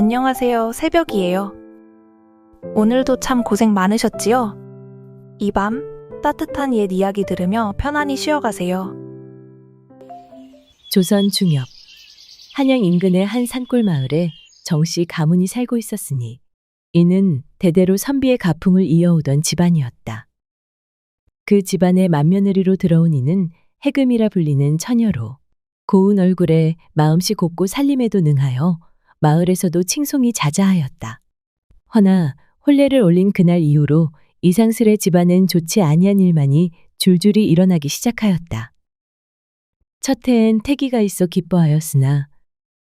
안녕하세요. 새벽이에요. 오늘도 참 고생 많으셨지요? 이 밤 따뜻한 옛 이야기 들으며 편안히 쉬어가세요. 조선 중엽 한양 인근의 한 산골 마을에 정씨 가문이 살고 있었으니 이는 대대로 선비의 가풍을 이어오던 집안이었다. 그 집안의 맏며느리로 들어온 이는 해금이라 불리는 처녀로 고운 얼굴에 마음씨 곱고 살림에도 능하여 마을에서도 칭송이 자자하였다. 허나 혼례를 올린 그날 이후로 이상스레 집안엔 좋지 아니한 일만이 줄줄이 일어나기 시작하였다. 첫 해엔 태기가 있어 기뻐하였으나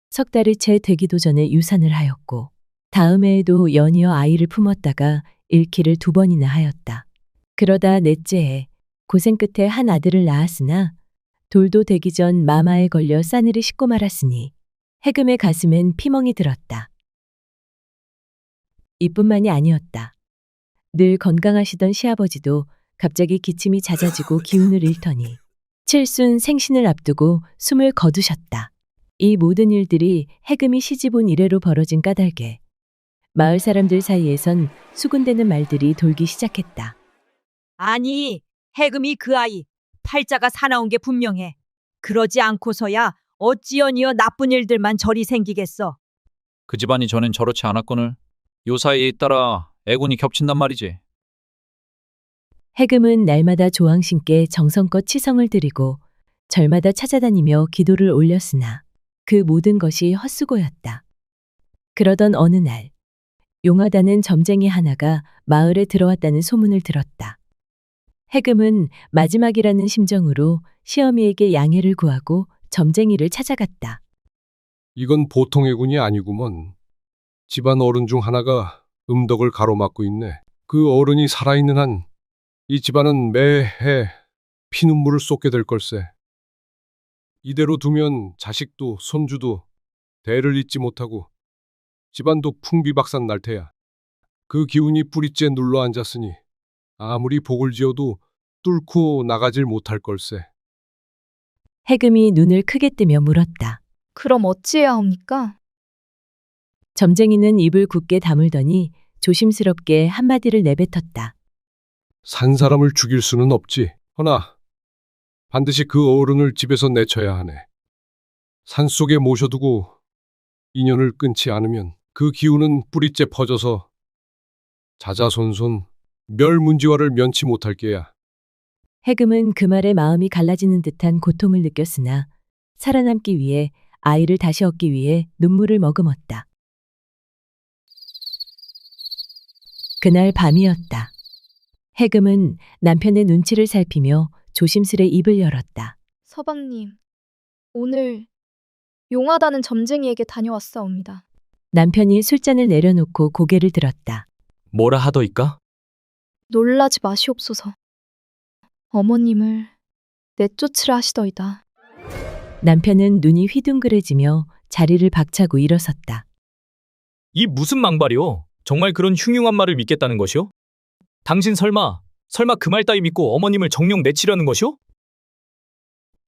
석 달이 채 되기도 전에 유산을 하였고 다음 해에도 연이어 아이를 품었다가 잃기를 2번이나 하였다. 그러다 넷째 해 고생 끝에 한 아들을 낳았으나 돌도 되기 전 마마에 걸려 싸늘히 식고 말았으니 해금의 가슴엔 피멍이 들었다. 이뿐만이 아니었다. 늘 건강하시던 시아버지도 갑자기 기침이 잦아지고 기운을 잃더니 칠순 생신을 앞두고 숨을 거두셨다. 이 모든 일들이 해금이 시집 온 이래로 벌어진 까닭에 마을 사람들 사이에선 수군대는 말들이 돌기 시작했다. 아니, 해금이 그 아이 팔자가 사나운 게 분명해. 그러지 않고서야 어찌연이어 나쁜 일들만 저리 생기겠어. 그 집안이 전엔 저렇지 않았거늘 요 사이에 잇따라 애군이 겹친단 말이지. 해금은 날마다 조왕신께 정성껏 치성을 드리고 절마다 찾아다니며 기도를 올렸으나 그 모든 것이 헛수고였다. 그러던 어느 날 용하다는 점쟁이 하나가 마을에 들어왔다는 소문을 들었다. 해금은 마지막이라는 심정으로 시어미에게 양해를 구하고 점쟁이를 찾아갔다. 이건 보통 애군이 아니구먼. 집안 어른 중 하나가 음덕을 가로막고 있네. 그 어른이 살아있는 한 이 집안은 매해 피눈물을 쏟게 될 걸세. 이대로 두면 자식도 손주도 대를 잇지 못하고 집안도 풍비박산 날 테야. 그 기운이 뿌리째 눌러 앉았으니 아무리 복을 지어도 뚫고 나가질 못할 걸세. 해금이 눈을 크게 뜨며 물었다. 그럼 어찌해야 합니까? 점쟁이는 입을 굳게 다물더니 조심스럽게 한마디를 내뱉었다. 산 사람을 죽일 수는 없지. 허나 반드시 그 어른을 집에서 내쳐야 하네. 산속에 모셔두고 인연을 끊지 않으면 그 기운은 뿌리째 퍼져서 자자손손 멸문지화를 면치 못할 게야. 해금은 그 말에 마음이 갈라지는 듯한 고통을 느꼈으나 살아남기 위해 아이를 다시 얻기 위해 눈물을 머금었다. 그날 밤이었다. 해금은 남편의 눈치를 살피며 조심스레 입을 열었다. 서방님, 오늘 용하다는 점쟁이에게 다녀왔사옵니다. 남편이 술잔을 내려놓고 고개를 들었다. 뭐라 하더이까? 놀라지 마시옵소서. 어머님을 내쫓으라 하시더이다. 남편은 눈이 휘둥그레지며 자리를 박차고 일어섰다. 이 무슨 망발이오? 정말 그런 흉흉한 말을 믿겠다는 것이오? 당신 설마 그 말 따위 믿고 어머님을 정령 내치려는 것이오?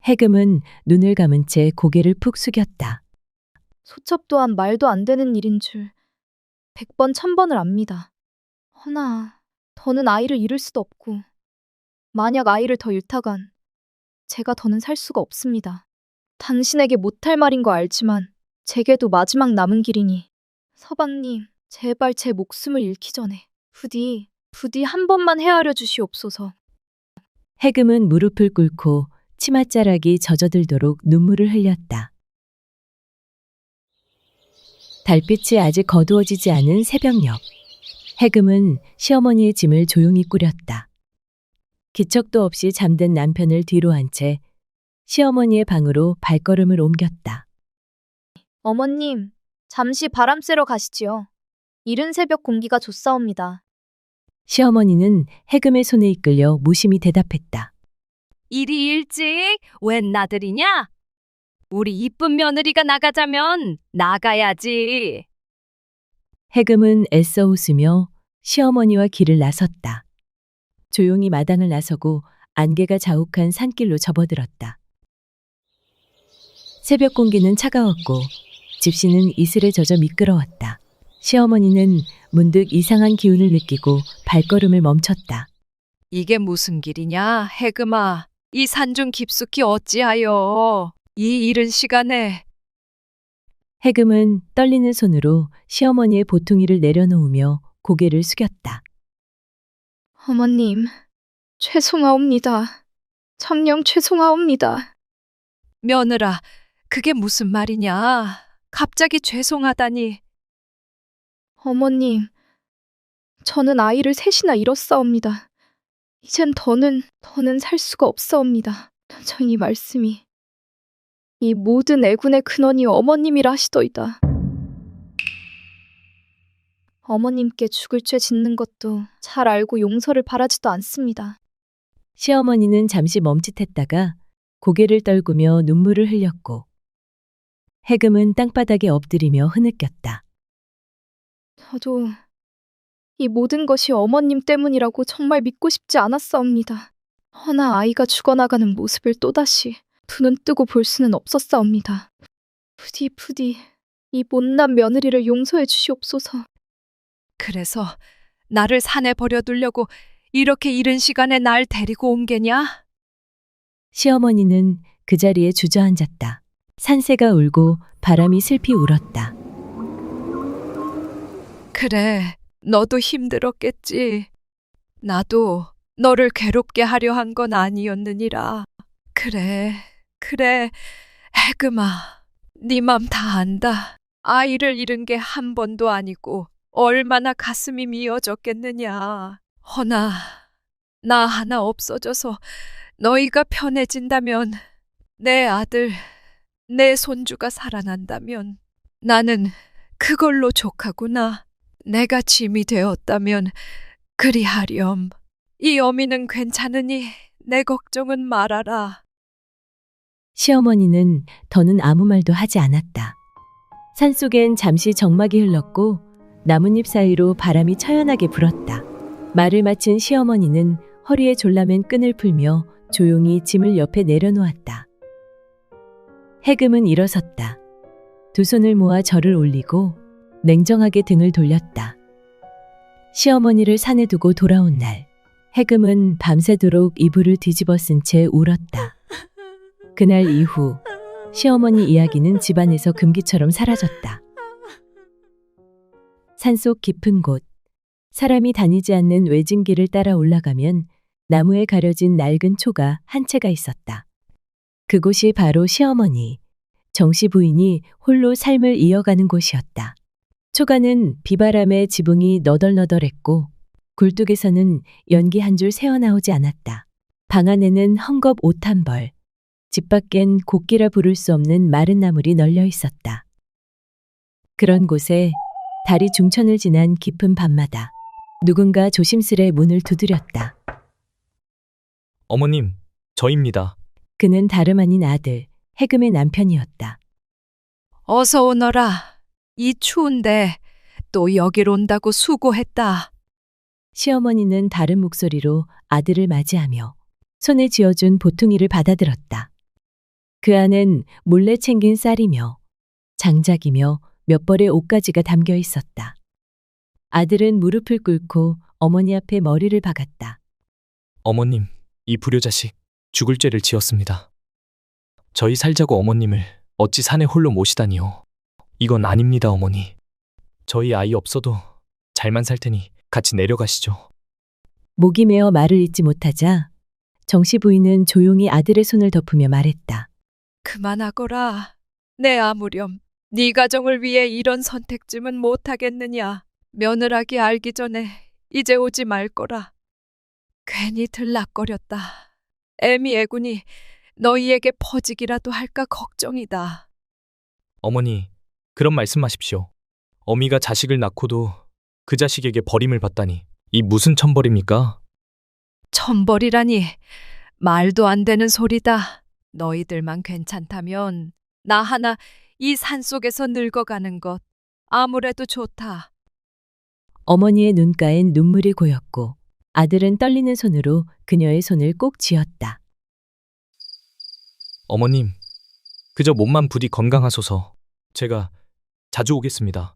해금은 눈을 감은 채 고개를 푹 숙였다. 소첩 또한 말도 안 되는 일인 줄 100번 1000번을 압니다. 허나 더는 아이를 잃을 수도 없고 만약 아이를 더 잃다간 제가 더는 살 수가 없습니다. 당신에게 못할 말인 거 알지만 제게도 마지막 남은 길이니 서방님 제발 제 목숨을 잃기 전에 부디 한 번만 헤아려 주시옵소서. 해금은 무릎을 꿇고 치맛자락이 젖어들도록 눈물을 흘렸다. 달빛이 아직 거두어지지 않은 새벽녘. 해금은 시어머니의 짐을 조용히 꾸렸다. 기척도 없이 잠든 남편을 뒤로 한 채 시어머니의 방으로 발걸음을 옮겼다. 어머님, 잠시 바람 쐬러 가시지요. 이른 새벽 공기가 좋사옵니다. 시어머니는 해금의 손에 이끌려 무심히 대답했다. 이리 일찍 웬 나들이냐? 우리 이쁜 며느리가 나가자면 나가야지. 해금은 애써 웃으며 시어머니와 길을 나섰다. 조용히 마당을 나서고 안개가 자욱한 산길로 접어들었다. 새벽 공기는 차가웠고 집시는 이슬에 젖어 미끄러웠다. 시어머니는 문득 이상한 기운을 느끼고 발걸음을 멈췄다. 이게 무슨 길이냐, 해금아. 이 산중 깊숙이 어찌하여 이 이른 시간에. 해금은 떨리는 손으로 시어머니의 보퉁이를 내려놓으며 고개를 숙였다. 어머님, 죄송하옵니다. 정녕 죄송하옵니다. 며느라, 그게 무슨 말이냐. 갑자기 죄송하다니. 어머님, 저는 아이를 셋이나 잃었사옵니다. 이젠 더는 살 수가 없사옵니다. 저 이 말씀이 이 모든 애군의 근원이 어머님이라 하시더이다. 어머님께 죽을 죄 짓는 것도 잘 알고 용서를 바라지도 않습니다. 시어머니는 잠시 멈칫했다가 고개를 떨구며 눈물을 흘렸고 해금은 땅바닥에 엎드리며 흐느꼈다. 저도 이 모든 것이 어머님 때문이라고 정말 믿고 싶지 않았사옵니다. 허나 아이가 죽어나가는 모습을 또다시 두 눈 뜨고 볼 수는 없었사옵니다. 부디 이 못난 며느리를 용서해 주시옵소서. 그래서 나를 산에 버려두려고 이렇게 이른 시간에 날 데리고 온 게냐? 시어머니는 그 자리에 주저앉았다. 산새가 울고 바람이 슬피 울었다. 그래, 너도 힘들었겠지. 나도 너를 괴롭게 하려 한 건 아니었느니라. 그래, 해금아, 네 맘 다 안다. 아이를 잃은 게 한 번도 아니고 얼마나 가슴이 미어졌겠느냐. 허나 나 하나 없어져서 너희가 편해진다면, 내 아들, 내 손주가 살아난다면 나는 그걸로 족하구나. 내가 짐이 되었다면 그리하렴. 이 어미는 괜찮으니 내 걱정은 말아라. 시어머니는 더는 아무 말도 하지 않았다. 산속엔 잠시 정막이 흘렀고 나뭇잎 사이로 바람이 처연하게 불었다. 말을 마친 시어머니는 허리에 졸라맨 끈을 풀며 조용히 짐을 옆에 내려놓았다. 해금은 일어섰다. 두 손을 모아 절을 올리고 냉정하게 등을 돌렸다. 시어머니를 산에 두고 돌아온 날, 해금은 밤새도록 이불을 뒤집어 쓴 채 울었다. 그날 이후 시어머니 이야기는 집안에서 금기처럼 사라졌다. 산속 깊은 곳, 사람이 다니지 않는 외진 길을 따라 올라가면 나무에 가려진 낡은 초가 한 채가 있었다. 그곳이 바로 시어머니, 정씨 부인이 홀로 삶을 이어가는 곳이었다. 초가는 비바람에 지붕이 너덜너덜했고 굴뚝에서는 연기 한 줄 새어나오지 않았다. 방 안에는 헝겊 옷 한 벌, 집 밖엔 곡기라 부를 수 없는 마른 나물이 널려 있었다. 그런 곳에 달이 중천을 지난 깊은 밤마다 누군가 조심스레 문을 두드렸다. 어머님, 저입니다. 그는 다름 아닌 아들, 해금의 남편이었다. 어서 오너라. 이 추운데 또 여길 온다고 수고했다. 시어머니는 다른 목소리로 아들을 맞이하며 손에 쥐어준 보퉁이를 받아들었다. 그 안엔 몰래 챙긴 쌀이며 장작이며 몇 벌의 옷가지가 담겨 있었다. 아들은 무릎을 꿇고 어머니 앞에 머리를 박았다. 어머님, 이 불효자식 죽을 죄를 지었습니다. 저희 살자고 어머님을 어찌 산에 홀로 모시다니요. 이건 아닙니다, 어머니. 저희 아이 없어도 잘만 살 테니 같이 내려가시죠. 목이 메어 말을 잇지 못하자 정씨 부인은 조용히 아들의 손을 덮으며 말했다. 그만하거라. 내 아무렴. 네 가정을 위해 이런 선택쯤은 못하겠느냐. 며느라기 알기 전에 이제 오지 말 거라. 괜히 들락거렸다. 애미 애군이 너희에게 퍼지기라도 할까 걱정이다. 어머니, 그런 말씀 마십시오. 어미가 자식을 낳고도 그 자식에게 버림을 받다니 이 무슨 천벌입니까? 천벌이라니 말도 안 되는 소리다. 너희들만 괜찮다면 나 하나 이 산속에서 늙어가는 것 아무래도 좋다. 어머니의 눈가엔 눈물이 고였고 아들은 떨리는 손으로 그녀의 손을 꼭 쥐었다. 어머님, 그저 몸만 부디 건강하소서. 제가 자주 오겠습니다.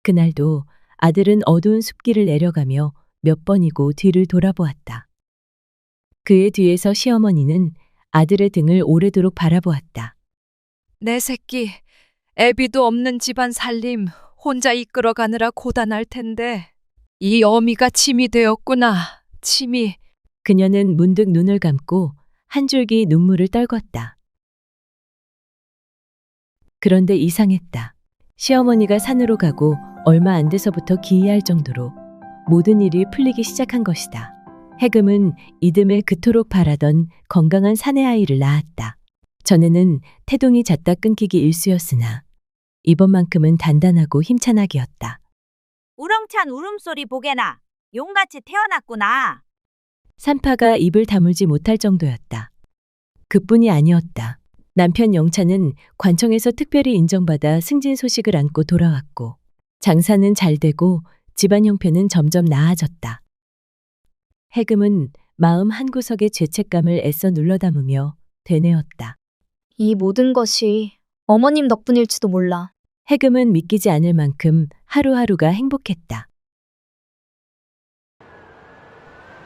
그날도 아들은 어두운 숲길을 내려가며 몇 번이고 뒤를 돌아보았다. 그의 뒤에서 시어머니는 아들의 등을 오래도록 바라보았다. 내 새끼, 애비도 없는 집안 살림 혼자 이끌어가느라 고단할 텐데. 이 어미가 침이 되었구나. 침이. 그녀는 문득 눈을 감고 한 줄기 눈물을 떨궜다. 그런데 이상했다. 시어머니가 산으로 가고 얼마 안 돼서부터 기이할 정도로 모든 일이 풀리기 시작한 것이다. 해금은 이듬해 그토록 바라던 건강한 사내 아이를 낳았다. 전에는 태동이 잤다 끊기기 일쑤였으나 이번만큼은 단단하고 힘찬 아기였다. 우렁찬 울음소리 보게나 용같이 태어났구나. 산파가 입을 다물지 못할 정도였다. 그뿐이 아니었다. 남편 영찬은 관청에서 특별히 인정받아 승진 소식을 안고 돌아왔고 장사는 잘 되고 집안 형편은 점점 나아졌다. 해금은 마음 한구석에 죄책감을 애써 눌러 담으며 되뇌었다. 이 모든 것이 어머님 덕분일지도 몰라. 해금은 믿기지 않을 만큼 하루하루가 행복했다.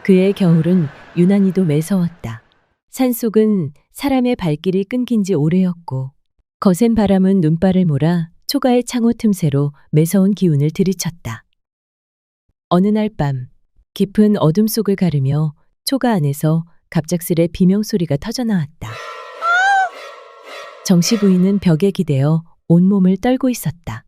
그의 겨울은 유난히도 매서웠다. 산속은 사람의 발길이 끊긴 지 오래였고 거센 바람은 눈발을 몰아 초가의 창호 틈새로 매서운 기운을 들이쳤다. 어느 날 밤 깊은 어둠 속을 가르며 초가 안에서 갑작스레 비명소리가 터져나왔다. 정씨 부인은 벽에 기대어 온몸을 떨고 있었다.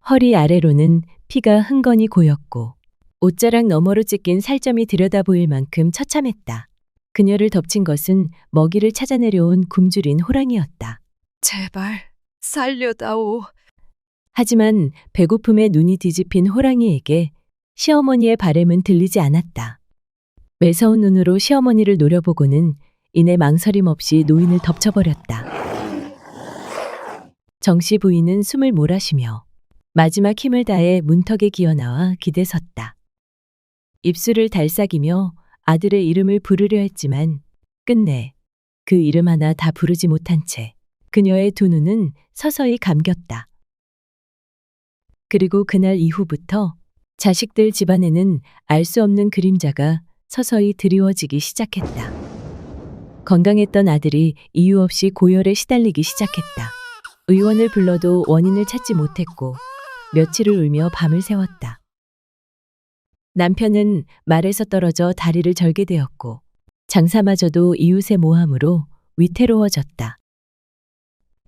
허리 아래로는 피가 흥건히 고였고 옷자락 너머로 찢긴 살점이 들여다 보일 만큼 처참했다. 그녀를 덮친 것은 먹이를 찾아 내려온 굶주린 호랑이였다. 제발 살려다오. 하지만 배고픔에 눈이 뒤집힌 호랑이에게 시어머니의 바램은 들리지 않았다. 매서운 눈으로 시어머니를 노려보고는 이내 망설임 없이 노인을 덮쳐버렸다. 정씨 부인은 숨을 몰아쉬며 마지막 힘을 다해 문턱에 기어나와 기대섰다. 입술을 달싹이며 아들의 이름을 부르려 했지만 끝내 그 이름 하나 다 부르지 못한 채 그녀의 두 눈은 서서히 감겼다. 그리고 그날 이후부터 자식들 집안에는 알 수 없는 그림자가 서서히 드리워지기 시작했다. 건강했던 아들이 이유 없이 고열에 시달리기 시작했다. 의원을 불러도 원인을 찾지 못했고 며칠을 울며 밤을 새웠다. 남편은 말에서 떨어져 다리를 절게 되었고 장사마저도 이웃의 모함으로 위태로워졌다.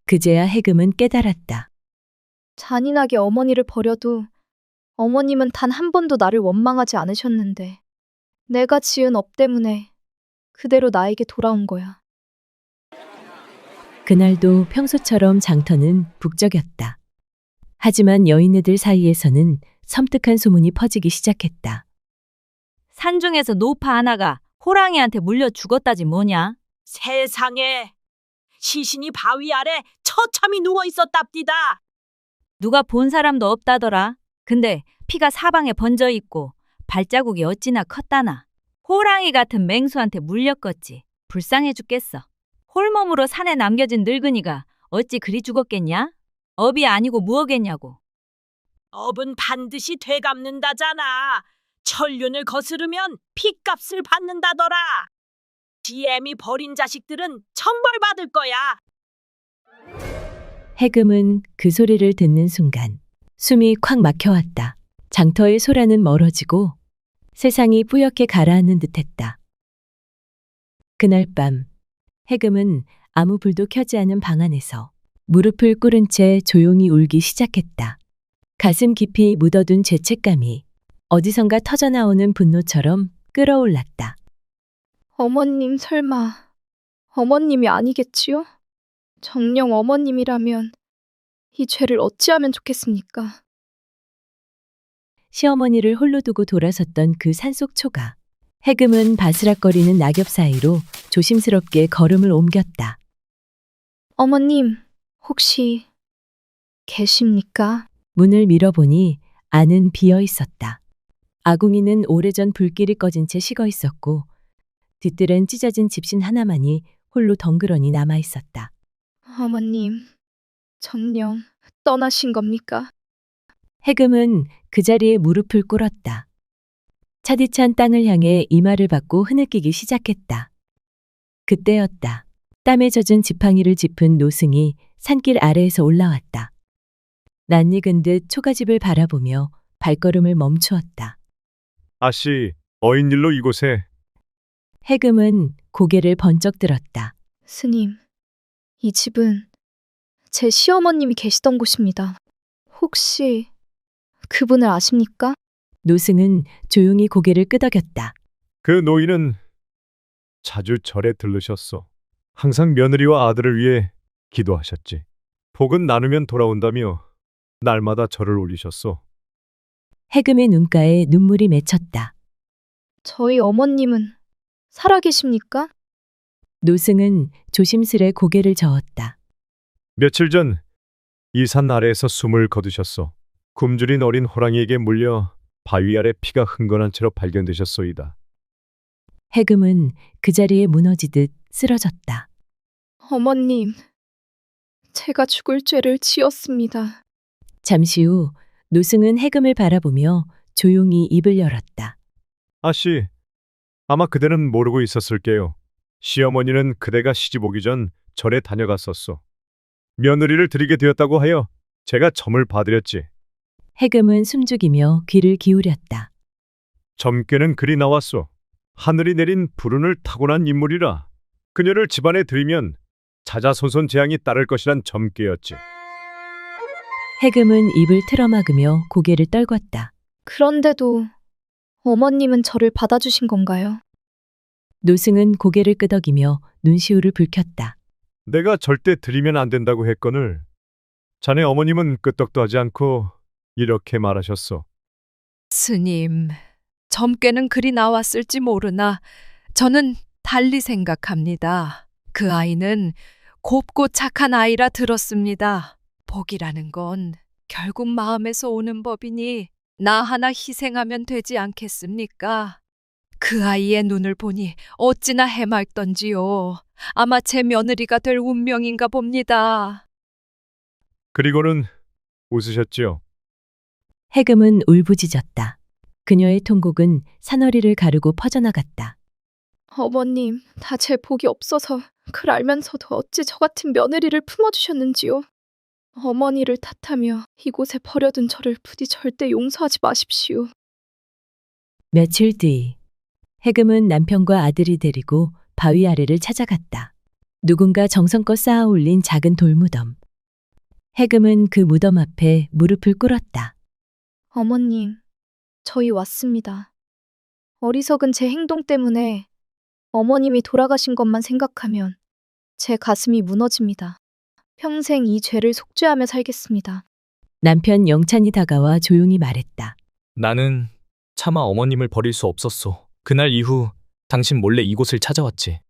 그제야 해금은 깨달았다. 잔인하게 어머니를 버려도 어머님은 단 한 번도 나를 원망하지 않으셨는데 내가 지은 업 때문에 그대로 나에게 돌아온 거야. 그날도 평소처럼 장터는 북적였다. 하지만 여인네들 사이에서는 섬뜩한 소문이 퍼지기 시작했다. 산중에서 노파 하나가 호랑이한테 물려 죽었다지 뭐냐? 세상에 시신이 바위 아래 처참히 누워 있었답디다. 누가 본 사람도 없다더라. 근데 피가 사방에 번져 있고 발자국이 어찌나 컸다나. 호랑이 같은 맹수한테 물렸겠지. 불쌍해 죽겠어. 홀몸으로 산에 남겨진 늙은이가 어찌 그리 죽었겠냐? 업이 아니고 무엇겠냐고. 업은 반드시 되갚는다잖아. 천륜을 거스르면 핏값을 받는다더라. 지엠이 버린 자식들은 천벌받을 거야. 해금은 그 소리를 듣는 순간 숨이 콱 막혀왔다. 장터의 소라는 멀어지고 세상이 뿌옇게 가라앉는 듯했다. 그날 밤 해금은 아무 불도 켜지 않은 방 안에서 무릎을 꿇은 채 조용히 울기 시작했다. 가슴 깊이 묻어둔 죄책감이 어디선가 터져나오는 분노처럼 끓어올랐다. 어머님 설마 어머님이 아니겠지요? 정녕 어머님이라면 이 죄를 어찌하면 좋겠습니까? 시어머니를 홀로 두고 돌아섰던 그 산속 초가. 해금은 바스락거리는 낙엽 사이로 조심스럽게 걸음을 옮겼다. 어머님, 혹시 계십니까? 문을 밀어보니 안은 비어 있었다. 아궁이는 오래전 불길이 꺼진 채 식어 있었고 뒤뜰엔 찢어진 집신 하나만이 홀로 덩그러니 남아 있었다. 어머님, 정녕 떠나신 겁니까? 해금은 그 자리에 무릎을 꿇었다. 차디찬 땅을 향해 이마를 받고 흐느끼기 시작했다. 그때였다. 땀에 젖은 지팡이를 짚은 노승이 산길 아래에서 올라왔다. 낯익은 듯 초가집을 바라보며 발걸음을 멈추었다. 아씨, 어인일로 이곳에. 해금은 고개를 번쩍 들었다. 스님, 이 집은 제 시어머님이 계시던 곳입니다. 혹시 그분을 아십니까? 노승은 조용히 고개를 끄덕였다. 그 노인은 자주 절에 들르셨소. 항상 며느리와 아들을 위해 기도하셨지. 복은 나누면 돌아온다며 날마다 절을 올리셨소. 해금의 눈가에 눈물이 맺혔다. 저희 어머님은 살아계십니까? 노승은 조심스레 고개를 저었다. 며칠 전 이 산 아래에서 숨을 거두셨소. 굶주린 어린 호랑이에게 물려 바위 아래 피가 흥건한 채로 발견되셨소이다. 해금은 그 자리에 무너지듯 쓰러졌다. 어머님, 제가 죽을 죄를 지었습니다. 잠시 후 노승은 해금을 바라보며 조용히 입을 열었다. 아씨, 아마 그대는 모르고 있었을게요. 시어머니는 그대가 시집 오기 전 절에 다녀갔었소. 며느리를 드리게 되었다고 하여 제가 점을 봐드렸지. 해금은 숨죽이며 귀를 기울였다. 점괘는 그리 나왔소. 하늘이 내린 불운을 타고난 인물이라 그녀를 집안에 들이면 자자손손 재앙이 따를 것이란 점괘였지. 해금은 입을 틀어막으며 고개를 떨궜다. 그런데도 어머님은 저를 받아주신 건가요? 노승은 고개를 끄덕이며 눈시울을 붉혔다. 내가 절대 드리면 안 된다고 했거늘 자네 어머님은 끄떡도 하지 않고 이렇게 말하셨소. 스님, 점괘는 그리 나왔을지 모르나 저는 달리 생각합니다. 그 아이는 곱고 착한 아이라 들었습니다. 복이라는 건 결국 마음에서 오는 법이니 나 하나 희생하면 되지 않겠습니까? 그 아이의 눈을 보니 어찌나 해맑던지요. 아마 제 며느리가 될 운명인가 봅니다. 그리고는 웃으셨지요. 해금은 울부짖었다. 그녀의 통곡은 산허리를 가르고 퍼져나갔다. 어머님, 다 제 복이 없어서 그걸 알면서도 어찌 저 같은 며느리를 품어주셨는지요. 어머니를 탓하며 이곳에 버려둔 저를 부디 절대 용서하지 마십시오. 며칠 뒤 해금은 남편과 아들이 데리고 바위 아래를 찾아갔다. 누군가 정성껏 쌓아 올린 작은 돌무덤. 해금은 그 무덤 앞에 무릎을 꿇었다. 어머님, 저희 왔습니다. 어리석은 제 행동 때문에 어머님이 돌아가신 것만 생각하면 제 가슴이 무너집니다. 평생 이 죄를 속죄하며 살겠습니다. 남편 영찬이 다가와 조용히 말했다. 나는 차마 어머님을 버릴 수 없었소. 그날 이후 당신 몰래 이곳을 찾아왔지.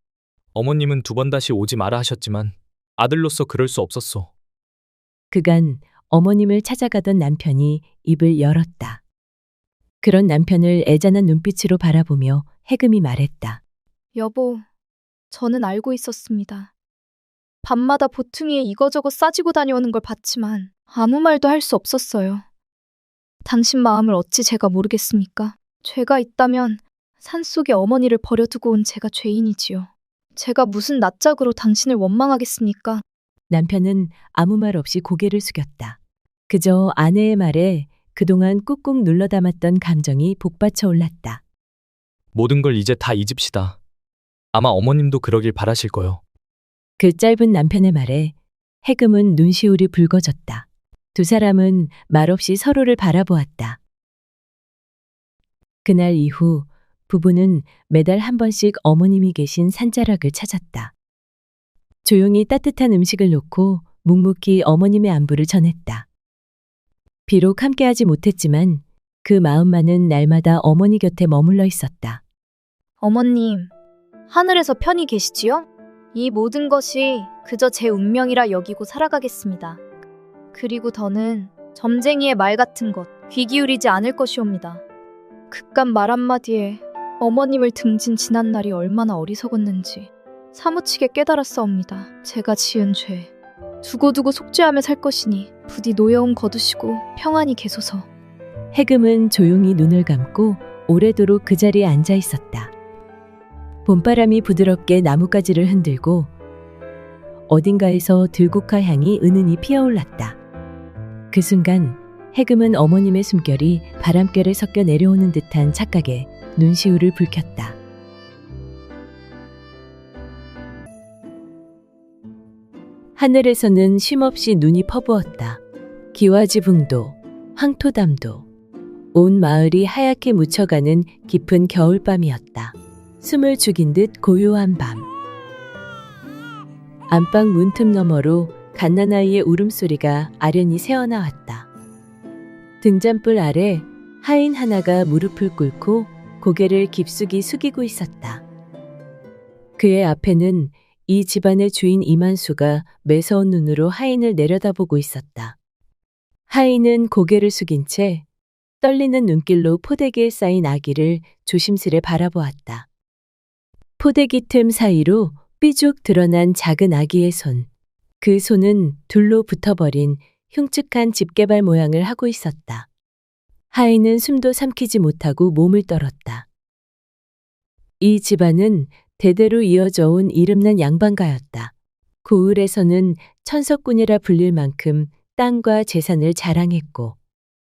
어머님은 2번 다시 오지 마라 하셨지만 아들로서 그럴 수 없었소. 그간 어머님을 찾아가던 남편이 입을 열었다. 그런 남편을 애잔한 눈빛으로 바라보며 해금이 말했다. 여보, 저는 알고 있었습니다. 밤마다 보퉁이에 이거저거 싸지고 다녀오는 걸 봤지만 아무 말도 할 수 없었어요. 당신 마음을 어찌 제가 모르겠습니까? 죄가 있다면 산속에 어머니를 버려두고 온 제가 죄인이지요. 제가 무슨 낯짝으로 당신을 원망하겠습니까? 남편은 아무 말 없이 고개를 숙였다. 그저 아내의 말에 그동안 꾹꾹 눌러 담았던 감정이 복받쳐 올랐다. 모든 걸 이제 다 잊읍시다. 아마 어머님도 그러길 바라실 거요. 그 짧은 남편의 말에 해금은 눈시울이 붉어졌다. 두 사람은 말없이 서로를 바라보았다. 그날 이후 부부는 매달 한 번씩 어머님이 계신 산자락을 찾았다. 조용히 따뜻한 음식을 놓고 묵묵히 어머님의 안부를 전했다. 비록 함께하지 못했지만 그 마음만은 날마다 어머니 곁에 머물러 있었다. 어머님, 하늘에서 편히 계시지요? 이 모든 것이 그저 제 운명이라 여기고 살아가겠습니다. 그리고 더는 점쟁이의 말 같은 것 귀 기울이지 않을 것이옵니다. 그깟 말 한마디에 어머님을 등진 지난날이 얼마나 어리석었는지 사무치게 깨달았사옵니다. 제가 지은 죄 두고두고 속죄하며 살 것이니 부디 노여움 거두시고 평안히 계소서. 해금은 조용히 눈을 감고 오래도록 그 자리에 앉아 있었다. 봄바람이 부드럽게 나뭇가지를 흔들고 어딘가에서 들국화 향이 은은히 피어올랐다. 그 순간 해금은 어머님의 숨결이 바람결에 섞여 내려오는 듯한 착각에 눈시울을 붉혔다. 하늘에서는 쉼없이 눈이 퍼부었다. 기와지붕도, 황토담도, 온 마을이 하얗게 묻혀가는 깊은 겨울밤이었다. 숨을 죽인 듯 고요한 밤. 안방 문틈 너머로 갓난아이의 울음소리가 아련히 새어나왔다. 등잔불 아래 하인 하나가 무릎을 꿇고 고개를 깊숙이 숙이고 있었다. 그의 앞에는 이 집안의 주인 이만수가 매서운 눈으로 하인을 내려다보고 있었다. 하인은 고개를 숙인 채 떨리는 눈길로 포대기에 쌓인 아기를 조심스레 바라보았다. 포대기 틈 사이로 삐죽 드러난 작은 아기의 손. 그 손은 둘로 붙어버린 흉측한 집게발 모양을 하고 있었다. 하인은 숨도 삼키지 못하고 몸을 떨었다. 이 집안은 대대로 이어져 온 이름난 양반가였다. 고을에서는 천석군이라 불릴 만큼 땅과 재산을 자랑했고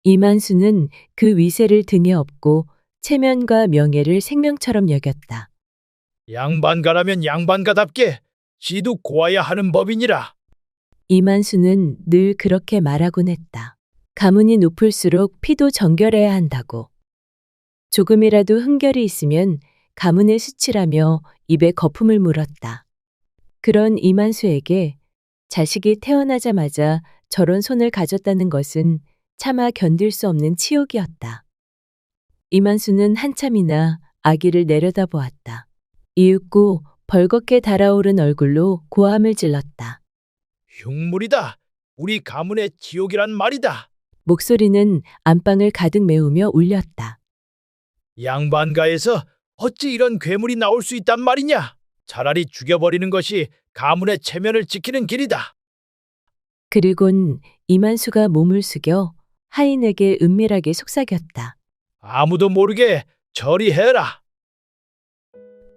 이만수는 그 위세를 등에 업고 체면과 명예를 생명처럼 여겼다. 양반가라면 양반가답게 시도 고아야 하는 법이니라. 이만수는 늘 그렇게 말하곤 했다. 가문이 높을수록 피도 정결해야 한다고. 조금이라도 흠결이 있으면 가문의 수치라며 입에 거품을 물었다. 그런 이만수에게 자식이 태어나자마자 저런 손을 가졌다는 것은 차마 견딜 수 없는 치욕이었다. 이만수는 한참이나 아기를 내려다보았다. 이윽고 벌겋게 달아오른 얼굴로 고함을 질렀다. 흉물이다. 우리 가문의 지옥이란 말이다. 목소리는 안방을 가득 메우며 울렸다. 양반가에서 어찌 이런 괴물이 나올 수 있단 말이냐? 차라리 죽여버리는 것이 가문의 체면을 지키는 길이다. 그리곤 이만수가 몸을 숙여 하인에게 은밀하게 속삭였다. 아무도 모르게 처리해라.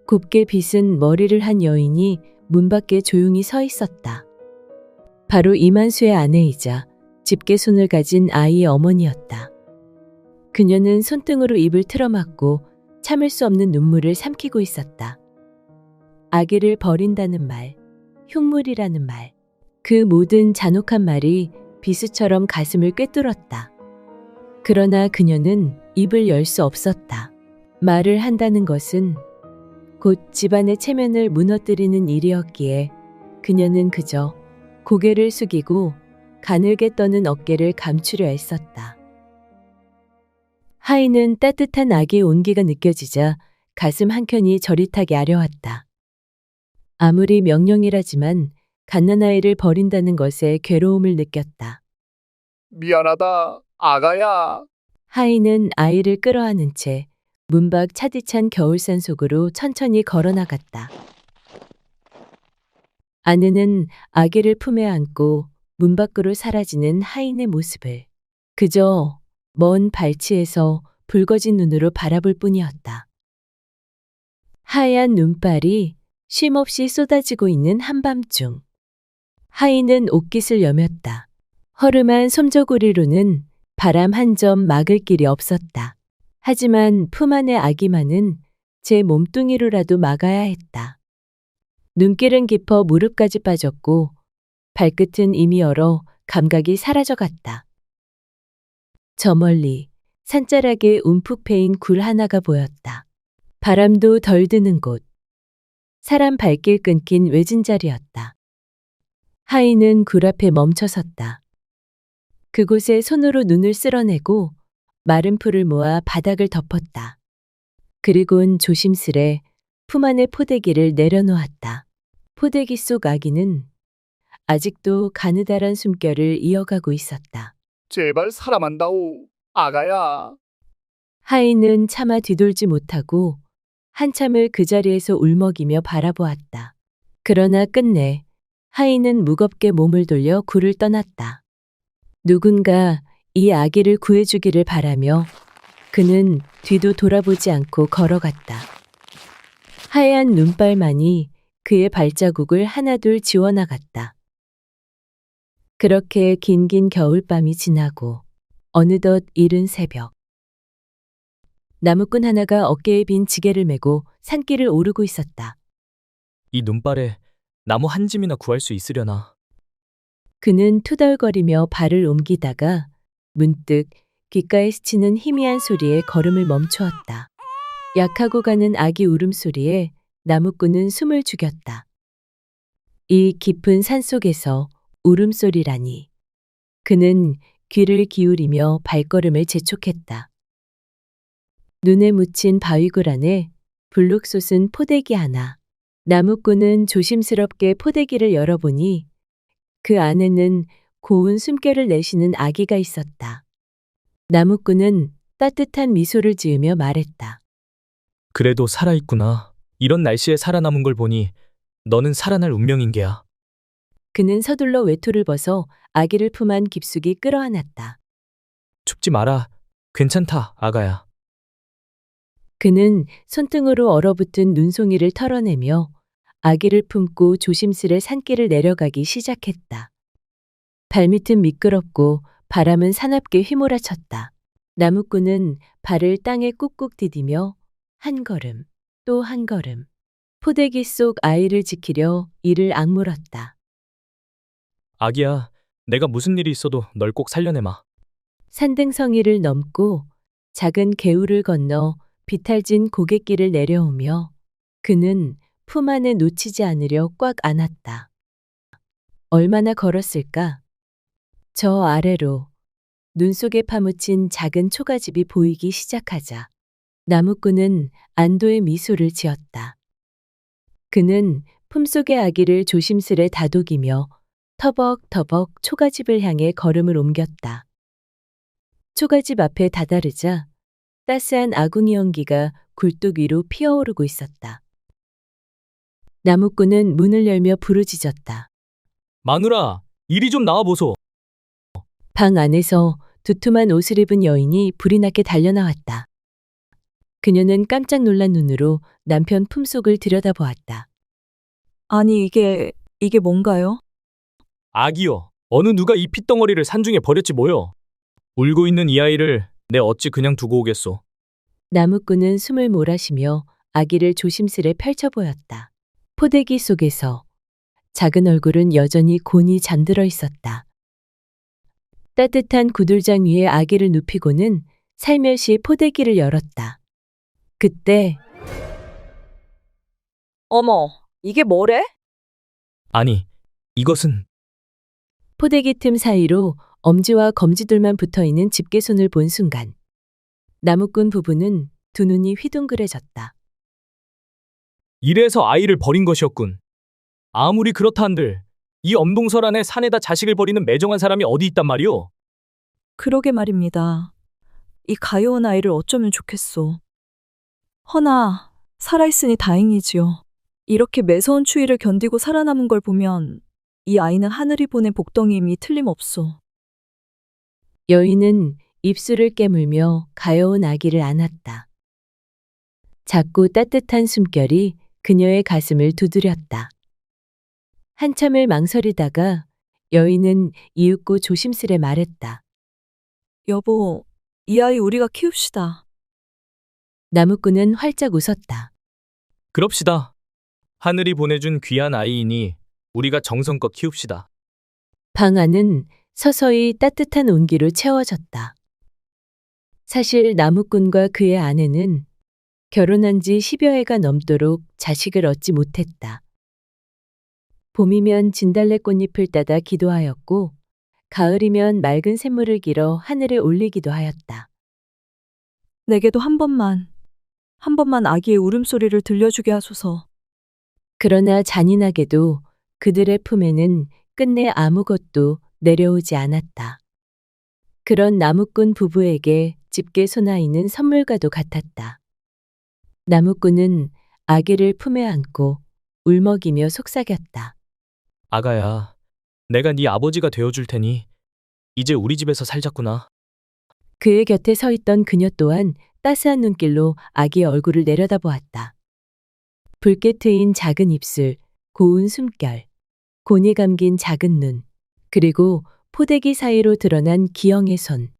곱게 빗은 머리를 한 여인이 문 밖에 조용히 서 있었다. 바로 이만수의 아내이자 집게 손을 가진 아이의 어머니였다. 그녀는 손등으로 입을 틀어막고 참을 수 없는 눈물을 삼키고 있었다. 아기를 버린다는 말, 흉물이라는 말, 그 모든 잔혹한 말이 비수처럼 가슴을 꿰뚫었다. 그러나 그녀는 입을 열 수 없었다. 말을 한다는 것은 곧 집안의 체면을 무너뜨리는 일이었기에 그녀는 그저 고개를 숙이고 가늘게 떠는 어깨를 감추려 애썼다. 하인은 따뜻한 아기의 온기가 느껴지자 가슴 한켠이 저릿하게 아려왔다. 아무리 명령이라지만 갓난아이를 버린다는 것에 괴로움을 느꼈다. 미안하다, 아가야. 하인은 아이를 끌어안은 채 문밖 차디찬 겨울산 속으로 천천히 걸어나갔다. 아내는 아기를 품에 안고 문 밖으로 사라지는 하인의 모습을 그저 먼 발치에서 붉어진 눈으로 바라볼 뿐이었다. 하얀 눈발이 쉼없이 쏟아지고 있는 한밤중. 하인은 옷깃을 여몄다. 허름한 솜저고리로는 바람 한 점 막을 길이 없었다. 하지만 품 안의 아기만은 제 몸뚱이로라도 막아야 했다. 눈길은 깊어 무릎까지 빠졌고 발끝은 이미 얼어 감각이 사라져갔다. 저 멀리 산자락에 움푹 패인 굴 하나가 보였다. 바람도 덜 드는 곳. 사람 발길 끊긴 외진 자리였다. 하인은 굴 앞에 멈춰섰다. 그곳에 손으로 눈을 쓸어내고 마른 풀을 모아 바닥을 덮었다. 그리곤 조심스레 품 안의 포대기를 내려놓았다. 포대기 속 아기는 아직도 가느다란 숨결을 이어가고 있었다. 제발 사람한다오, 아가야. 하인은 차마 뒤돌지 못하고 한참을 그 자리에서 울먹이며 바라보았다. 그러나 끝내 하인은 무겁게 몸을 돌려 굴을 떠났다. 누군가 이 아기를 구해주기를 바라며 그는 뒤도 돌아보지 않고 걸어갔다. 하얀 눈발만이 그의 발자국을 하나둘 지워나갔다. 그렇게 긴긴 겨울밤이 지나고 어느덧 이른 새벽. 나무꾼 하나가 어깨에 빈 지게를 메고 산길을 오르고 있었다. 이 눈발에 나무 한 짐이나 구할 수 있으려나. 그는 투덜거리며 발을 옮기다가 문득 귓가에 스치는 희미한 소리에 걸음을 멈추었다. 약하고 가는 아기 울음소리에 나무꾼은 숨을 죽였다. 이 깊은 산속에서 울음소리라니. 그는 귀를 기울이며 발걸음을 재촉했다. 눈에 묻힌 바위굴 안에 불룩 솟은 포대기 하나. 나무꾼은 조심스럽게 포대기를 열어보니 그 안에는 고운 숨결을 내쉬는 아기가 있었다. 나무꾼은 따뜻한 미소를 지으며 말했다. 그래도 살아있구나. 이런 날씨에 살아남은 걸 보니 너는 살아날 운명인 게야. 그는 서둘러 외투를 벗어 아기를 품 안 깊숙이 끌어안았다. 춥지 마라. 괜찮다, 아가야. 그는 손등으로 얼어붙은 눈송이를 털어내며 아기를 품고 조심스레 산길을 내려가기 시작했다. 발밑은 미끄럽고 바람은 사납게 휘몰아쳤다. 나무꾼은 발을 땅에 꾹꾹 디디며 한 걸음, 또 한 걸음, 포대기 속 아이를 지키려 이를 악물었다. 아기야, 내가 무슨 일이 있어도 널 꼭 살려내마. 산등성이를 넘고 작은 개울을 건너 비탈진 고갯길을 내려오며 그는 품 안에 놓치지 않으려 꽉 안았다. 얼마나 걸었을까? 저 아래로 눈 속에 파묻힌 작은 초가집이 보이기 시작하자 나무꾼은 안도의 미소를 지었다. 그는 품속의 아기를 조심스레 다독이며 터벅터벅 초가집을 향해 걸음을 옮겼다. 초가집 앞에 다다르자 따스한 아궁이 연기가 굴뚝 위로 피어오르고 있었다. 나무꾼은 문을 열며 부르짖었다. 마누라, 이리 좀 나와보소. 방 안에서 두툼한 옷을 입은 여인이 불이 나게 달려나왔다. 그녀는 깜짝 놀란 눈으로 남편 품속을 들여다보았다. 아니, 이게 뭔가요? 아기요, 어느 누가 이 핏덩어리를 산중에 버렸지 뭐여. 울고 있는 이 아이를 내 어찌 그냥 두고 오겠소. 나무꾼은 숨을 몰아쉬며 아기를 조심스레 펼쳐 보였다. 포대기 속에서 작은 얼굴은 여전히 곤히 잠들어 있었다. 따뜻한 구들장 위에 아기를 눕히고는 살며시 포대기를 열었다. 그때 어머, 이게 뭐래? 아니, 이것은 포대기 틈 사이로 엄지와 검지둘만 붙어있는 집게손을 본 순간 나무꾼 부부는 두 눈이 휘둥그레졌다. 이래서 아이를 버린 것이었군. 아무리 그렇다 한들 이 엄동설 안에 산에다 자식을 버리는 매정한 사람이 어디 있단 말이오? 그러게 말입니다. 이 가여운 아이를 어쩌면 좋겠소. 허나 살아있으니 다행이지요. 이렇게 매서운 추위를 견디고 살아남은 걸 보면 이 아이는 하늘이 보낸 복덩이임이 틀림없소. 여인은 입술을 깨물며 가여운 아기를 안았다. 작고 따뜻한 숨결이 그녀의 가슴을 두드렸다. 한참을 망설이다가 여인은 이윽고 조심스레 말했다. 여보, 이 아이 우리가 키웁시다. 나무꾼은 활짝 웃었다. 그럽시다. 하늘이 보내준 귀한 아이이니 우리가 정성껏 키웁시다. 방 안은 서서히 따뜻한 온기로 채워졌다. 사실 나무꾼과 그의 아내는 결혼한 지 10여 해가 넘도록 자식을 얻지 못했다. 봄이면 진달래 꽃잎을 따다 기도하였고 가을이면 맑은 샘물을 길어 하늘에 올리기도 하였다. 내게도 한 번만 아기의 울음소리를 들려주게 하소서. 그러나 잔인하게도 그들의 품에는 끝내 아무것도 내려오지 않았다. 그런 나무꾼 부부에게 집게 소나이는 선물과도 같았다. 나무꾼은 아기를 품에 안고 울먹이며 속삭였다. 아가야, 내가 네 아버지가 되어줄 테니 이제 우리 집에서 살자꾸나. 그의 곁에 서 있던 그녀 또한 따스한 눈길로 아기의 얼굴을 내려다보았다. 붉게 트인 작은 입술, 고운 숨결, 곤이 감긴 작은 눈, 그리고 포대기 사이로 드러난 기형의 손.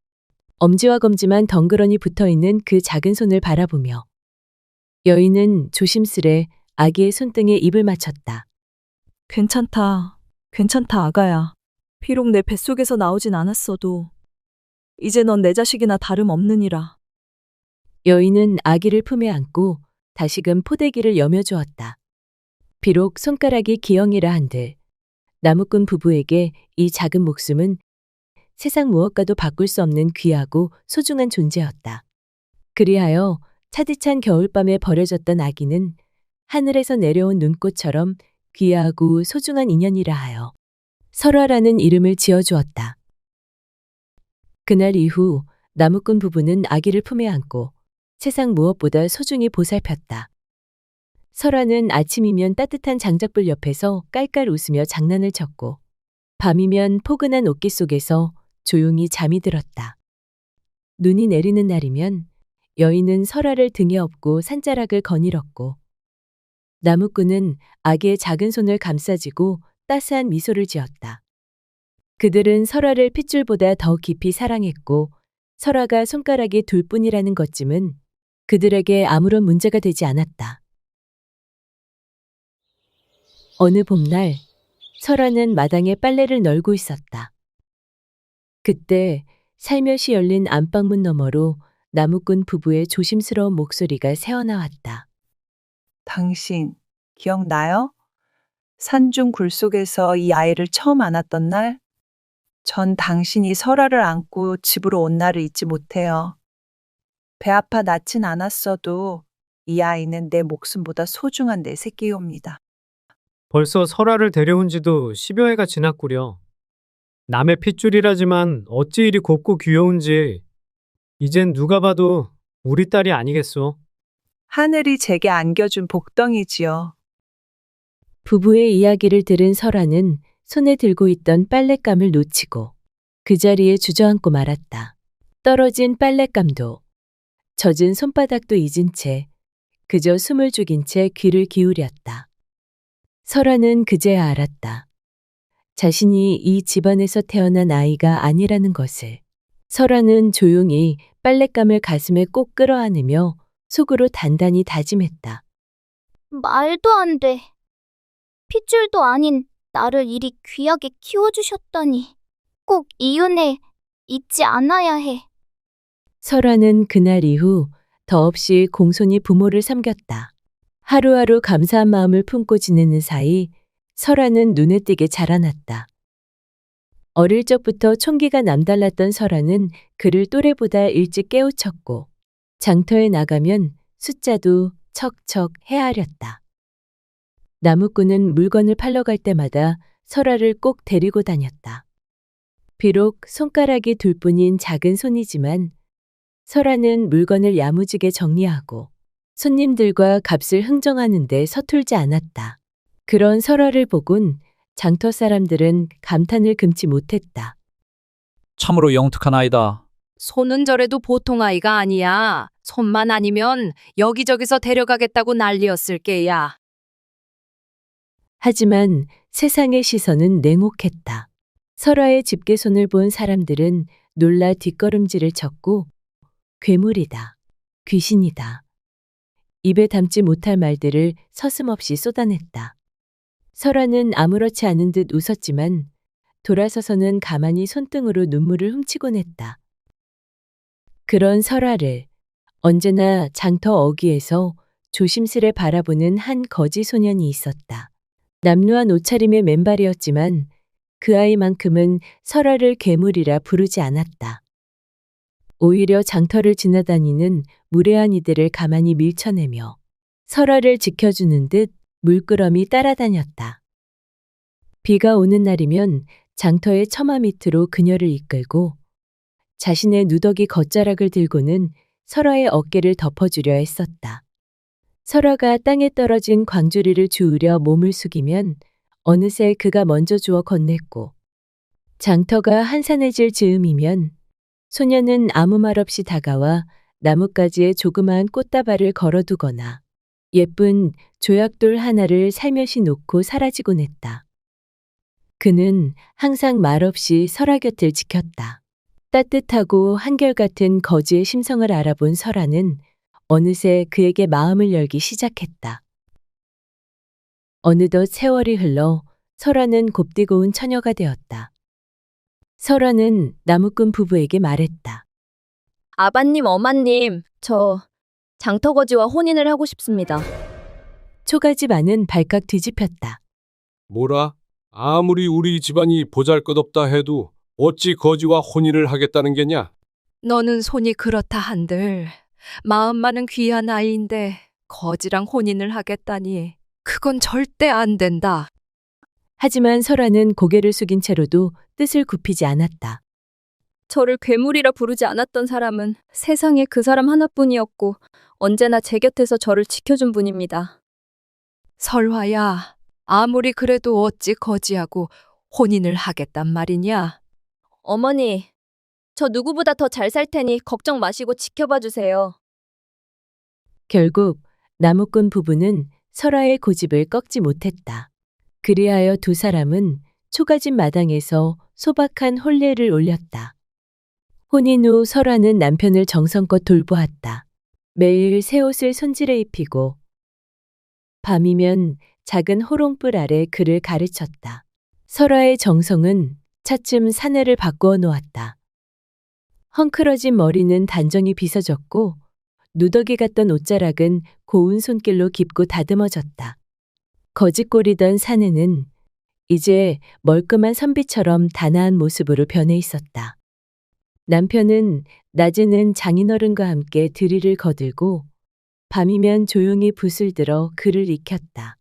엄지와 검지만 덩그러니 붙어있는 그 작은 손을 바라보며 여인은 조심스레 아기의 손등에 입을 맞췄다. 괜찮다. 괜찮다, 아가야. 비록 내 뱃속에서 나오진 않았어도 이제 넌 내 자식이나 다름없느니라. 여인은 아기를 품에 안고 다시금 포대기를 여며주었다. 비록 손가락이 기형이라 한들 나무꾼 부부에게 이 작은 목숨은 세상 무엇과도 바꿀 수 없는 귀하고 소중한 존재였다. 그리하여 차디찬 겨울밤에 버려졌던 아기는 하늘에서 내려온 눈꽃처럼 귀하고 소중한 인연이라 하여 설화라는 이름을 지어주었다. 그날 이후 나무꾼 부부는 아기를 품에 안고 세상 무엇보다 소중히 보살폈다. 설화는 아침이면 따뜻한 장작불 옆에서 깔깔 웃으며 장난을 쳤고 밤이면 포근한 옷깃 속에서 조용히 잠이 들었다. 눈이 내리는 날이면 여인은 설화를 등에 업고 산자락을 거닐었고 나무꾼은 아기의 작은 손을 감싸지고 따스한 미소를 지었다. 그들은 설화를 핏줄보다 더 깊이 사랑했고 설화가 손가락이 둘 뿐이라는 것쯤은 그들에게 아무런 문제가 되지 않았다. 어느 봄날 설화는 마당에 빨래를 널고 있었다. 그때 살며시 열린 안방문 너머로 나무꾼 부부의 조심스러운 목소리가 새어나왔다. 당신 기억나요? 산중 굴 속에서 이 아이를 처음 안았던 날? 전 당신이 설화를 안고 집으로 온 날을 잊지 못해요. 배 아파 낳진 않았어도 이 아이는 내 목숨보다 소중한 내 새끼옵니다. 벌써 설화를 데려온 지도 10여 해가 지났구려. 남의 핏줄이라지만 어찌 이리 곱고 귀여운지 이젠 누가 봐도 우리 딸이 아니겠소. 하늘이 제게 안겨준 복덩이지요. 부부의 이야기를 들은 설화는 손에 들고 있던 빨랫감을 놓치고 그 자리에 주저앉고 말았다. 떨어진 빨랫감도 젖은 손바닥도 잊은 채 그저 숨을 죽인 채 귀를 기울였다. 설화는 그제야 알았다. 자신이 이 집안에서 태어난 아이가 아니라는 것을. 설화는 조용히 빨랫감을 가슴에 꼭 끌어안으며 속으로 단단히 다짐했다. 말도 안 돼. 핏줄도 아닌 나를 이리 귀하게 키워주셨다니. 꼭 이 은혜 잊지 않아야 해. 설화는 그날 이후 더없이 공손히 부모를 섬겼다. 하루하루 감사한 마음을 품고 지내는 사이 설화는 눈에 띄게 자라났다. 어릴 적부터 총기가 남달랐던 설화는 그를 또래보다 일찍 깨우쳤고 장터에 나가면 숫자도 척척 헤아렸다. 나무꾼은 물건을 팔러 갈 때마다 설화를 꼭 데리고 다녔다. 비록 손가락이 둘 뿐인 작은 손이지만 설화는 물건을 야무지게 정리하고 손님들과 값을 흥정하는 데 서툴지 않았다. 그런 설화를 보곤 장터 사람들은 감탄을 금치 못했다. 참으로 영특한 아이다. 손은 저래도 보통 아이가 아니야. 손만 아니면 여기저기서 데려가겠다고 난리였을 게야. 하지만 세상의 시선은 냉혹했다. 설화의 집게손을 본 사람들은 놀라 뒷걸음질을 쳤고 괴물이다. 귀신이다. 입에 담지 못할 말들을 서슴없이 쏟아냈다. 설화는 아무렇지 않은 듯 웃었지만 돌아서서는 가만히 손등으로 눈물을 훔치곤 했다. 그런 설화를 언제나 장터 어귀에서 조심스레 바라보는 한 거지 소년이 있었다. 남루한 옷차림의 맨발이었지만 그 아이만큼은 설화를 괴물이라 부르지 않았다. 오히려 장터를 지나다니는 무례한 이들을 가만히 밀쳐내며 설화를 지켜주는 듯 물끄러미 따라다녔다. 비가 오는 날이면 장터의 처마 밑으로 그녀를 이끌고 자신의 누더기 겉자락을 들고는 설화의 어깨를 덮어주려 했었다. 설화가 땅에 떨어진 광주리를 주우려 몸을 숙이면 어느새 그가 먼저 주워 건넸고 장터가 한산해질 즈음이면 소녀는 아무 말 없이 다가와 나뭇가지에 조그마한 꽃다발을 걸어두거나 예쁜 조약돌 하나를 살며시 놓고 사라지곤 했다. 그는 항상 말없이 설아 곁을 지켰다. 따뜻하고 한결같은 거지의 심성을 알아본 설아는 어느새 그에게 마음을 열기 시작했다. 어느덧 세월이 흘러 설아는 곱디고운 처녀가 되었다. 설아는 나무꾼 부부에게 말했다. 아바님, 어마님, 저 장터거지와 혼인을 하고 싶습니다. 초가집 안은 발칵 뒤집혔다. 뭐라? 아무리 우리 집안이 보잘것없다 해도 어찌 거지와 혼인을 하겠다는 게냐? 너는 손이 그렇다 한들 마음만은 귀한 아이인데 거지랑 혼인을 하겠다니 그건 절대 안 된다. 하지만 설아는 고개를 숙인 채로도 뜻을 굽히지 않았다. 저를 괴물이라 부르지 않았던 사람은 세상에 그 사람 하나뿐이었고 언제나 제 곁에서 저를 지켜준 분입니다. 설화야, 아무리 그래도 어찌 거지하고 혼인을 하겠단 말이냐? 어머니, 저 누구보다 더 잘 살 테니 걱정 마시고 지켜봐 주세요. 결국 나무꾼 부부는 설아의 고집을 꺾지 못했다. 그리하여 두 사람은 초가집 마당에서 소박한 혼례를 올렸다. 혼인 후 설아는 남편을 정성껏 돌보았다. 매일 새 옷을 손질해 입히고 밤이면 작은 호롱불 아래 그를 가르쳤다. 설아의 정성은 차츰 사내를 바꾸어 놓았다. 헝클어진 머리는 단정히 빗어졌고 누더기 같던 옷자락은 고운 손길로 깊고 다듬어졌다. 거짓골이던 사내는 이제 멀끔한 선비처럼 단아한 모습으로 변해 있었다. 남편은 낮에는 장인어른과 함께 드리를 거들고 밤이면 조용히 붓을 들어 글을 익혔다.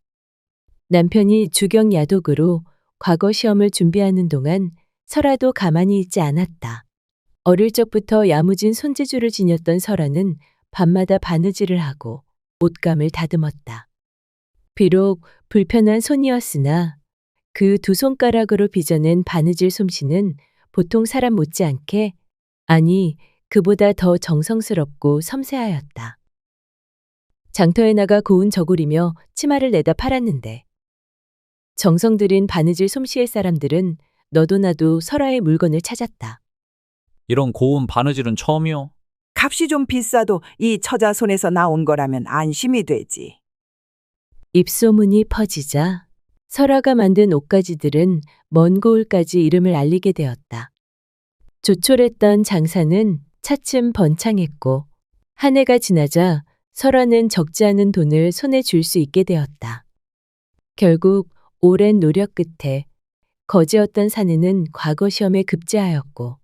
남편이 주경 야독으로 과거 시험을 준비하는 동안 설아도 가만히 있지 않았다. 어릴 적부터 야무진 손재주를 지녔던 설아는 밤마다 바느질을 하고 옷감을 다듬었다. 비록 불편한 손이었으나 그 두 손가락으로 빚어낸 바느질 솜씨는 보통 사람 못지않게, 아니 그보다 더 정성스럽고 섬세하였다. 장터에 나가 고운 저고리며 치마를 내다 팔았는데 정성 들인 바느질 솜씨의 사람들은 너도 나도 설아의 물건을 찾았다. 이런 고운 바느질은 처음이요. 값이 좀 비싸도 이 처자 손에서 나온 거라면 안심이 되지. 입소문이 퍼지자 설아가 만든 옷가지들은 먼 고을까지 이름을 알리게 되었다. 조촐했던 장사는 차츰 번창했고 한 해가 지나자 설아는 적지 않은 돈을 손에 줄 수 있게 되었다. 결국 오랜 노력 끝에 거지였던 사내는 과거 시험에 급제하였고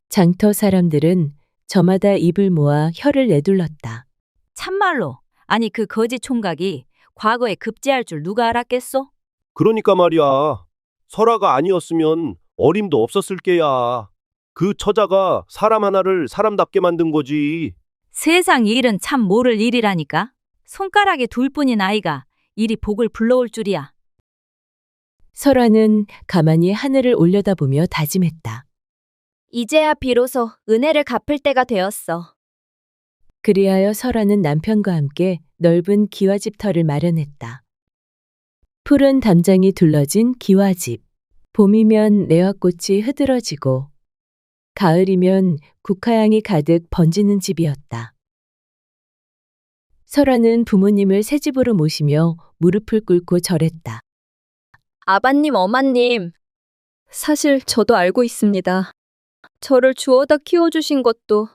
장터 사람들은 저마다 입을 모아 혀를 내둘렀다. 참말로, 아니 그 거지 총각이 과거에 급제할 줄 누가 알았겠소? 그러니까 말이야. 설아가 아니었으면 어림도 없었을 게야. 그 처자가 사람 하나를 사람답게 만든 거지. 세상 일은 참 모를 일이라니까. 손가락에 둘 뿐인 아이가 이리 복을 불러올 줄이야. 설아는 가만히 하늘을 올려다보며 다짐했다. 이제야 비로소 은혜를 갚을 때가 되었어. 그리하여 설아는 남편과 함께 넓은 기와집터를 마련했다. 푸른 담장이 둘러진 기와집. 봄이면 레화꽃이 흐드러지고 가을이면 국화향이 가득 번지는 집이었다. 설아는 부모님을 새 집으로 모시며 무릎을 꿇고 절했다. 아바님, 어마님, 사실 저도 알고 있습니다. 저를 주워다 키워주신 것도,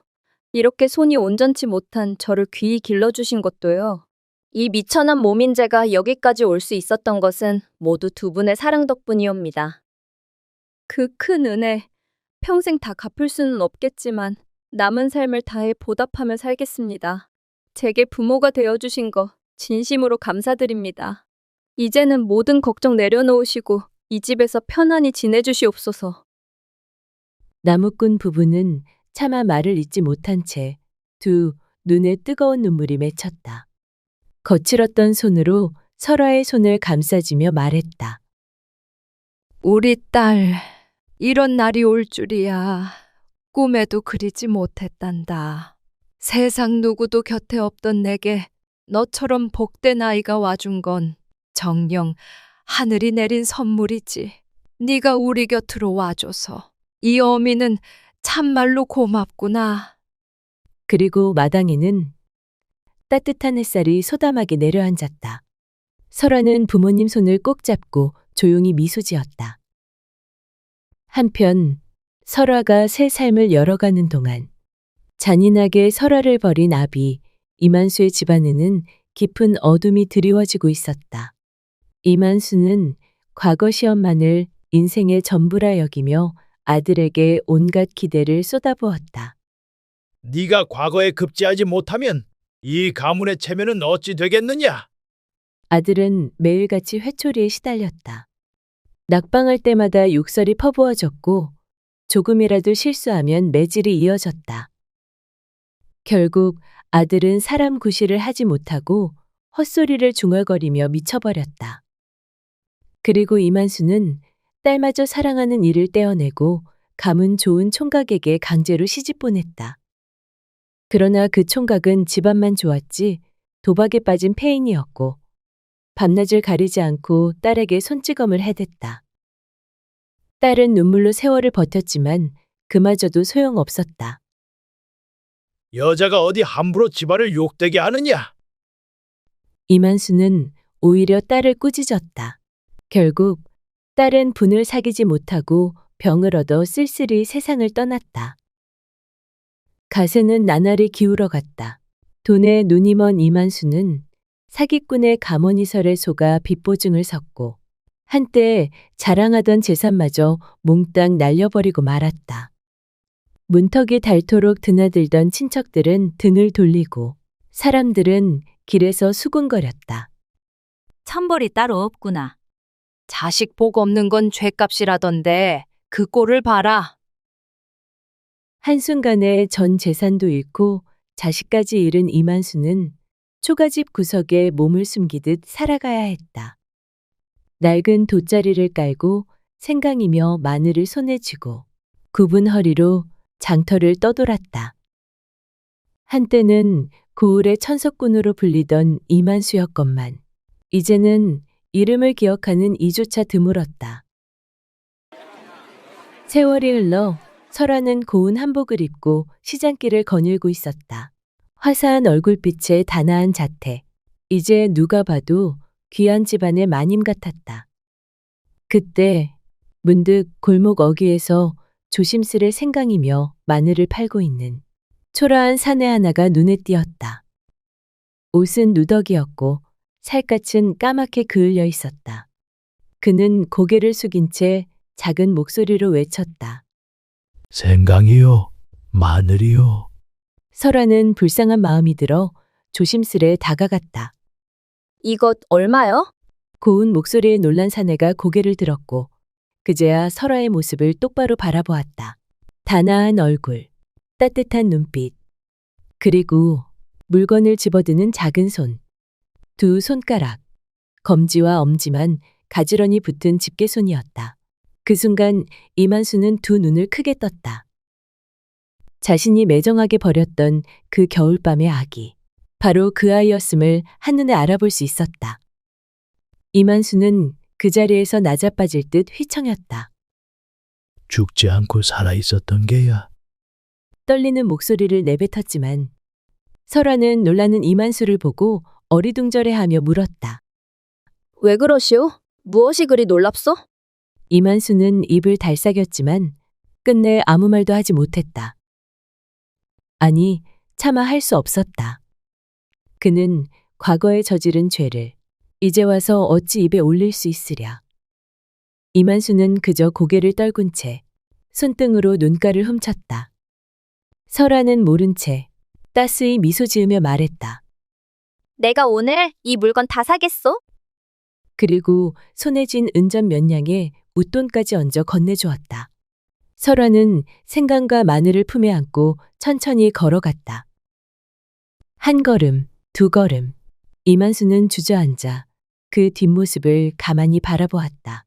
이렇게 손이 온전치 못한 저를 귀히 길러주신 것도요. 이 미천한 몸인 제가 여기까지 올 수 있었던 것은 모두 두 분의 사랑 덕분이옵니다. 그 큰 은혜, 평생 다 갚을 수는 없겠지만 남은 삶을 다해 보답하며 살겠습니다. 제게 부모가 되어주신 거 진심으로 감사드립니다. 이제는 모든 걱정 내려놓으시고 이 집에서 편안히 지내주시옵소서. 나무꾼 부부는 차마 말을 잇지 못한 채 두 눈에 뜨거운 눈물이 맺혔다. 거칠었던 손으로 설아의 손을 감싸주며 말했다. 우리 딸, 이런 날이 올 줄이야. 꿈에도 그리지 못했단다. 세상 누구도 곁에 없던 내게 너처럼 복된 아이가 와준 건 정녕 하늘이 내린 선물이지. 네가 우리 곁으로 와줘서 이 어미는 참말로 고맙구나. 그리고 마당에는 따뜻한 햇살이 소담하게 내려앉았다. 설아는 부모님 손을 꼭 잡고 조용히 미소 지었다. 한편 설아가 새 삶을 열어가는 동안 잔인하게 설아를 버린 아비 이만수의 집안에는 깊은 어둠이 드리워지고 있었다. 이만수는 과거 시험만을 인생의 전부라 여기며 아들에게 온갖 기대를 쏟아부었다. 네가 과거에 급제하지 못하면 이 가문의 체면은 어찌 되겠느냐? 아들은 매일같이 회초리에 시달렸다. 낙방할 때마다 욕설이 퍼부어졌고 조금이라도 실수하면 매질이 이어졌다. 결국 아들은 사람 구실을 하지 못하고 헛소리를 중얼거리며 미쳐버렸다. 그리고 이만수는 딸마저 사랑하는 이를 떼어내고 가문 좋은 총각에게 강제로 시집 보냈다. 그러나 그 총각은 집안만 좋았지 도박에 빠진 폐인이었고 밤낮을 가리지 않고 딸에게 손찌검을 해댔다. 딸은 눈물로 세월을 버텼지만 그마저도 소용없었다. 여자가 어디 함부로 집안을 욕되게 하느냐? 이만수는 오히려 딸을 꾸짖었다. 결국 딸은 분을 사귀지 못하고 병을 얻어 쓸쓸히 세상을 떠났다. 가세는 나날이 기울어갔다. 돈에 눈이 먼 이만수는 사기꾼의 가모니설에 속아 빚보증을 섰고 한때 자랑하던 재산마저 몽땅 날려버리고 말았다. 문턱이 닳도록 드나들던 친척들은 등을 돌리고 사람들은 길에서 수군거렸다. 천벌이 따로 없구나. 자식 복 없는 건 죗값이라던데 그 꼴을 봐라. 한순간에 전 재산도 잃고 자식까지 잃은 이만수는 초가집 구석에 몸을 숨기듯 살아가야 했다. 낡은 돗자리를 깔고 생강이며 마늘을 손에 쥐고 굽은 허리로 장터를 떠돌았다. 한때는 고을의 천석꾼으로 불리던 이만수였건만 이제는 이름을 기억하는 이조차 드물었다. 세월이 흘러 설아는 고운 한복을 입고 시장길을 거닐고 있었다. 화사한 얼굴빛에 단아한 자태. 이제 누가 봐도 귀한 집안의 마님 같았다. 그때 문득 골목 어귀에서 조심스레 생강이며 마늘을 팔고 있는 초라한 사내 하나가 눈에 띄었다. 옷은 누더기였고 살갗은 까맣게 그을려 있었다. 그는 고개를 숙인 채 작은 목소리로 외쳤다. 생강이요, 마늘이요. 설아는 불쌍한 마음이 들어 조심스레 다가갔다. 이것 얼마요? 고운 목소리에 놀란 사내가 고개를 들었고 그제야 설아의 모습을 똑바로 바라보았다. 단아한 얼굴, 따뜻한 눈빛, 그리고 물건을 집어드는 작은 손. 두 손가락, 검지와 엄지만 가지런히 붙은 집게손이었다. 그 순간 이만수는 두 눈을 크게 떴다. 자신이 매정하게 버렸던 그 겨울밤의 아기. 바로 그 아이였음을 한눈에 알아볼 수 있었다. 이만수는 그 자리에서 나자빠질 듯 휘청였다. 죽지 않고 살아있었던 게야. 떨리는 목소리를 내뱉었지만 설아는 놀라는 이만수를 보고 어리둥절해하며 물었다. 왜 그러시오? 무엇이 그리 놀랍소? 이만수는 입을 달싹였지만 끝내 아무 말도 하지 못했다. 아니, 차마 할 수 없었다. 그는 과거에 저지른 죄를 이제 와서 어찌 입에 올릴 수 있으랴. 이만수는 그저 고개를 떨군 채 손등으로 눈가를 훔쳤다. 설아는 모른 채 따스히 미소 지으며 말했다. 내가 오늘 이 물건 다 사겠소? 그리고 손에 쥔 은전 몇 냥에 웃돈까지 얹어 건네주었다. 설아는 생강과 마늘을 품에 안고 천천히 걸어갔다. 한 걸음, 두 걸음, 이만수는 주저앉아 그 뒷모습을 가만히 바라보았다.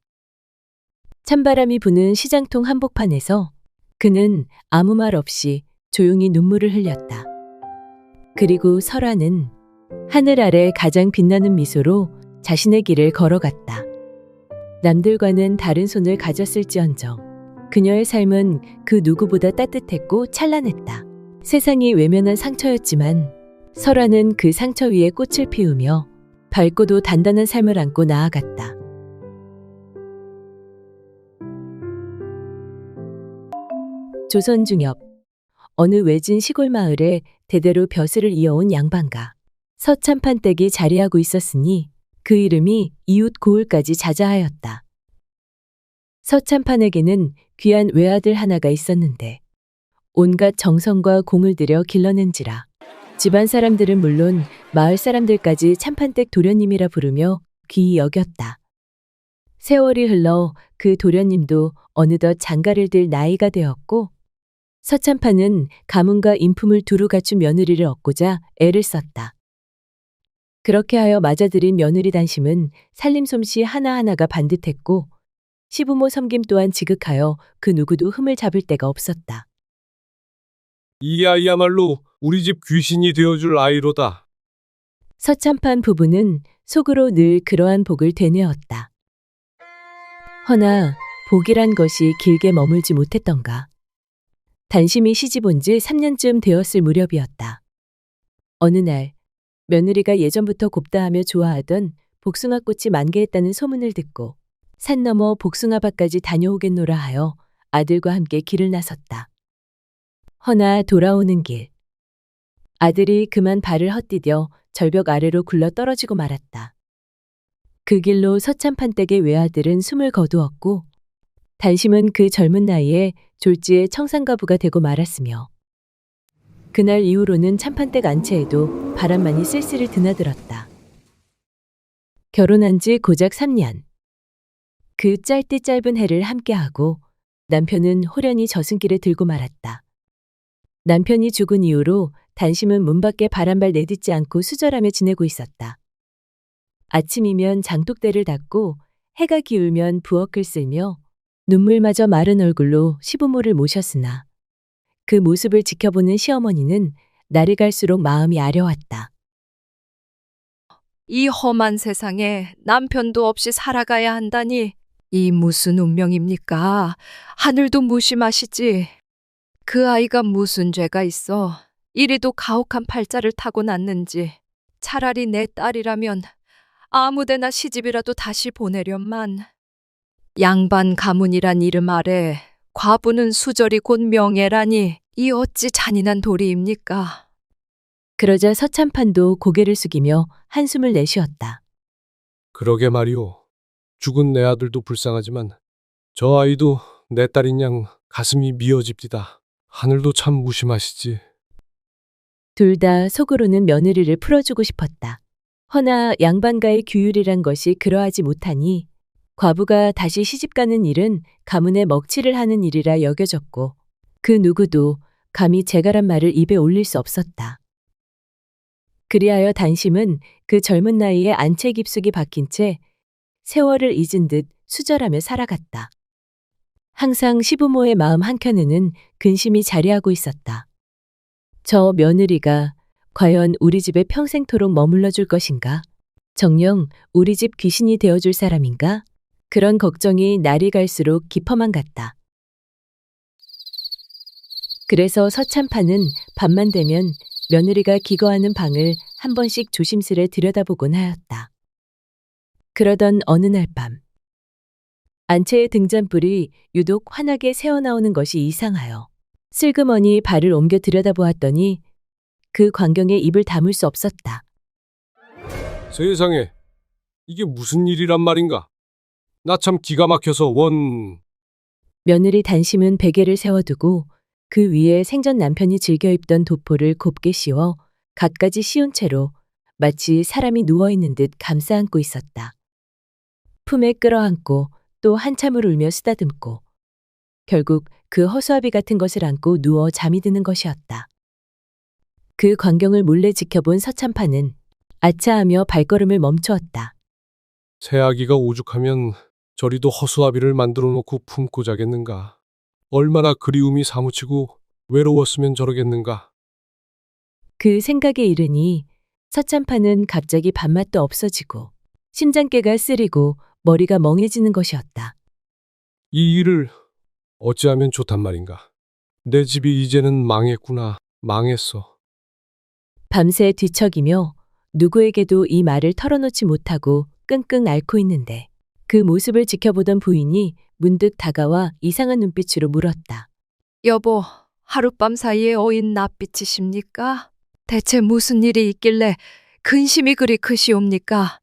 찬바람이 부는 시장통 한복판에서 그는 아무 말 없이 조용히 눈물을 흘렸다. 그리고 설아는 하늘 아래 가장 빛나는 미소로 자신의 길을 걸어갔다. 남들과는 다른 손을 가졌을지언정 그녀의 삶은 그 누구보다 따뜻했고 찬란했다. 세상이 외면한 상처였지만 설아는 그 상처 위에 꽃을 피우며 밝고도 단단한 삶을 안고 나아갔다. 조선 중엽 어느 외진 시골 마을에 대대로 벼슬을 이어온 양반가 서참판댁이 자리하고 있었으니 그 이름이 이웃 고을까지 자자하였다. 서참판에게는 귀한 외아들 하나가 있었는데 온갖 정성과 공을 들여 길러낸지라 집안 사람들은 물론 마을 사람들까지 참판댁 도련님이라 부르며 귀히 여겼다. 세월이 흘러 그 도련님도 어느덧 장가를 들 나이가 되었고 서참판은 가문과 인품을 두루 갖춘 며느리를 얻고자 애를 썼다. 그렇게 하여 맞아들인 며느리 단심은 살림 솜씨 하나하나가 반듯했고 시부모 섬김 또한 지극하여 그 누구도 흠을 잡을 데가 없었다. 이 아이야말로 우리 집 귀신이 되어줄 아이로다. 서참판 부부는 속으로 늘 그러한 복을 되뇌었다. 허나 복이란 것이 길게 머물지 못했던가. 단심이 시집 온 지 3년쯤 되었을 무렵이었다. 어느 날 며느리가 예전부터 곱다하며 좋아하던 복숭아꽃이 만개했다는 소문을 듣고 산 너머 복숭아밭까지 다녀오겠노라 하여 아들과 함께 길을 나섰다. 허나 돌아오는 길. 아들이 그만 발을 헛디뎌 절벽 아래로 굴러 떨어지고 말았다. 그 길로 서참판댁의 외아들은 숨을 거두었고 단심은 그 젊은 나이에 졸지의 청산가부가 되고 말았으며 그날 이후로는 참판댁 안채에도 바람만이 쓸쓸히 드나들었다. 결혼한 지 고작 3년. 그 짧디 짧은 해를 함께하고 남편은 호련히 저승길에 들고 말았다. 남편이 죽은 이후로 단심은 문 밖에 바람발 내딛지 않고 수절하며 지내고 있었다. 아침이면 장독대를 닫고 해가 기울면 부엌을 쓸며 눈물마저 마른 얼굴로 시부모를 모셨으나 그 모습을 지켜보는 시어머니는 날이 갈수록 마음이 아려왔다. 이 험한 세상에 남편도 없이 살아가야 한다니 이 무슨 운명입니까? 하늘도 무심하시지. 그 아이가 무슨 죄가 있어 이리도 가혹한 팔자를 타고 났는지 차라리 내 딸이라면 아무데나 시집이라도 다시 보내련만. 양반 가문이란 이름 아래 과부는 수절이 곧 명예라니 이 어찌 잔인한 도리입니까? 그러자 서참판도 고개를 숙이며 한숨을 내쉬었다. 그러게 말이오. 죽은 내 아들도 불쌍하지만 저 아이도 내 딸인 양 가슴이 미어집디다. 하늘도 참 무심하시지. 둘 다 속으로는 며느리를 풀어주고 싶었다. 허나 양반가의 규율이란 것이 그러하지 못하니 과부가 다시 시집가는 일은 가문의 먹칠을 하는 일이라 여겨졌고 그 누구도 감히 재가란 말을 입에 올릴 수 없었다. 그리하여 단심은 그 젊은 나이에 안채 깊숙이 박힌 채 세월을 잊은 듯 수절하며 살아갔다. 항상 시부모의 마음 한켠에는 근심이 자리하고 있었다. 저 며느리가 과연 우리 집에 평생토록 머물러 줄 것인가? 정녕 우리 집 귀신이 되어줄 사람인가? 그런 걱정이 날이 갈수록 깊어만 갔다. 그래서 서참판은 밤만 되면 며느리가 기거하는 방을 한 번씩 조심스레 들여다보곤 하였다. 그러던 어느 날 밤, 안채의 등잔불이 유독 환하게 새어나오는 것이 이상하여 슬그머니 발을 옮겨 들여다보았더니 그 광경에 입을 다물 수 없었다. 세상에, 이게 무슨 일이란 말인가? 나 참 기가 막혀서 며느리 단심은 베개를 세워두고 그 위에 생전 남편이 즐겨 입던 도포를 곱게 씌워 갖가지 씌운 채로 마치 사람이 누워있는 듯 감싸 안고 있었다. 품에 끌어안고 또 한참을 울며 쓰다듬고 결국 그 허수아비 같은 것을 안고 누워 잠이 드는 것이었다. 그 광경을 몰래 지켜본 서참판은 아차하며 발걸음을 멈추었다. 새아기가 오죽하면 저리도 허수아비를 만들어 놓고 품고 자겠는가. 얼마나 그리움이 사무치고 외로웠으면 저러겠는가. 그 생각에 이르니 서참판은 갑자기 밥맛도 없어지고 심장깨가 쓰리고 머리가 멍해지는 것이었다. 이 일을 어찌하면 좋단 말인가. 내 집이 이제는 망했구나. 망했어. 밤새 뒤척이며 누구에게도 이 말을 털어놓지 못하고 끙끙 앓고 있는데 그 모습을 지켜보던 부인이 문득 다가와 이상한 눈빛으로 물었다. 여보, 하룻밤 사이에 어인 낯빛이십니까? 대체 무슨 일이 있길래 근심이 그리 크시옵니까?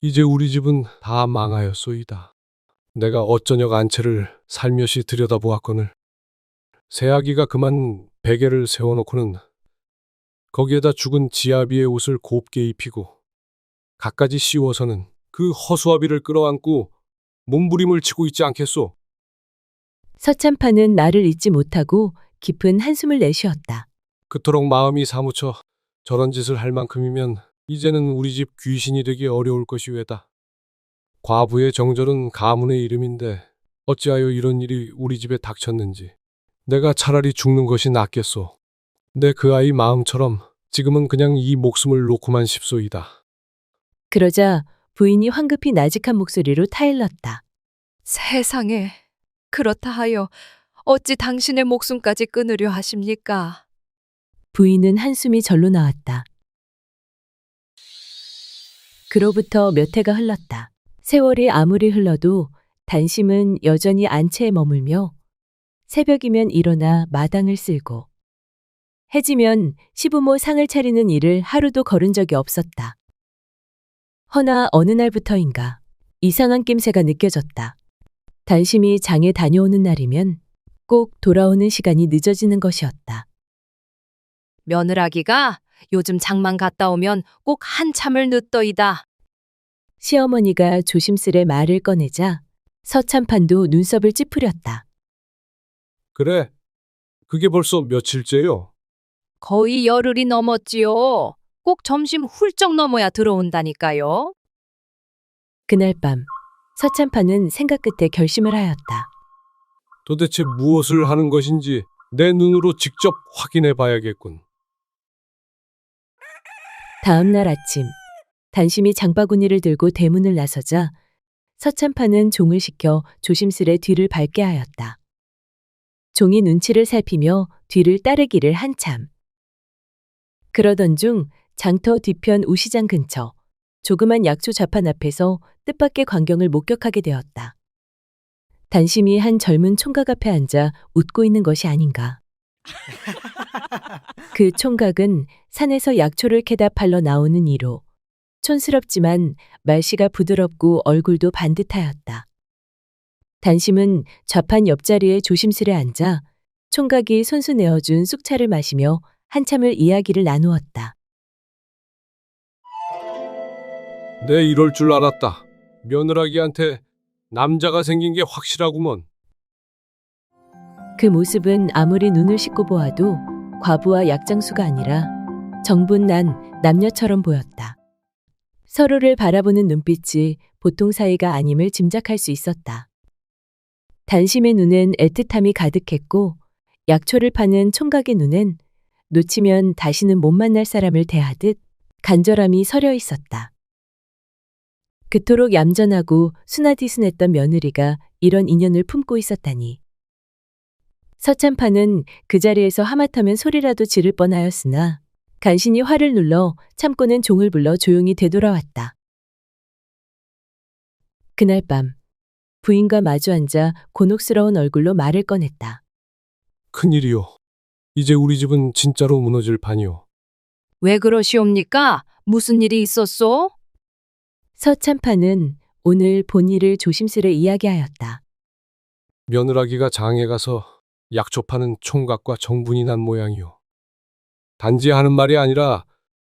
이제 우리 집은 다 망하였소이다. 내가 어쩌녁 안채를 살며시 들여다보았거늘 새아기가 그만 베개를 세워놓고는 거기에다 죽은 지아비의 옷을 곱게 입히고 갖가지 씌워서는 그 허수아비를 끌어안고 몸부림을 치고 있지 않겠소. 서참판은 나를 잊지 못하고 깊은 한숨을 내쉬었다. 그토록 마음이 사무쳐 저런 짓을 할 만큼이면 이제는 우리 집 귀신이 되기 어려울 것이 왜다. 과부의 정절은 가문의 이름인데 어찌하여 이런 일이 우리 집에 닥쳤는지. 내가 차라리 죽는 것이 낫겠소. 내 그 아이 마음처럼 지금은 그냥 이 목숨을 놓고만 싶소이다. 그러자 부인이 황급히 나직한 목소리로 타일렀다. 세상에, 그렇다 하여 어찌 당신의 목숨까지 끊으려 하십니까? 부인은 한숨이 절로 나왔다. 그로부터 몇 해가 흘렀다. 세월이 아무리 흘러도 단심은 여전히 안채에 머물며 새벽이면 일어나 마당을 쓸고 해지면 시부모 상을 차리는 일을 하루도 거른 적이 없었다. 허나 어느 날부터인가 이상한 낌새가 느껴졌다. 단심이 장에 다녀오는 날이면 꼭 돌아오는 시간이 늦어지는 것이었다. 며느라기가 요즘 장만 갔다 오면 꼭 한참을 늦더이다. 시어머니가 조심스레 말을 꺼내자 서참판도 눈썹을 찌푸렸다. 그래, 그게 벌써 며칠째요? 거의 열흘이 넘었지요. 꼭 점심 훌쩍 넘어야 들어온다니까요. 그날 밤 서참판은 생각 끝에 결심을 하였다. 도대체 무엇을 하는 것인지 내 눈으로 직접 확인해 봐야겠군. 다음 날 아침 단심이 장바구니를 들고 대문을 나서자 서참판은 종을 시켜 조심스레 뒤를 밟게 하였다. 종이 눈치를 살피며 뒤를 따르기를 한참. 그러던 중 장터 뒤편 우시장 근처 조그만 약초 자판 앞에서 뜻밖의 광경을 목격하게 되었다. 단심이 한 젊은 총각 앞에 앉아 웃고 있는 것이 아닌가. 그 총각은 산에서 약초를 캐다 팔러 나오는 이로 촌스럽지만 말씨가 부드럽고 얼굴도 반듯하였다. 단심은 좌판 옆자리에 조심스레 앉아 총각이 손수 내어준 쑥차를 마시며 한참을 이야기를 나누었다. 내 이럴 줄 알았다. 며느라기한테 남자가 생긴 게 확실하구먼. 그 모습은 아무리 눈을 씻고 보아도 과부와 약장수가 아니라 정분난 남녀처럼 보였다. 서로를 바라보는 눈빛이 보통 사이가 아님을 짐작할 수 있었다. 단심의 눈엔 애틋함이 가득했고 약초를 파는 총각의 눈엔 놓치면 다시는 못 만날 사람을 대하듯 간절함이 서려 있었다. 그토록 얌전하고 순하디순했던 며느리가 이런 인연을 품고 있었다니. 서참판은 그 자리에서 하마터면 소리라도 지를 뻔하였으나 간신히 화를 눌러 참고는 종을 불러 조용히 되돌아왔다. 그날 밤 부인과 마주 앉아 곤혹스러운 얼굴로 말을 꺼냈다. 큰일이요. 이제 우리 집은 진짜로 무너질 판이요. 왜 그러시옵니까? 무슨 일이 있었소? 서참판은 오늘 본 일을 조심스레 이야기하였다. 며느라기가 장에 가서 약초 파는 총각과 정분이 난 모양이요. 단지 하는 말이 아니라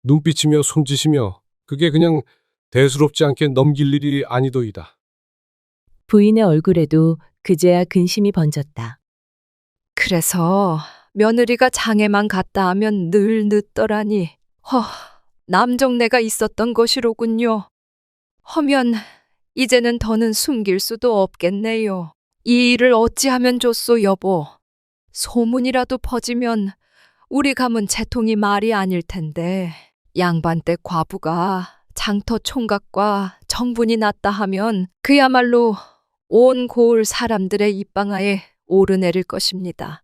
눈빛이며 손짓이며 그게 그냥 대수롭지 않게 넘길 일이 아니도이다. 부인의 얼굴에도 그제야 근심이 번졌다. 그래서 며느리가 장에만 갔다 하면 늘 늦더라니. 남정네가 있었던 것이로군요. 허면 이제는 더는 숨길 수도 없겠네요. 이 일을 어찌하면 좋소, 여보. 소문이라도 퍼지면 우리 가문 채통이 말이 아닐 텐데 양반 댁 과부가 장터 총각과 정분이 났다 하면 그야말로 온 고을 사람들의 입방아에 오르내릴 것입니다.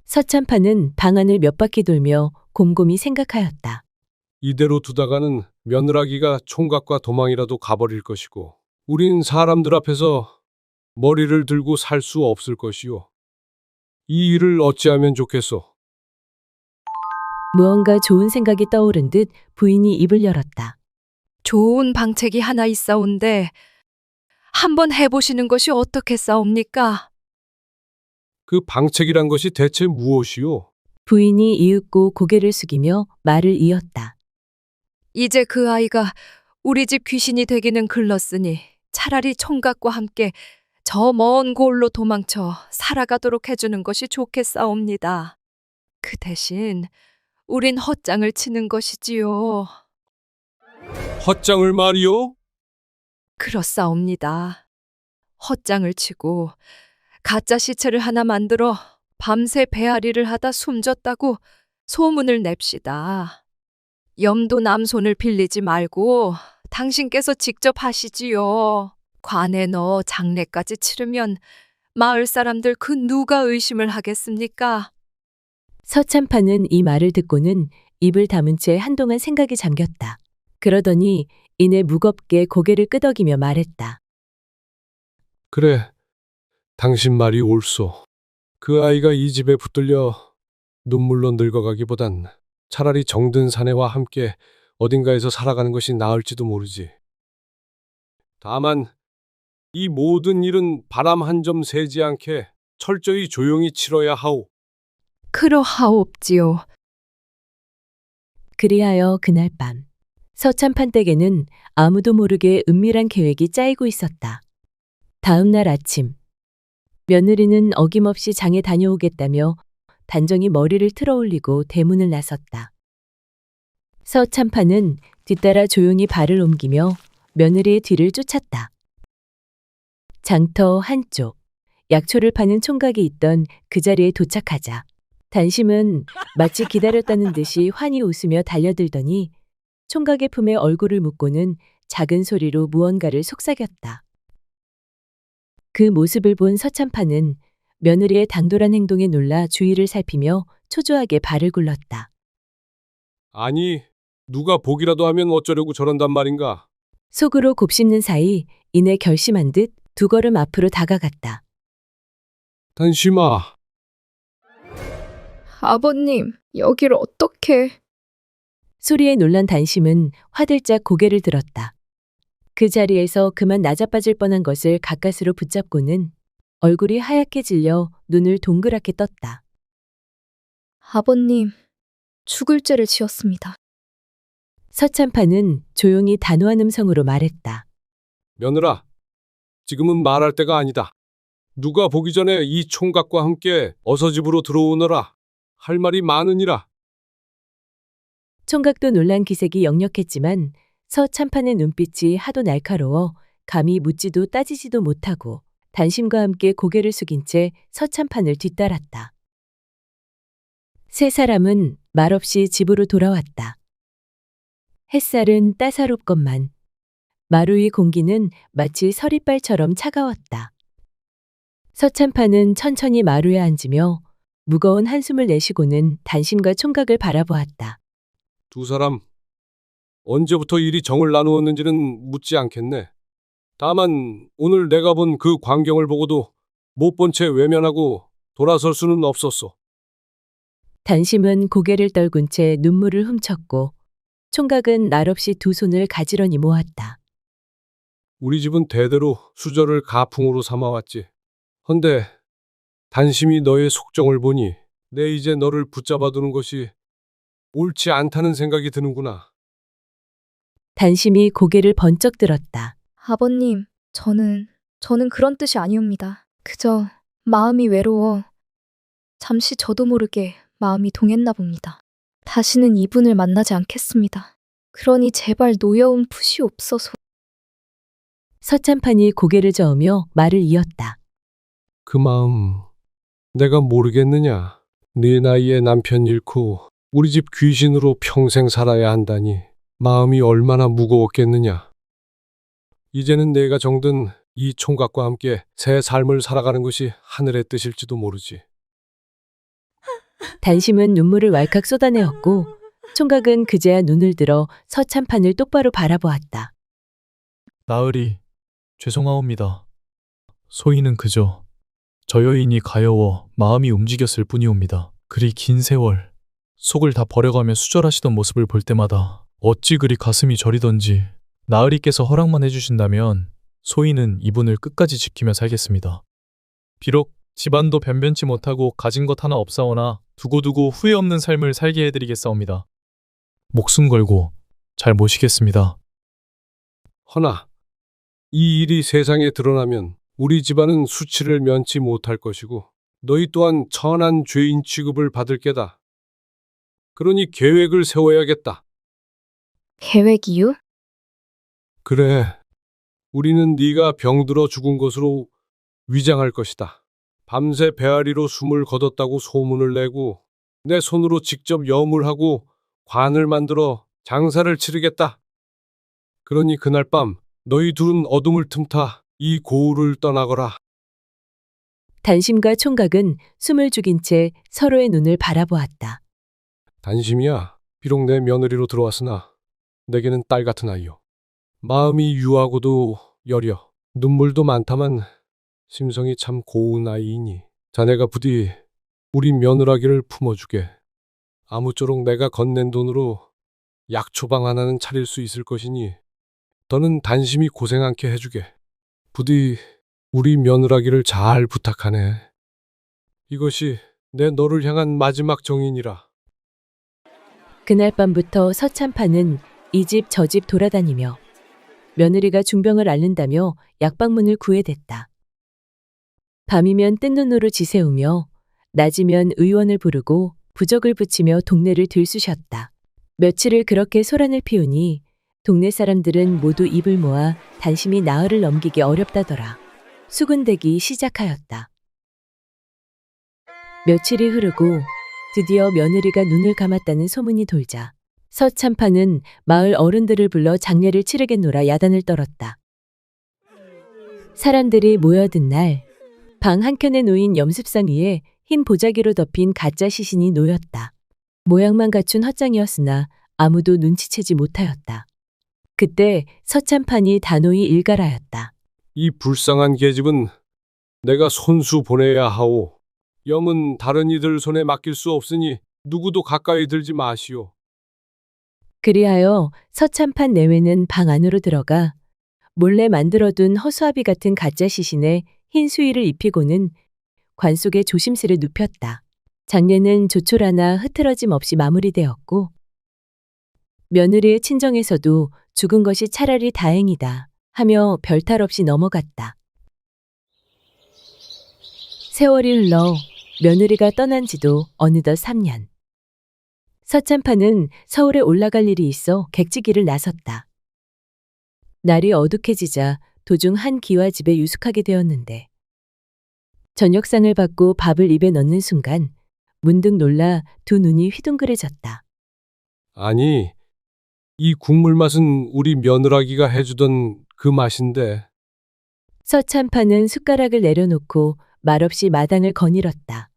서참판은 방안을 몇 바퀴 돌며 곰곰이 생각하였다. 이대로 두다가는 며느라기가 총각과 도망이라도 가버릴 것이고 우린 사람들 앞에서 머리를 들고 살 수 없을 것이요. 이 일을 어찌하면 좋겠소? 무언가 좋은 생각이 떠오른 듯 부인이 입을 열었다. 좋은 방책이 하나 있사온데 한번 해보시는 것이 어떻겠사옵니까? 그 방책이란 것이 대체 무엇이요? 부인이 이윽고 고개를 숙이며 말을 이었다. 이제 그 아이가 우리 집 귀신이 되기는 글렀으니 차라리 총각과 함께 저 먼 골로 도망쳐 살아가도록 해주는 것이 좋겠사옵니다. 그 대신 우린 헛장을 치는 것이지요. 헛장을 말이요? 그렇사옵니다. 헛장을 치고 가짜 시체를 하나 만들어 밤새 배앓이를 하다 숨졌다고 소문을 냅시다. 염도 남손을 빌리지 말고 당신께서 직접 하시지요. 관에 넣어 장례까지 치르면 마을 사람들 그 누가 의심을 하겠습니까? 서참판은 이 말을 듣고는 입을 다문 채 한동안 생각이 잠겼다. 그러더니 이내 무겁게 고개를 끄덕이며 말했다. 그래, 당신 말이 옳소. 그 아이가 이 집에 붙들려 눈물로 늙어가기보단 차라리 정든 사내와 함께 어딘가에서 살아가는 것이 나을지도 모르지. 다만 이 모든 일은 바람 한 점 새지 않게 철저히 조용히 치러야 하오. 그러하옵지요. 그리하여 그날 밤 서참판 댁에는 아무도 모르게 은밀한 계획이 짜이고 있었다. 다음 날 아침 며느리는 어김없이 장에 다녀오겠다며 단정히 머리를 틀어올리고 대문을 나섰다. 서참판은 뒤따라 조용히 발을 옮기며 며느리의 뒤를 쫓았다. 장터 한쪽 약초를 파는 총각이 있던 그 자리에 도착하자 단심은 마치 기다렸다는 듯이 환히 웃으며 달려들더니 총각의 품에 얼굴을 묻고는 작은 소리로 무언가를 속삭였다. 그 모습을 본 서참판은 며느리의 당돌한 행동에 놀라 주위를 살피며 초조하게 발을 굴렀다. 아니, 누가 보기라도 하면 어쩌려고 저런단 말인가? 속으로 곱씹는 사이 이내 결심한 듯 두 걸음 앞으로 다가갔다. 단심아. 아버님, 여기를 어떻게... 소리에 놀란 단심은 화들짝 고개를 들었다. 그 자리에서 그만 낮아빠질 뻔한 것을 가까스로 붙잡고는 얼굴이 하얗게 질려 눈을 동그랗게 떴다. 아버님, 죽을 죄를 지었습니다. 서참판은 조용히 단호한 음성으로 말했다. 며느라, 지금은 말할 때가 아니다. 누가 보기 전에 이 총각과 함께 어서 집으로 들어오너라. 할 말이 많으니라. 총각도 놀란 기색이 역력했지만 서참판의 눈빛이 하도 날카로워 감히 묻지도 따지지도 못하고 단심과 함께 고개를 숙인 채 서참판을 뒤따랐다. 세 사람은 말없이 집으로 돌아왔다. 햇살은 따사롭건만 마루 위 공기는 마치 서리빨처럼 차가웠다. 서참판은 천천히 마루에 앉으며 무거운 한숨을 내쉬고는 단심과 총각을 바라보았다. 두 사람, 언제부터 일이 정을 나누었는지는 묻지 않겠네. 다만 오늘 내가 본 그 광경을 보고도 못 본 채 외면하고 돌아설 수는 없었소. 단심은 고개를 떨군 채 눈물을 훔쳤고 총각은 날없이 두 손을 가지런히 모았다. 우리 집은 대대로 수저를 가풍으로 삼아왔지. 헌데 단심이 너의 속정을 보니 내 이제 너를 붙잡아두는 것이 옳지 않다는 생각이 드는구나. 단심이 고개를 번쩍 들었다. 아버님, 저는 그런 뜻이 아니옵니다. 그저 마음이 외로워 잠시 저도 모르게 마음이 동했나 봅니다. 다시는 이분을 만나지 않겠습니다. 그러니 제발 노여움 푸시옵소서. 서참판이 고개를 저으며 말을 이었다. 그 마음 내가 모르겠느냐. 네 나이에 남편 잃고 우리 집 귀신으로 평생 살아야 한다니 마음이 얼마나 무거웠겠느냐. 이제는 내가 정든 이 총각과 함께 새 삶을 살아가는 것이 하늘의 뜻일지도 모르지. 단심은 눈물을 왈칵 쏟아내었고 총각은 그제야 눈을 들어 서참판을 똑바로 바라보았다. 나으리, 죄송하옵니다. 소희는 그저 저 여인이 가여워 마음이 움직였을 뿐이옵니다. 그리 긴 세월 속을 다 버려가며 수절하시던 모습을 볼 때마다 어찌 그리 가슴이 저리던지 나으리께서 허락만 해주신다면 소희는 이분을 끝까지 지키며 살겠습니다. 비록 집안도 변변치 못하고 가진 것 하나 없사오나 두고두고 후회 없는 삶을 살게 해드리겠사옵니다. 목숨 걸고 잘 모시겠습니다. 허나 이 일이 세상에 드러나면 우리 집안은 수치를 면치 못할 것이고 너희 또한 천한 죄인 취급을 받을 게다. 그러니 계획을 세워야겠다. 계획이요? 그래. 우리는 네가 병들어 죽은 것으로 위장할 것이다. 밤새 배앓이로 숨을 거뒀다고 소문을 내고 내 손으로 직접 염을 하고 관을 만들어 장사를 치르겠다. 그러니 그날 밤 너희 둘은 어둠을 틈타 이 고을을 떠나거라. 단심과 총각은 숨을 죽인 채 서로의 눈을 바라보았다. 단심이야. 비록 내 며느리로 들어왔으나 내게는 딸 같은 아이요. 마음이 유하고도 여려 눈물도 많다만 심성이 참 고운 아이이니 자네가 부디 우리 며느라기를 품어주게. 아무쪼록 내가 건넨 돈으로 약초방 하나는 차릴 수 있을 것이니 너는 단심히 고생 않게 해주게. 부디 우리 며느라기를 잘 부탁하네. 이것이 내 너를 향한 마지막 정인이라. 그날 밤부터 서참판은 이 집 저 집 돌아다니며 며느리가 중병을 앓는다며 약방문을 구해댔다. 밤이면 뜬 눈으로 지새우며 낮이면 의원을 부르고 부적을 붙이며 동네를 들쑤셨다. 며칠을 그렇게 소란을 피우니 동네 사람들은 모두 입을 모아 단심이 나흘을 넘기기 어렵다더라. 수군대기 시작하였다. 며칠이 흐르고 드디어 며느리가 눈을 감았다는 소문이 돌자 서참판은 마을 어른들을 불러 장례를 치르겠노라 야단을 떨었다. 사람들이 모여든 날, 방 한켠에 놓인 염습상 위에 흰 보자기로 덮인 가짜 시신이 놓였다. 모양만 갖춘 헛장이었으나 아무도 눈치채지 못하였다. 그때 서참판이 단호히 일갈하였다. 이 불쌍한 계집은 내가 손수 보내야 하오. 염은 다른 이들 손에 맡길 수 없으니 누구도 가까이 들지 마시오. 그리하여 서참판 내외는 방 안으로 들어가 몰래 만들어둔 허수아비 같은 가짜 시신에 흰 수의를 입히고는 관 속에 조심스레 눕혔다. 장례는 조촐하나 흐트러짐 없이 마무리되었고 며느리의 친정에서도 죽은 것이 차라리 다행이다 하며 별탈 없이 넘어갔다. 세월이 흘러 며느리가 떠난 지도 어느덧 3년. 서참판은 서울에 올라갈 일이 있어 객지기를 나섰다. 날이 어둑해지자 도중 한 기와집에 유숙하게 되었는데 저녁상을 받고 밥을 입에 넣는 순간 문득 놀라 두 눈이 휘둥그레졌다. 아니, 이 국물 맛은 우리 며느라기가 해주던 그 맛인데. 서참판은 숟가락을 내려놓고 말없이 마당을 거닐었다.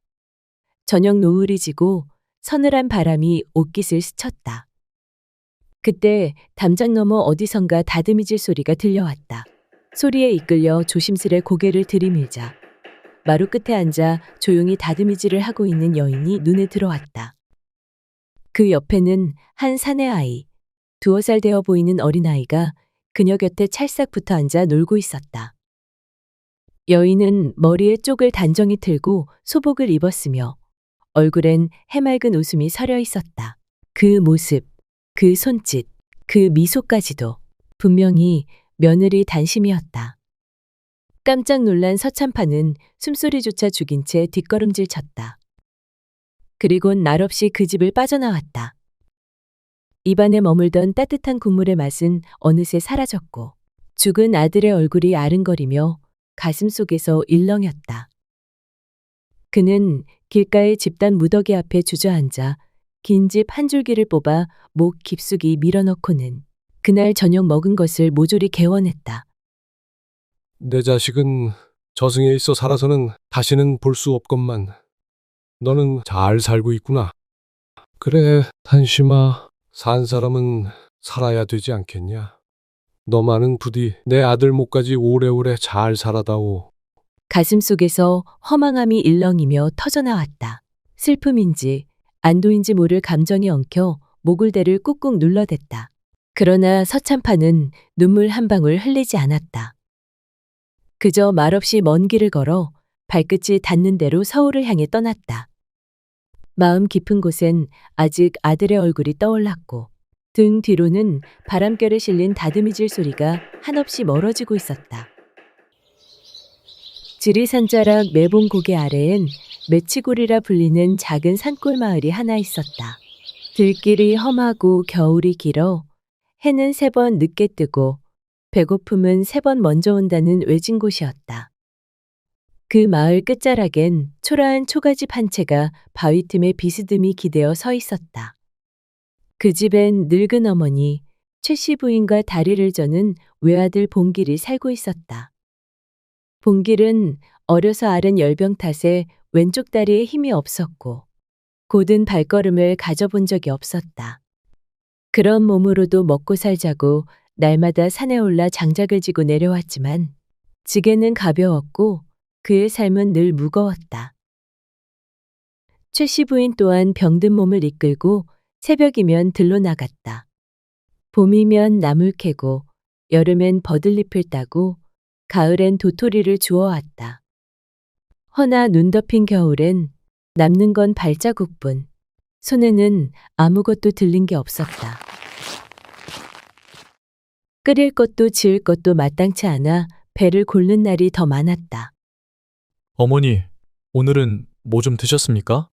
저녁 노을이 지고 서늘한 바람이 옷깃을 스쳤다. 그때 담장 너머 어디선가 다듬이질 소리가 들려왔다. 소리에 이끌려 조심스레 고개를 들이밀자 마루 끝에 앉아 조용히 다듬이질을 하고 있는 여인이 눈에 들어왔다. 그 옆에는 한 사내 아이, 2살 되어 보이는 어린아이가 그녀 곁에 찰싹 붙어 앉아 놀고 있었다. 여인은 머리에 쪽을 단정히 틀고 소복을 입었으며 얼굴엔 해맑은 웃음이 서려 있었다. 그 모습, 그 손짓, 그 미소까지도 분명히 며느리 단심이었다. 깜짝 놀란 서참판은 숨소리조차 죽인 채 뒷걸음질 쳤다. 그리곤 날없이 그 집을 빠져나왔다. 입안에 머물던 따뜻한 국물의 맛은 어느새 사라졌고 죽은 아들의 얼굴이 아른거리며 가슴 속에서 일렁였다. 그는 길가의 집단 무더기 앞에 주저앉아 긴 집 한 줄기를 뽑아 목 깊숙이 밀어넣고는 그날 저녁 먹은 것을 모조리 개원했다. 내 자식은 저승에 있어 살아서는 다시는 볼 수 없건만 너는 잘 살고 있구나. 그래, 한심아. 산 사람은 살아야 되지 않겠냐. 너만은 부디 내 아들 목까지 오래오래 잘 살아다오. 가슴 속에서 허망함이 일렁이며 터져나왔다. 슬픔인지 안도인지 모를 감정이 엉켜 목울대를 꾹꾹 눌러댔다. 그러나 서참파는 눈물 한 방울 흘리지 않았다. 그저 말없이 먼 길을 걸어 발끝이 닿는 대로 서울을 향해 떠났다. 마음 깊은 곳엔 아직 아들의 얼굴이 떠올랐고 등 뒤로는 바람결에 실린 다듬이질 소리가 한없이 멀어지고 있었다. 지리산자락 매봉 고개 아래엔 매치골이라 불리는 작은 산골 마을이 하나 있었다. 들길이 험하고 겨울이 길어 해는 3번 늦게 뜨고 배고픔은 3번 먼저 온다는 외진 곳이었다. 그 마을 끝자락엔 초라한 초가집 한 채가 바위 틈에 비스듬히 기대어 서 있었다. 그 집엔 늙은 어머니 최씨 부인과 다리를 저는 외아들 봉길이 살고 있었다. 봉길은 어려서 앓은 열병 탓에 왼쪽 다리에 힘이 없었고 곧은 발걸음을 가져본 적이 없었다. 그런 몸으로도 먹고 살자고 날마다 산에 올라 장작을 지고 내려왔지만 지게는 가벼웠고 그의 삶은 늘 무거웠다. 최씨 부인 또한 병든 몸을 이끌고 새벽이면 들로 나갔다. 봄이면 나물 캐고 여름엔 버들잎을 따고 가을엔 도토리를 주워왔다. 허나 눈 덮인 겨울엔 남는 건 발자국뿐 손에는 아무것도 들린 게 없었다. 끓일 것도 지을 것도 마땅치 않아 배를 고른 날이 더 많았다. 어머니, 오늘은 뭐 좀 드셨습니까?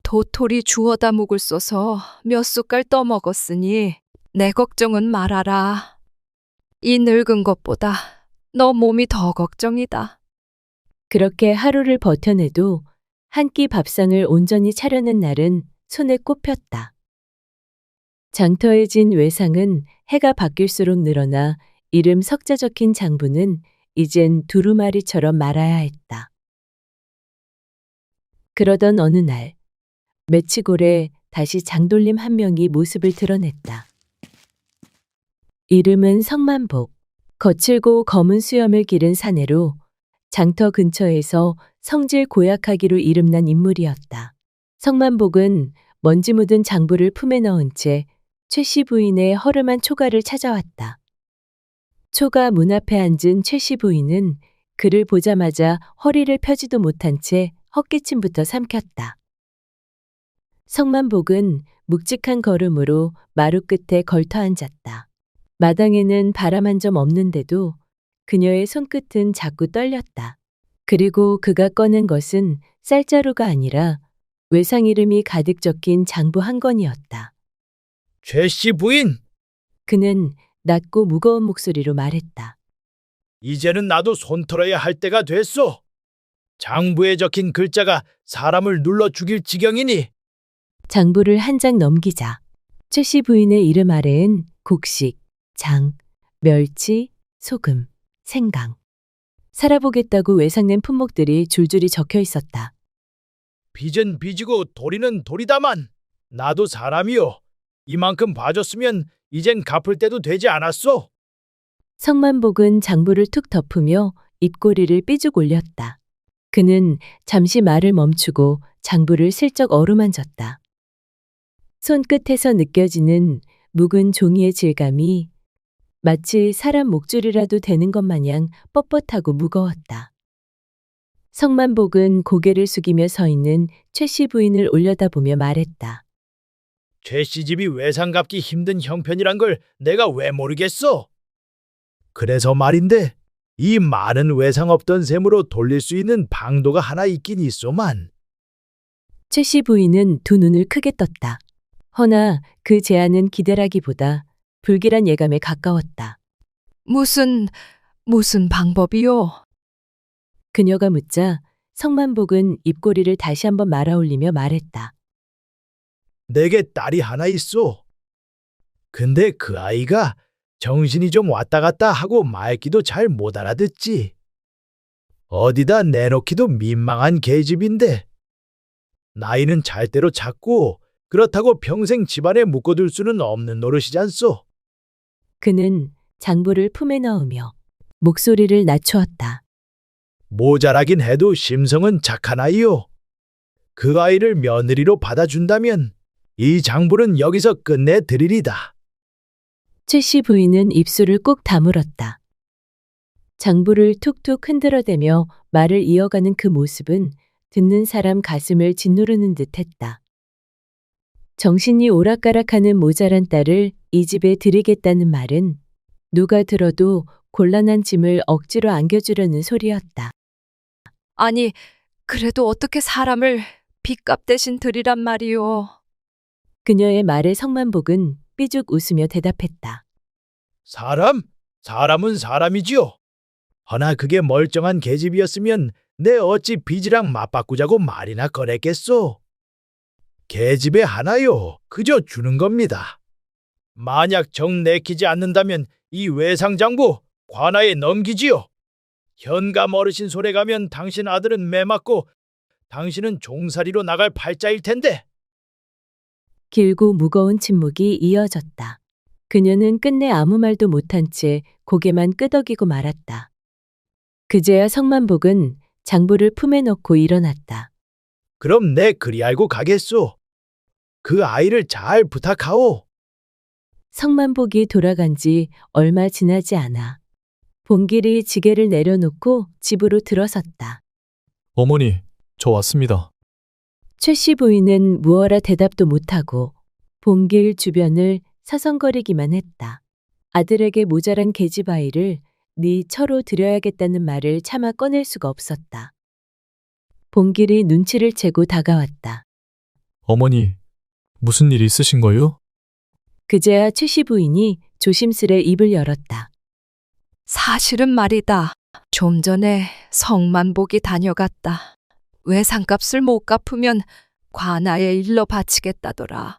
도토리 주워다 묵을 써서 몇 숟갈 떠먹었으니 내 걱정은 말아라. 이 늙은 것보다 너 몸이 더 걱정이다. 그렇게 하루를 버텨내도 한 끼 밥상을 온전히 차려낸 날은 손에 꼽혔다. 장터에 진 외상은 해가 바뀔수록 늘어나 이름 석자 적힌 장부는 이젠 두루마리처럼 말아야 했다. 그러던 어느 날 매치골에 다시 장돌림 한 명이 모습을 드러냈다. 이름은 성만복. 거칠고 검은 수염을 기른 사내로 장터 근처에서 성질 고약하기로 이름난 인물이었다. 성만복은 먼지 묻은 장부를 품에 넣은 채 최씨 부인의 허름한 초가를 찾아왔다. 초가 문 앞에 앉은 최씨 부인은 그를 보자마자 허리를 펴지도 못한 채 헛기침부터 삼켰다. 성만복은 묵직한 걸음으로 마루 끝에 걸터 앉았다. 마당에는 바람 한 점 없는데도 그녀의 손끝은 자꾸 떨렸다. 그리고 그가 꺼낸 것은 쌀자루가 아니라 외상 이름이 가득 적힌 장부 한 권이었다. 최씨 부인, 그는 낮고 무거운 목소리로 말했다. 이제는 나도 손 털어야 할 때가 됐소. 장부에 적힌 글자가 사람을 눌러 죽일 지경이니. 장부를 한 장 넘기자 최씨 부인의 이름 아래엔 곡식, 장, 멸치, 소금, 생강. 살아보겠다고 외상낸 품목들이 줄줄이 적혀 있었다. 빚은 빚이고 도리는 도리다만 나도 사람이요. 이만큼 봐줬으면 이젠 갚을 때도 되지 않았소? 성만복은 장부를 툭 덮으며 입꼬리를 삐죽 올렸다. 그는 잠시 말을 멈추고 장부를 슬쩍 어루만졌다. 손끝에서 느껴지는 묵은 종이의 질감이 마치 사람 목줄이라도 되는 것 마냥 뻣뻣하고 무거웠다. 성만복은 고개를 숙이며 서 있는 최씨 부인을 올려다보며 말했다. 최씨 집이 외상 갚기 힘든 형편이란 걸 내가 왜 모르겠어? 그래서 말인데 이 많은 외상 없던 셈으로 돌릴 수 있는 방도가 하나 있긴 있소만. 최씨 부인은 두 눈을 크게 떴다. 허나 그 제안은 기대라기보다 불길한 예감에 가까웠다. 무슨 방법이요? 그녀가 묻자 성만복은 입꼬리를 다시 한번 말아올리며 말했다. 내게 딸이 하나 있어. 근데 그 아이가 정신이 좀 왔다 갔다 하고 말귀도 잘 못 알아듣지. 어디다 내놓기도 민망한 계집인데 나이는 잘 대로 작고 그렇다고 평생 집안에 묶어둘 수는 없는 노릇이잖소. 그는 장부를 품에 넣으며 목소리를 낮추었다. 모자라긴 해도 심성은 착한 아이요. 그 아이를 며느리로 받아준다면 이 장부는 여기서 끝내드리리다. 최 씨 부인은 입술을 꾹 다물었다. 장부를 툭툭 흔들어대며 말을 이어가는 그 모습은 듣는 사람 가슴을 짓누르는 듯했다. 정신이 오락가락하는 모자란 딸을 이 집에 들이겠다는 말은 누가 들어도 곤란한 짐을 억지로 안겨주려는 소리였다. 아니, 그래도 어떻게 사람을 빚값 대신 드리란 말이요. 그녀의 말에 성만복은 삐죽 웃으며 대답했다. 사람은 사람이지요. 허나 그게 멀쩡한 계집이었으면 내 어찌 빚이랑 맞바꾸자고 말이나 꺼냈겠소. 계집에 하나요. 그저 주는 겁니다. 만약 정 내키지 않는다면 이 외상장부 관아에 넘기지요. 현감 어르신 손에 가면 당신 아들은 매 맞고 당신은 종살이로 나갈 팔자일 텐데. 길고 무거운 침묵이 이어졌다. 그녀는 끝내 아무 말도 못한 채 고개만 끄덕이고 말았다. 그제야 성만복은 장부를 품에 넣고 일어났다. 그럼 내 그리 알고 가겠소. 그 아이를 잘 부탁하오. 성만복이 돌아간 지 얼마 지나지 않아 봉길이 지게를 내려놓고 집으로 들어섰다. 어머니, 저 왔습니다. 최 씨 부인은 무어라 대답도 못하고 봉길 주변을 서성거리기만 했다. 아들에게 모자란 계집 아이를 네 처로 드려야겠다는 말을 차마 꺼낼 수가 없었다. 봉길이 눈치를 채고 다가왔다. 어머니, 무슨 일 있으신 거요? 그제야 최 씨 부인이 조심스레 입을 열었다. 사실은 말이다. 좀 전에 성만복이 다녀갔다. 외상값을 못 갚으면 관아에 일러 바치겠다더라.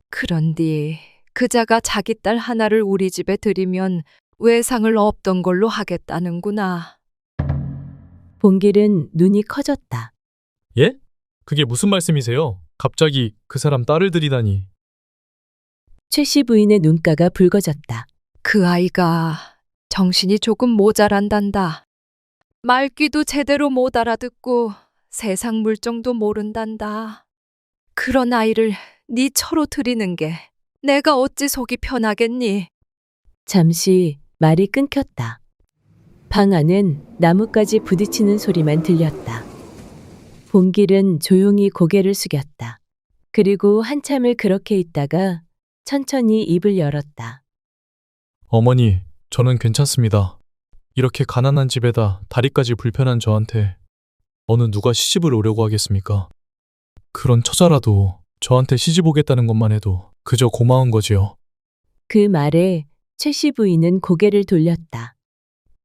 그런디 그자가 자기 딸 하나를 우리 집에 들이면 외상을 없던 걸로 하겠다는구나. 봉길은 눈이 커졌다. 예? 그게 무슨 말씀이세요? 갑자기 그 사람 딸을 들이다니. 최 씨 부인의 눈가가 붉어졌다. 그 아이가 정신이 조금 모자란단다. 말귀도 제대로 못 알아듣고 세상 물정도 모른단다. 그런 아이를 네 처로 들이는 게 내가 어찌 속이 편하겠니? 잠시 말이 끊겼다. 방 안은 나뭇가지 부딪히는 소리만 들렸다. 봉길은 조용히 고개를 숙였다. 그리고 한참을 그렇게 있다가 천천히 입을 열었다. 어머니, 저는 괜찮습니다. 이렇게 가난한 집에다 다리까지 불편한 저한테 어느 누가 시집을 오려고 하겠습니까? 그런 처자라도 저한테 시집 오겠다는 것만 해도 그저 고마운 거지요. 그 말에 최 씨 부인은 고개를 돌렸다.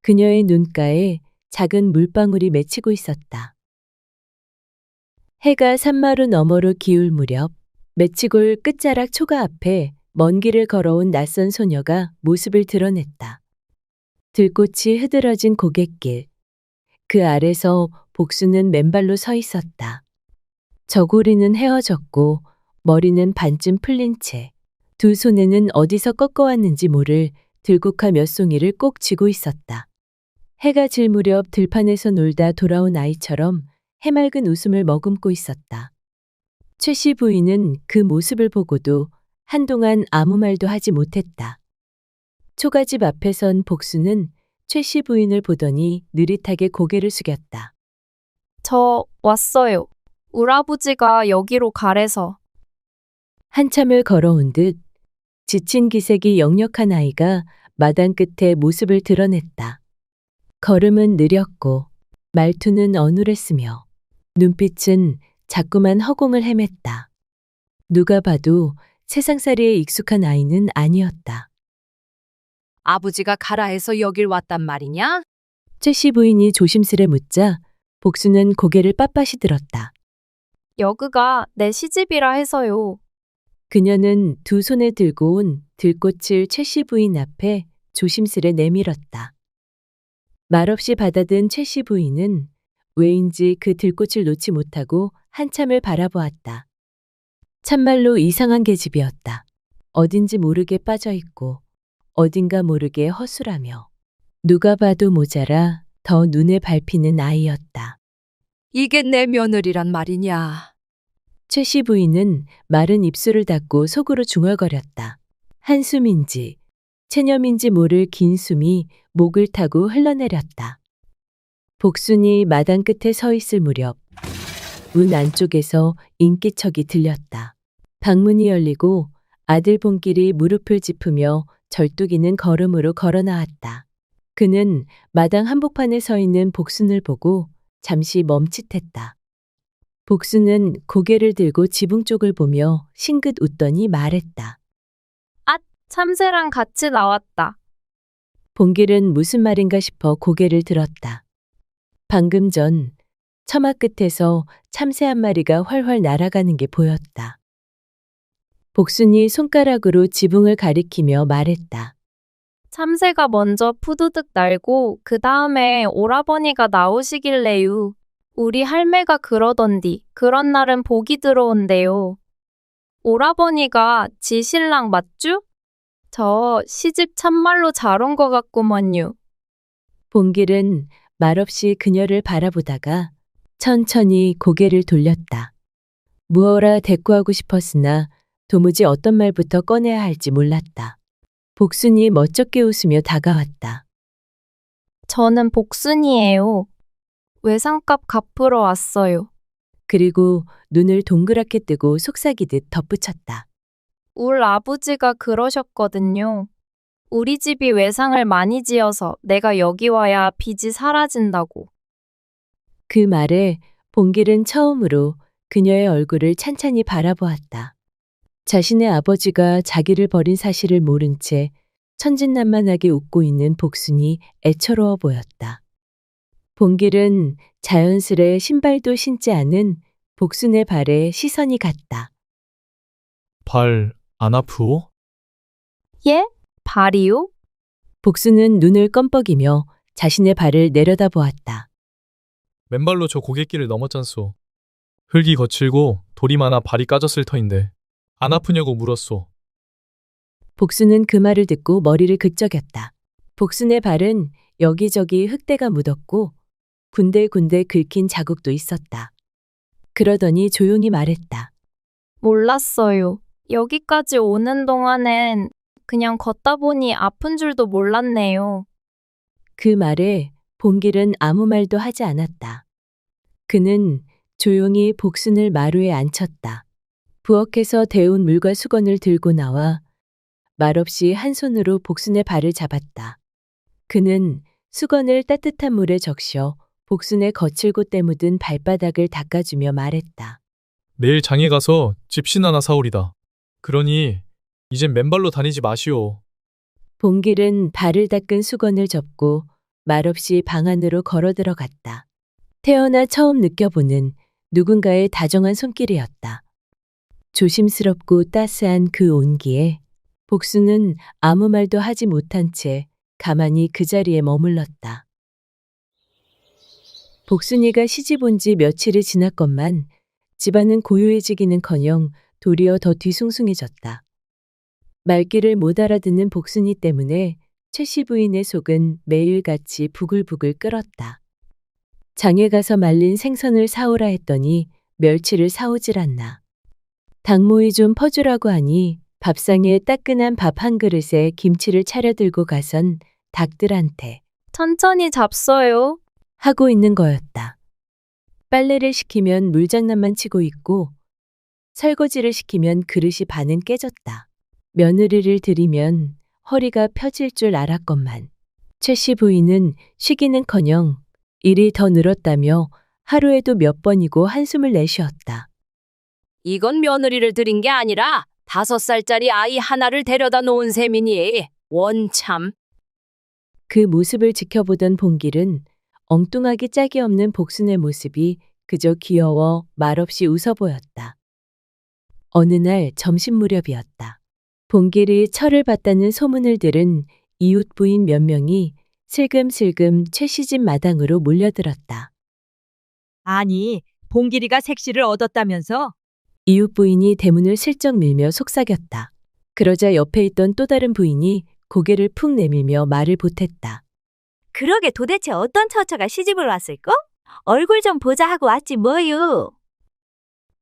그녀의 눈가에 작은 물방울이 맺히고 있었다. 해가 산마루 너머로 기울 무렵 맺히골 끝자락 초가 앞에 먼 길을 걸어온 낯선 소녀가 모습을 드러냈다. 들꽃이 흐드러진 고갯길. 그 아래서 복수는 맨발로 서 있었다. 저고리는 헤어졌고 머리는 반쯤 풀린 채 두 손에는 어디서 꺾어왔는지 모를 들국화 몇 송이를 꼭 쥐고 있었다. 해가 질 무렵 들판에서 놀다 돌아온 아이처럼 해맑은 웃음을 머금고 있었다. 최 씨 부인은 그 모습을 보고도 한동안 아무 말도 하지 못했다. 초가집 앞에 선 복수는 최 씨 부인을 보더니 느릿하게 고개를 숙였다. 저 왔어요. 우라부지가 여기로 가래서. 한참을 걸어온 듯 지친 기색이 역력한 아이가 마당 끝에 모습을 드러냈다. 걸음은 느렸고 말투는 어눌했으며 눈빛은 자꾸만 허공을 헤맸다. 누가 봐도 세상살이에 익숙한 아이는 아니었다. 아버지가 가라 해서 여길 왔단 말이냐? 최씨 부인이 조심스레 묻자 복수는 고개를 빳빳이 들었다. 여그가 내 시집이라 해서요. 그녀는 두 손에 들고 온 들꽃을 최씨 부인 앞에 조심스레 내밀었다. 말없이 받아든 최씨 부인은 왜인지 그 들꽃을 놓지 못하고 한참을 바라보았다. 참말로 이상한 계집이었다. 어딘지 모르게 빠져있고 어딘가 모르게 허술하며 누가 봐도 모자라 더 눈에 밟히는 아이였다. 이게 내 며느리란 말이냐? 최씨 부인은 마른 입술을 닫고 속으로 중얼거렸다. 한숨인지 체념인지 모를 긴 숨이 목을 타고 흘러내렸다. 복순이 마당 끝에 서 있을 무렵 문 안쪽에서 인기척이 들렸다. 방문이 열리고 아들 봉길이 무릎을 짚으며 절뚝이는 걸음으로 걸어 나왔다. 그는 마당 한복판에 서 있는 복순을 보고 잠시 멈칫했다. 복순은 고개를 들고 지붕 쪽을 보며 싱긋 웃더니 말했다. 참새랑 같이 나왔다. 봉길은 무슨 말인가 싶어 고개를 들었다. 방금 전 처마 끝에서 참새 한 마리가 활활 날아가는 게 보였다. 복순이 손가락으로 지붕을 가리키며 말했다. 참새가 먼저 푸드득 날고 그 다음에 오라버니가 나오시길래요. 우리 할매가 그러던디 그런 날은 복이 들어온대요. 오라버니가 지 신랑 맞쥬? 저 시집 참말로 잘 온 것 같구먼요. 봉길은 말없이 그녀를 바라보다가 천천히 고개를 돌렸다. 무어라 대꾸하고 싶었으나 도무지 어떤 말부터 꺼내야 할지 몰랐다. 복순이 멋쩍게 웃으며 다가왔다. 저는 복순이에요. 외상값 갚으러 왔어요. 그리고 눈을 동그랗게 뜨고 속삭이듯 덧붙였다. 울 아버지가 그러셨거든요. 우리 집이 외상을 많이 지어서 내가 여기 와야 빚이 사라진다고. 그 말에 봉길은 처음으로 그녀의 얼굴을 찬찬히 바라보았다. 자신의 아버지가 자기를 버린 사실을 모른 채 천진난만하게 웃고 있는 복순이 애처로워 보였다. 봉길은 자연스레 신발도 신지 않은 복순의 발에 시선이 갔다. 발 안 아프오? 예? 발이요? 복순은 눈을 껌뻑이며 자신의 발을 내려다보았다. 맨발로 저 고갯길을 넘었잖소. 흙이 거칠고 돌이 많아 발이 까졌을 터인데 안 아프냐고 물었소. 복순은 그 말을 듣고 머리를 긁적였다. 복순의 발은 여기저기 흙대가 묻었고 군데군데 긁힌 자국도 있었다. 그러더니 조용히 말했다. 몰랐어요. 여기까지 오는 동안엔 그냥 걷다 보니 아픈 줄도 몰랐네요. 그 말에 봉길은 아무 말도 하지 않았다. 그는 조용히 복순을 마루에 앉혔다. 부엌에서 데운 물과 수건을 들고 나와 말없이 한 손으로 복순의 발을 잡았다. 그는 수건을 따뜻한 물에 적셔 복순의 거칠고 때묻은 발바닥을 닦아주며 말했다. 내일 장에 가서 집신 하나 사오리다. 그러니 이젠 맨발로 다니지 마시오. 봉길은 발을 닦은 수건을 접고 말없이 방 안으로 걸어 들어갔다. 태어나 처음 느껴보는 누군가의 다정한 손길이었다. 조심스럽고 따스한 그 온기에 복수는 아무 말도 하지 못한 채 가만히 그 자리에 머물렀다. 복순이가 시집 온 지 며칠이 지났건만 집안은 고요해지기는커녕 도리어 더 뒤숭숭해졌다. 말귀를 못 알아듣는 복순이 때문에 최씨 부인의 속은 매일같이 부글부글 끓었다. 장에 가서 말린 생선을 사오라 했더니 멸치를 사오질 않나. 닭모이 좀 퍼주라고 하니 밥상에 따끈한 밥 한 그릇에 김치를 차려 들고 가선 닭들한테 천천히 잡숴요. 하고 있는 거였다. 빨래를 시키면 물장난만 치고 있고 설거지를 시키면 그릇이 반은 깨졌다. 며느리를 들이면 허리가 펴질 줄 알았건만 최씨 부인은 쉬기는커녕 일이 더 늘었다며 하루에도 몇 번이고 한숨을 내쉬었다. 이건 며느리를 들인 게 아니라 5살짜리 아이 하나를 데려다 놓은 셈이니 원참. 그 모습을 지켜보던 봉길은 엉뚱하기 짝이 없는 복순의 모습이 그저 귀여워 말없이 웃어 보였다. 어느 날 점심 무렵이었다. 봉길이 철을 봤다는 소문을 들은 이웃 부인 몇 명이 슬금슬금 최 씨 집 마당으로 몰려들었다. 아니, 봉길이가 색시를 얻었다면서? 이웃 부인이 대문을 슬쩍 밀며 속삭였다. 그러자 옆에 있던 또 다른 부인이 고개를 푹 내밀며 말을 보탰다. 그러게 도대체 어떤 처처가 시집을 왔을까? 얼굴 좀 보자 하고 왔지 뭐유.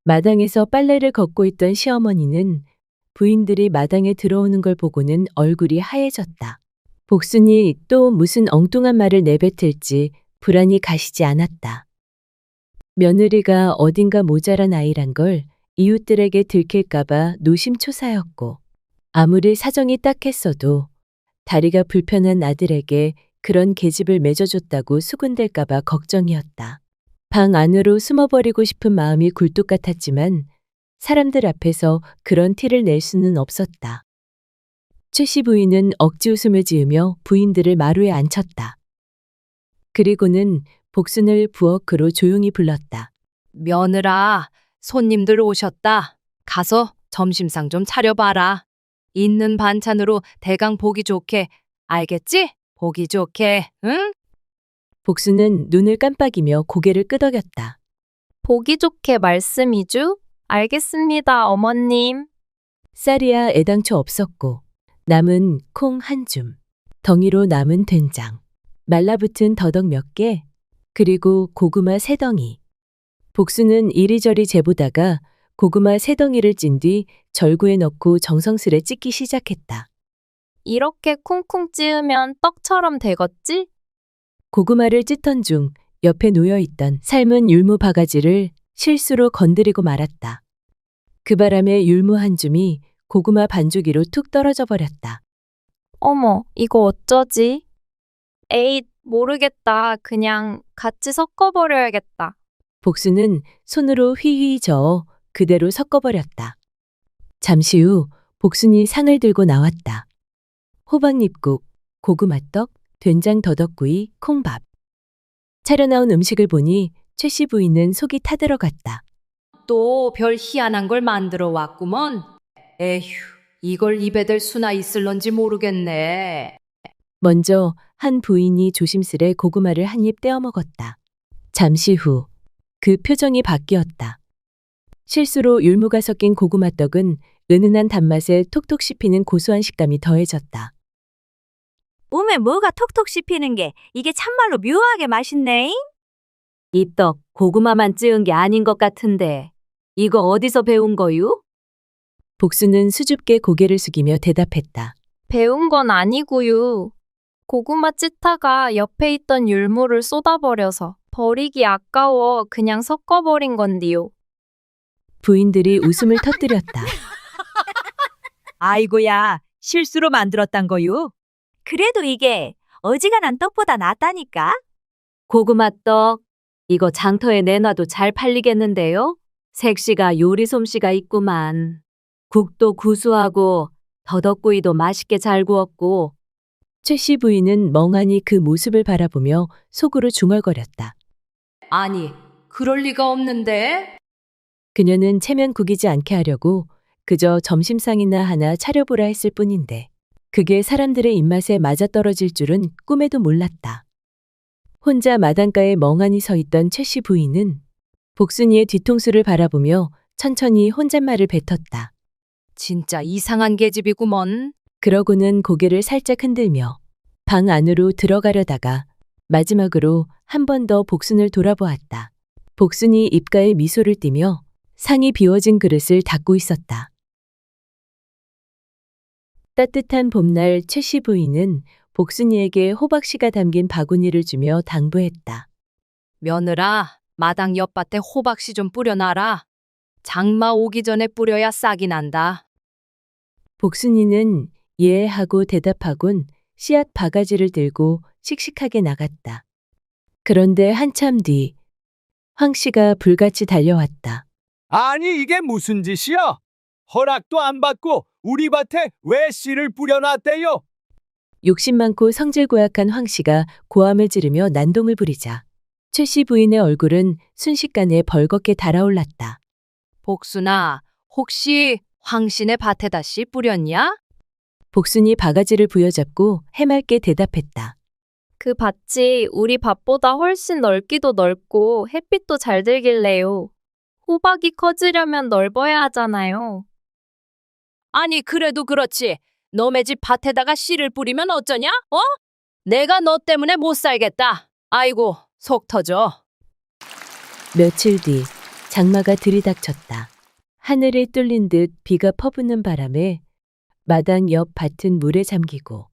마당에서 빨래를 걷고 있던 시어머니는 부인들이 마당에 들어오는 걸 보고는 얼굴이 하얘졌다. 복순이 또 무슨 엉뚱한 말을 내뱉을지 불안이 가시지 않았다. 며느리가 어딘가 모자란 아이란 걸 이웃들에게 들킬까봐 노심초사였고 아무리 사정이 딱했어도 다리가 불편한 아들에게 그런 계집을 맺어줬다고 수군댈까봐 걱정이었다. 방 안으로 숨어버리고 싶은 마음이 굴뚝 같았지만 사람들 앞에서 그런 티를 낼 수는 없었다. 최 씨 부인은 억지 웃음을 지으며 부인들을 마루에 앉혔다. 그리고는 복순을 부엌으로 조용히 불렀다. 며느라, 손님들 오셨다. 가서 점심상 좀 차려봐라. 있는 반찬으로 대강 보기 좋게, 알겠지? 보기 좋게, 응? 복순은 눈을 깜빡이며 고개를 끄덕였다. 보기 좋게 말씀이죠? 알겠습니다, 어머님. 쌀이야 애당초 없었고 남은 콩 한 줌, 덩이로 남은 된장, 말라붙은 더덕 몇 개, 그리고 고구마 3덩이. 복순은 이리저리 재보다가 고구마 3덩이를 찐 뒤 절구에 넣고 정성스레 찢기 시작했다. 이렇게 쿵쿵 찌으면 떡처럼 되겠지? 고구마를 찢던 중 옆에 놓여있던 삶은 율무 바가지를 실수로 건드리고 말았다. 그 바람에 율무 한 줌이 고구마 반죽이로 툭 떨어져 버렸다. 어머, 이거 어쩌지? 에이, 모르겠다. 그냥 같이 섞어버려야겠다. 복순은 손으로 휘휘 저어 그대로 섞어버렸다. 잠시 후 복순이 상을 들고 나왔다. 호박잎국, 고구마떡, 된장 더덕구이, 콩밥. 차려나온 음식을 보니 최 씨 부인은 속이 타들어갔다. 또 별 희한한 걸 만들어 왔구먼. 에휴, 이걸 입에 댈 수나 있을런지 모르겠네. 먼저 한 부인이 조심스레 고구마를 한 입 떼어 먹었다. 잠시 후 그 표정이 바뀌었다. 실수로 율무가 섞인 고구마떡은 은은한 단맛에 톡톡 씹히는 고소한 식감이 더해졌다. 몸에 뭐가 톡톡 씹히는 게 이게 참말로 묘하게 맛있네. 이 떡 고구마만 찌은 게 아닌 것 같은데 이거 어디서 배운 거유? 복순은 수줍게 고개를 숙이며 대답했다. 배운 건 아니고요. 고구마 찌다가 옆에 있던 율무를 쏟아버려서 버리기 아까워 그냥 섞어버린 건디요. 부인들이 웃음을 터뜨렸다. 아이고야, 실수로 만들었단 거유? 그래도 이게 어지간한 떡보다 낫다니까. 고구마 떡 이거 장터에 내놔도 잘 팔리겠는데요? 색시가 요리 솜씨가 있구만. 국도 구수하고 더덕구이도 맛있게 잘 구웠고. 최 씨 부인은 멍하니 그 모습을 바라보며 속으로 중얼거렸다. 아니, 그럴 리가 없는데? 그녀는 체면 구기지 않게 하려고 그저 점심상이나 하나 차려보라 했을 뿐인데 그게 사람들의 입맛에 맞아떨어질 줄은 꿈에도 몰랐다. 혼자 마당가에 멍하니 서 있던 최 씨 부인은 복순이의 뒤통수를 바라보며 천천히 혼잣말을 뱉었다. 진짜 이상한 계집이구먼. 그러고는 고개를 살짝 흔들며 방 안으로 들어가려다가 마지막으로 한 번 더 복순을 돌아보았다. 복순이 입가에 미소를 띠며 상이 비워진 그릇을 닦고 있었다. 따뜻한 봄날 최 씨 부인은 복순이에게 호박씨가 담긴 바구니를 주며 당부했다. 며느라, 마당 옆밭에 호박씨 좀 뿌려놔라. 장마 오기 전에 뿌려야 싹이 난다. 복순이는 예 하고 대답하곤 씨앗 바가지를 들고 씩씩하게 나갔다. 그런데 한참 뒤 황 씨가 불같이 달려왔다. 아니 이게 무슨 짓이야? 허락도 안 받고 우리 밭에 왜 씨를 뿌려놨대요? 욕심 많고 성질 고약한 황 씨가 고함을 지르며 난동을 부리자 최 씨 부인의 얼굴은 순식간에 벌겋게 달아올랐다. 복순아, 혹시 황신의 밭에다 씨 뿌렸냐? 복순이 바가지를 부여잡고 해맑게 대답했다. 그 밭이 우리 밭보다 훨씬 넓기도 넓고 햇빛도 잘 들길래요. 호박이 커지려면 넓어야 하잖아요. 아니, 그래도 그렇지. 너네 집 밭에다가 씨를 뿌리면 어쩌냐? 어? 내가 너 때문에 못 살겠다. 아이고, 속 터져. 며칠 뒤 장마가 들이닥쳤다. 하늘이 뚫린 듯 비가 퍼부는 바람에 마당 옆 밭은 물에 잠기고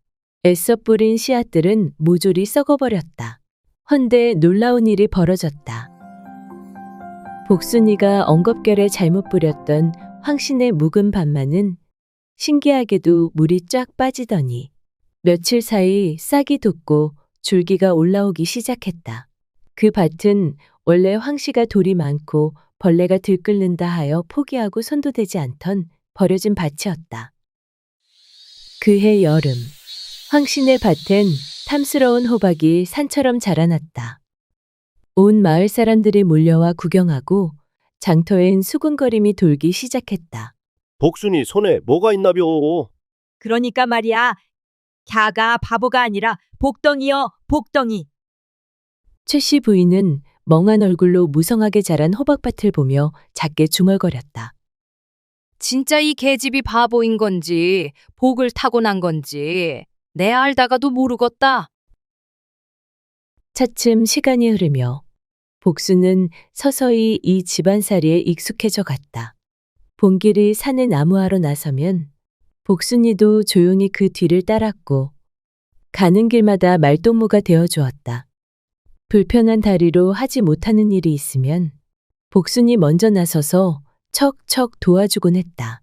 애써 뿌린 씨앗들은 모조리 썩어버렸다. 헌데 놀라운 일이 벌어졌다. 복순이가 엉겁결에 잘못 뿌렸던 황신의 묵은 밭만은 신기하게도 물이 쫙 빠지더니 며칠 사이 싹이 돋고 줄기가 올라오기 시작했다. 그 밭은 원래 황씨가 돌이 많고 벌레가 들끓는다 하여 포기하고 손도 대지 않던 버려진 밭이었다. 그해 여름, 황신의 밭엔 탐스러운 호박이 산처럼 자라났다. 온 마을 사람들이 몰려와 구경하고 장터엔 수군거림이 돌기 시작했다. 복순이 손에 뭐가 있나벼? 그러니까 말이야. 갸가 바보가 아니라 복덩이여, 복덩이. 최 씨 부인은 멍한 얼굴로 무성하게 자란 호박밭을 보며 작게 중얼거렸다. 진짜 이 계집이 바보인 건지 복을 타고난 건지 내 알다가도 모르겠다. 차츰 시간이 흐르며 복수는 서서히 이 집안살이에 익숙해져 갔다. 봉길이 산에 나무하러 나서면 복순이도 조용히 그 뒤를 따랐고 가는 길마다 말동무가 되어 주었다. 불편한 다리로 하지 못하는 일이 있으면 복순이 먼저 나서서 척척 도와주곤 했다.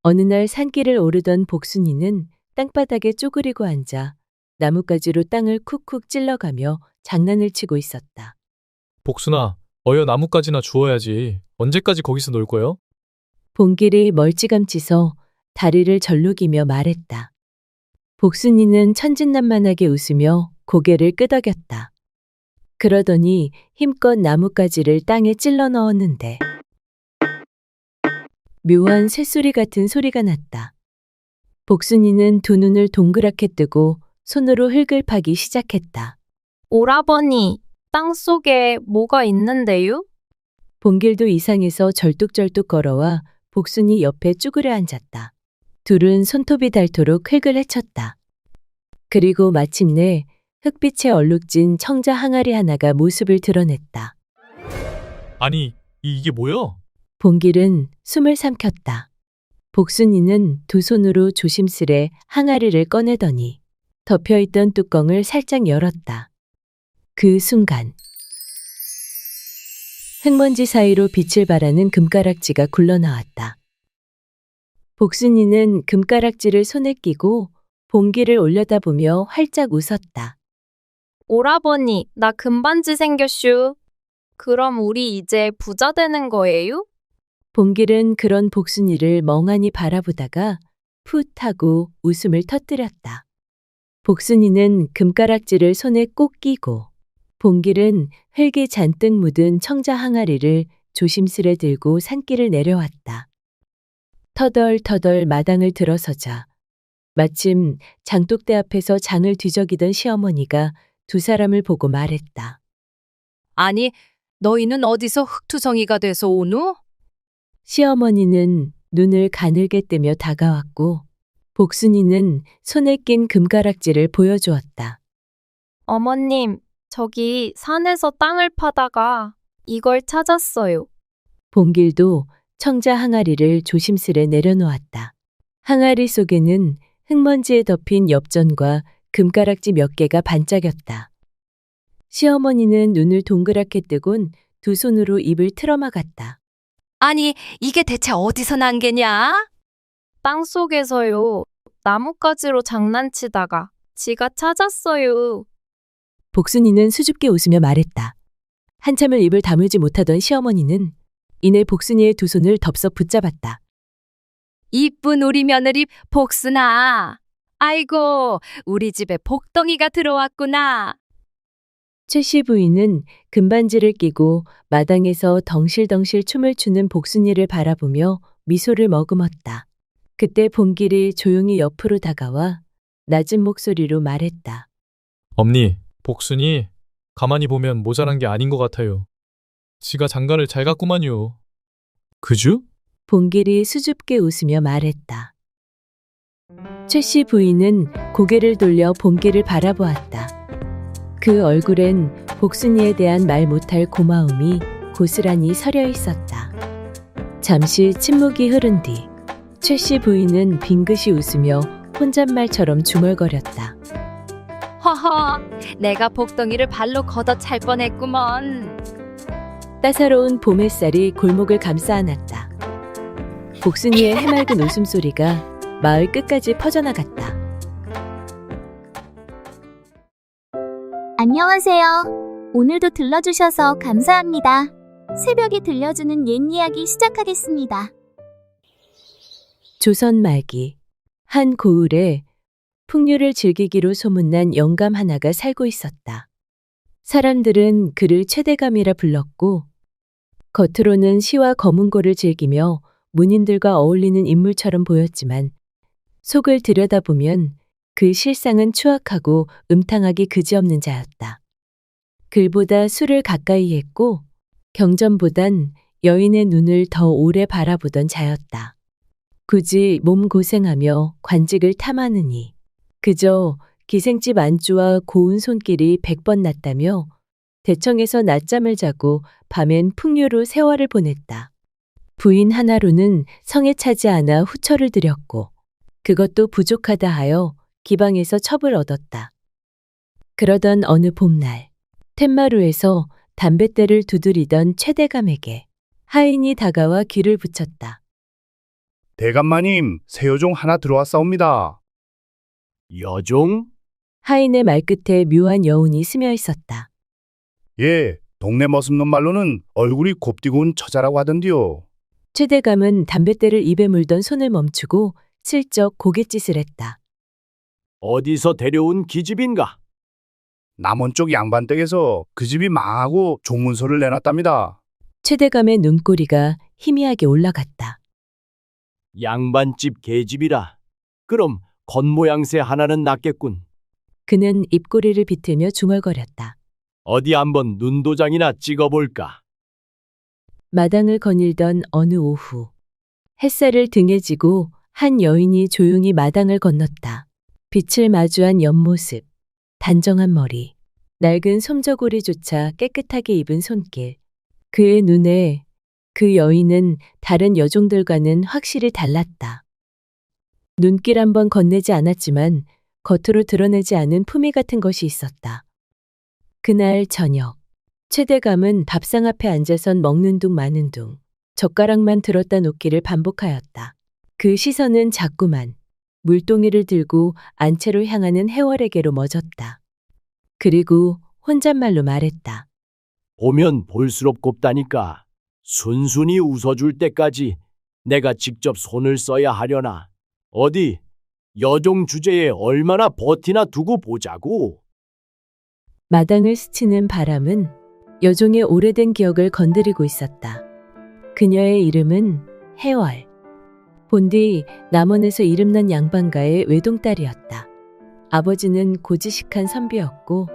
어느 날 산길을 오르던 복순이는 땅바닥에 쪼그리고 앉아 나뭇가지로 땅을 쿡쿡 찔러가며 장난을 치고 있었다. 복순아, 어여 나뭇가지나 주워야지. 언제까지 거기서 놀 거요? 봉길이 멀찌감치서 다리를 절룩이며 말했다. 복순이는 천진난만하게 웃으며 고개를 끄덕였다. 그러더니 힘껏 나뭇가지를 땅에 찔러 넣었는데 묘한 새소리 같은 소리가 났다. 복순이는 두 눈을 동그랗게 뜨고 손으로 흙을 파기 시작했다. 오라버니, 땅 속에 뭐가 있는데요? 봉길도 이상해서 절뚝절뚝 걸어와 복순이 옆에 쭈그려 앉았다. 둘은 손톱이 닳도록 흙을 헤쳤다. 그리고 마침내 흙빛에 얼룩진 청자 항아리 하나가 모습을 드러냈다. 아니, 이게 뭐야? 봉길은 숨을 삼켰다. 복순이는 두 손으로 조심스레 항아리를 꺼내더니 덮여있던 뚜껑을 살짝 열었다. 그 순간 흙먼지 사이로 빛을 발하는 금가락지가 굴러나왔다. 복순이는 금가락지를 손에 끼고 봉길을 올려다보며 활짝 웃었다. 오라버니, 나 금반지 생겼슈. 그럼 우리 이제 부자 되는 거예요? 봉길은 그런 복순이를 멍하니 바라보다가 풋 하고 웃음을 터뜨렸다. 복순이는 금가락지를 손에 꼭 끼고 봉길은 흙이 잔뜩 묻은 청자 항아리를 조심스레 들고 산길을 내려왔다. 터덜터덜 마당을 들어서자 마침 장독대 앞에서 장을 뒤적이던 시어머니가 두 사람을 보고 말했다. 아니, 너희는 어디서 흙투성이가 돼서 오누? 시어머니는 눈을 가늘게 뜨며 다가왔고 복순이는 손에 낀 금가락지를 보여주었다. 어머님, 저기 산에서 땅을 파다가 이걸 찾았어요. 봉길도 청자 항아리를 조심스레 내려놓았다. 항아리 속에는 흙먼지에 덮인 엽전과 금가락지 몇 개가 반짝였다. 시어머니는 눈을 동그랗게 뜨곤 두 손으로 입을 틀어막았다. 아니, 이게 대체 어디서 난 게냐? 땅 속에서요. 나뭇가지로 장난치다가 지가 찾았어요. 복순이는 수줍게 웃으며 말했다. 한참을 입을 다물지 못하던 시어머니는 이내 복순이의 두 손을 덥석 붙잡았다. 이쁜 우리 며느리 복순아. 아이고, 우리 집에 복덩이가 들어왔구나. 최씨 부인은 금반지를 끼고 마당에서 덩실덩실 춤을 추는 복순이를 바라보며 미소를 머금었다. 그때 봉길이 조용히 옆으로 다가와 낮은 목소리로 말했다. 엄니, 복순이 가만히 보면 모자란 게 아닌 것 같아요. 지가 장가를 잘 갔구만요. 그주? 봉길이 수줍게 웃으며 말했다. 최씨 부인은 고개를 돌려 봉길을 바라보았다. 그 얼굴엔 복순이에 대한 말 못할 고마움이 고스란히 서려 있었다. 잠시 침묵이 흐른 뒤 최씨 부인은 빙긋이 웃으며 혼잣말처럼 중얼거렸다. 허허, 내가 복덩이를 발로 걷어 찰 뻔했구먼. 따사로운 봄 햇살이 골목을 감싸 안았다. 복순이의 해맑은 웃음소리가 마을 끝까지 퍼져나갔다. 안녕하세요. 오늘도 들러주셔서 감사합니다. 새벽에 들려주는 옛 이야기 시작하겠습니다. 조선 말기 한 고을에 풍류를 즐기기로 소문난 영감 하나가 살고 있었다. 사람들은 그를 최대감이라 불렀고 겉으로는 시와 거문고를 즐기며 문인들과 어울리는 인물처럼 보였지만 속을 들여다보면 그 실상은 추악하고 음탕하기 그지없는 자였다. 글보다 술을 가까이 했고 경전보단 여인의 눈을 더 오래 바라보던 자였다. 굳이 몸 고생하며 관직을 탐하느니 그저 기생집 안주와 고운 손길이 100번 났다며 대청에서 낮잠을 자고 밤엔 풍류로 세월을 보냈다. 부인 하나로는 성에 차지 않아 후처를 들였고 그것도 부족하다 하여 기방에서 첩을 얻었다. 그러던 어느 봄날 텐마루에서 담뱃대를 두드리던 최대감에게 하인이 다가와 귀를 붙였다. 대감마님, 새 여종 하나 들어왔사옵니다. 여종? 하인의 말끝에 묘한 여운이 스며 있었다. 예, 동네 머슴놈 말로는 얼굴이 곱디고 온 처자라고 하던디요. 최대감은 담뱃대를 입에 물던 손을 멈추고 슬쩍 고갯짓을 했다. 어디서 데려온 기집인가? 남원 쪽 양반댁에서 그 집이 망하고 종문서를 내놨답니다. 최대감의 눈꼬리가 희미하게 올라갔다. 양반집 계집이라. 그럼 겉모양새 하나는 낫겠군. 그는 입꼬리를 비틀며 중얼거렸다. 어디 한번 눈도장이나 찍어볼까? 마당을 거닐던 어느 오후 햇살을 등에 지고 한 여인이 조용히 마당을 건넜다. 빛을 마주한 옆모습, 단정한 머리, 낡은 솜저고리조차 깨끗하게 입은 손길. 그의 눈에 그 여인은 다른 여종들과는 확실히 달랐다. 눈길 한번 건네지 않았지만 겉으로 드러내지 않은 품위 같은 것이 있었다. 그날 저녁, 최대감은 밥상 앞에 앉아선 먹는 둥 마는 둥, 젓가락만 들었다 놓기를 반복하였다. 그 시선은 자꾸만 물동이를 들고 안채로 향하는 해월에게로 멎었다. 그리고 혼잣말로 말했다. 보면 볼수록 곱다니까 순순히 웃어줄 때까지 내가 직접 손을 써야 하려나. 어디 여종 주제에 얼마나 버티나 두고 보자고. 마당을 스치는 바람은 여종의 오래된 기억을 건드리고 있었다. 그녀의 이름은 해월. 본디 남원에서 이름난 양반가의 외동딸이었다. 아버지는 고지식한 선비였고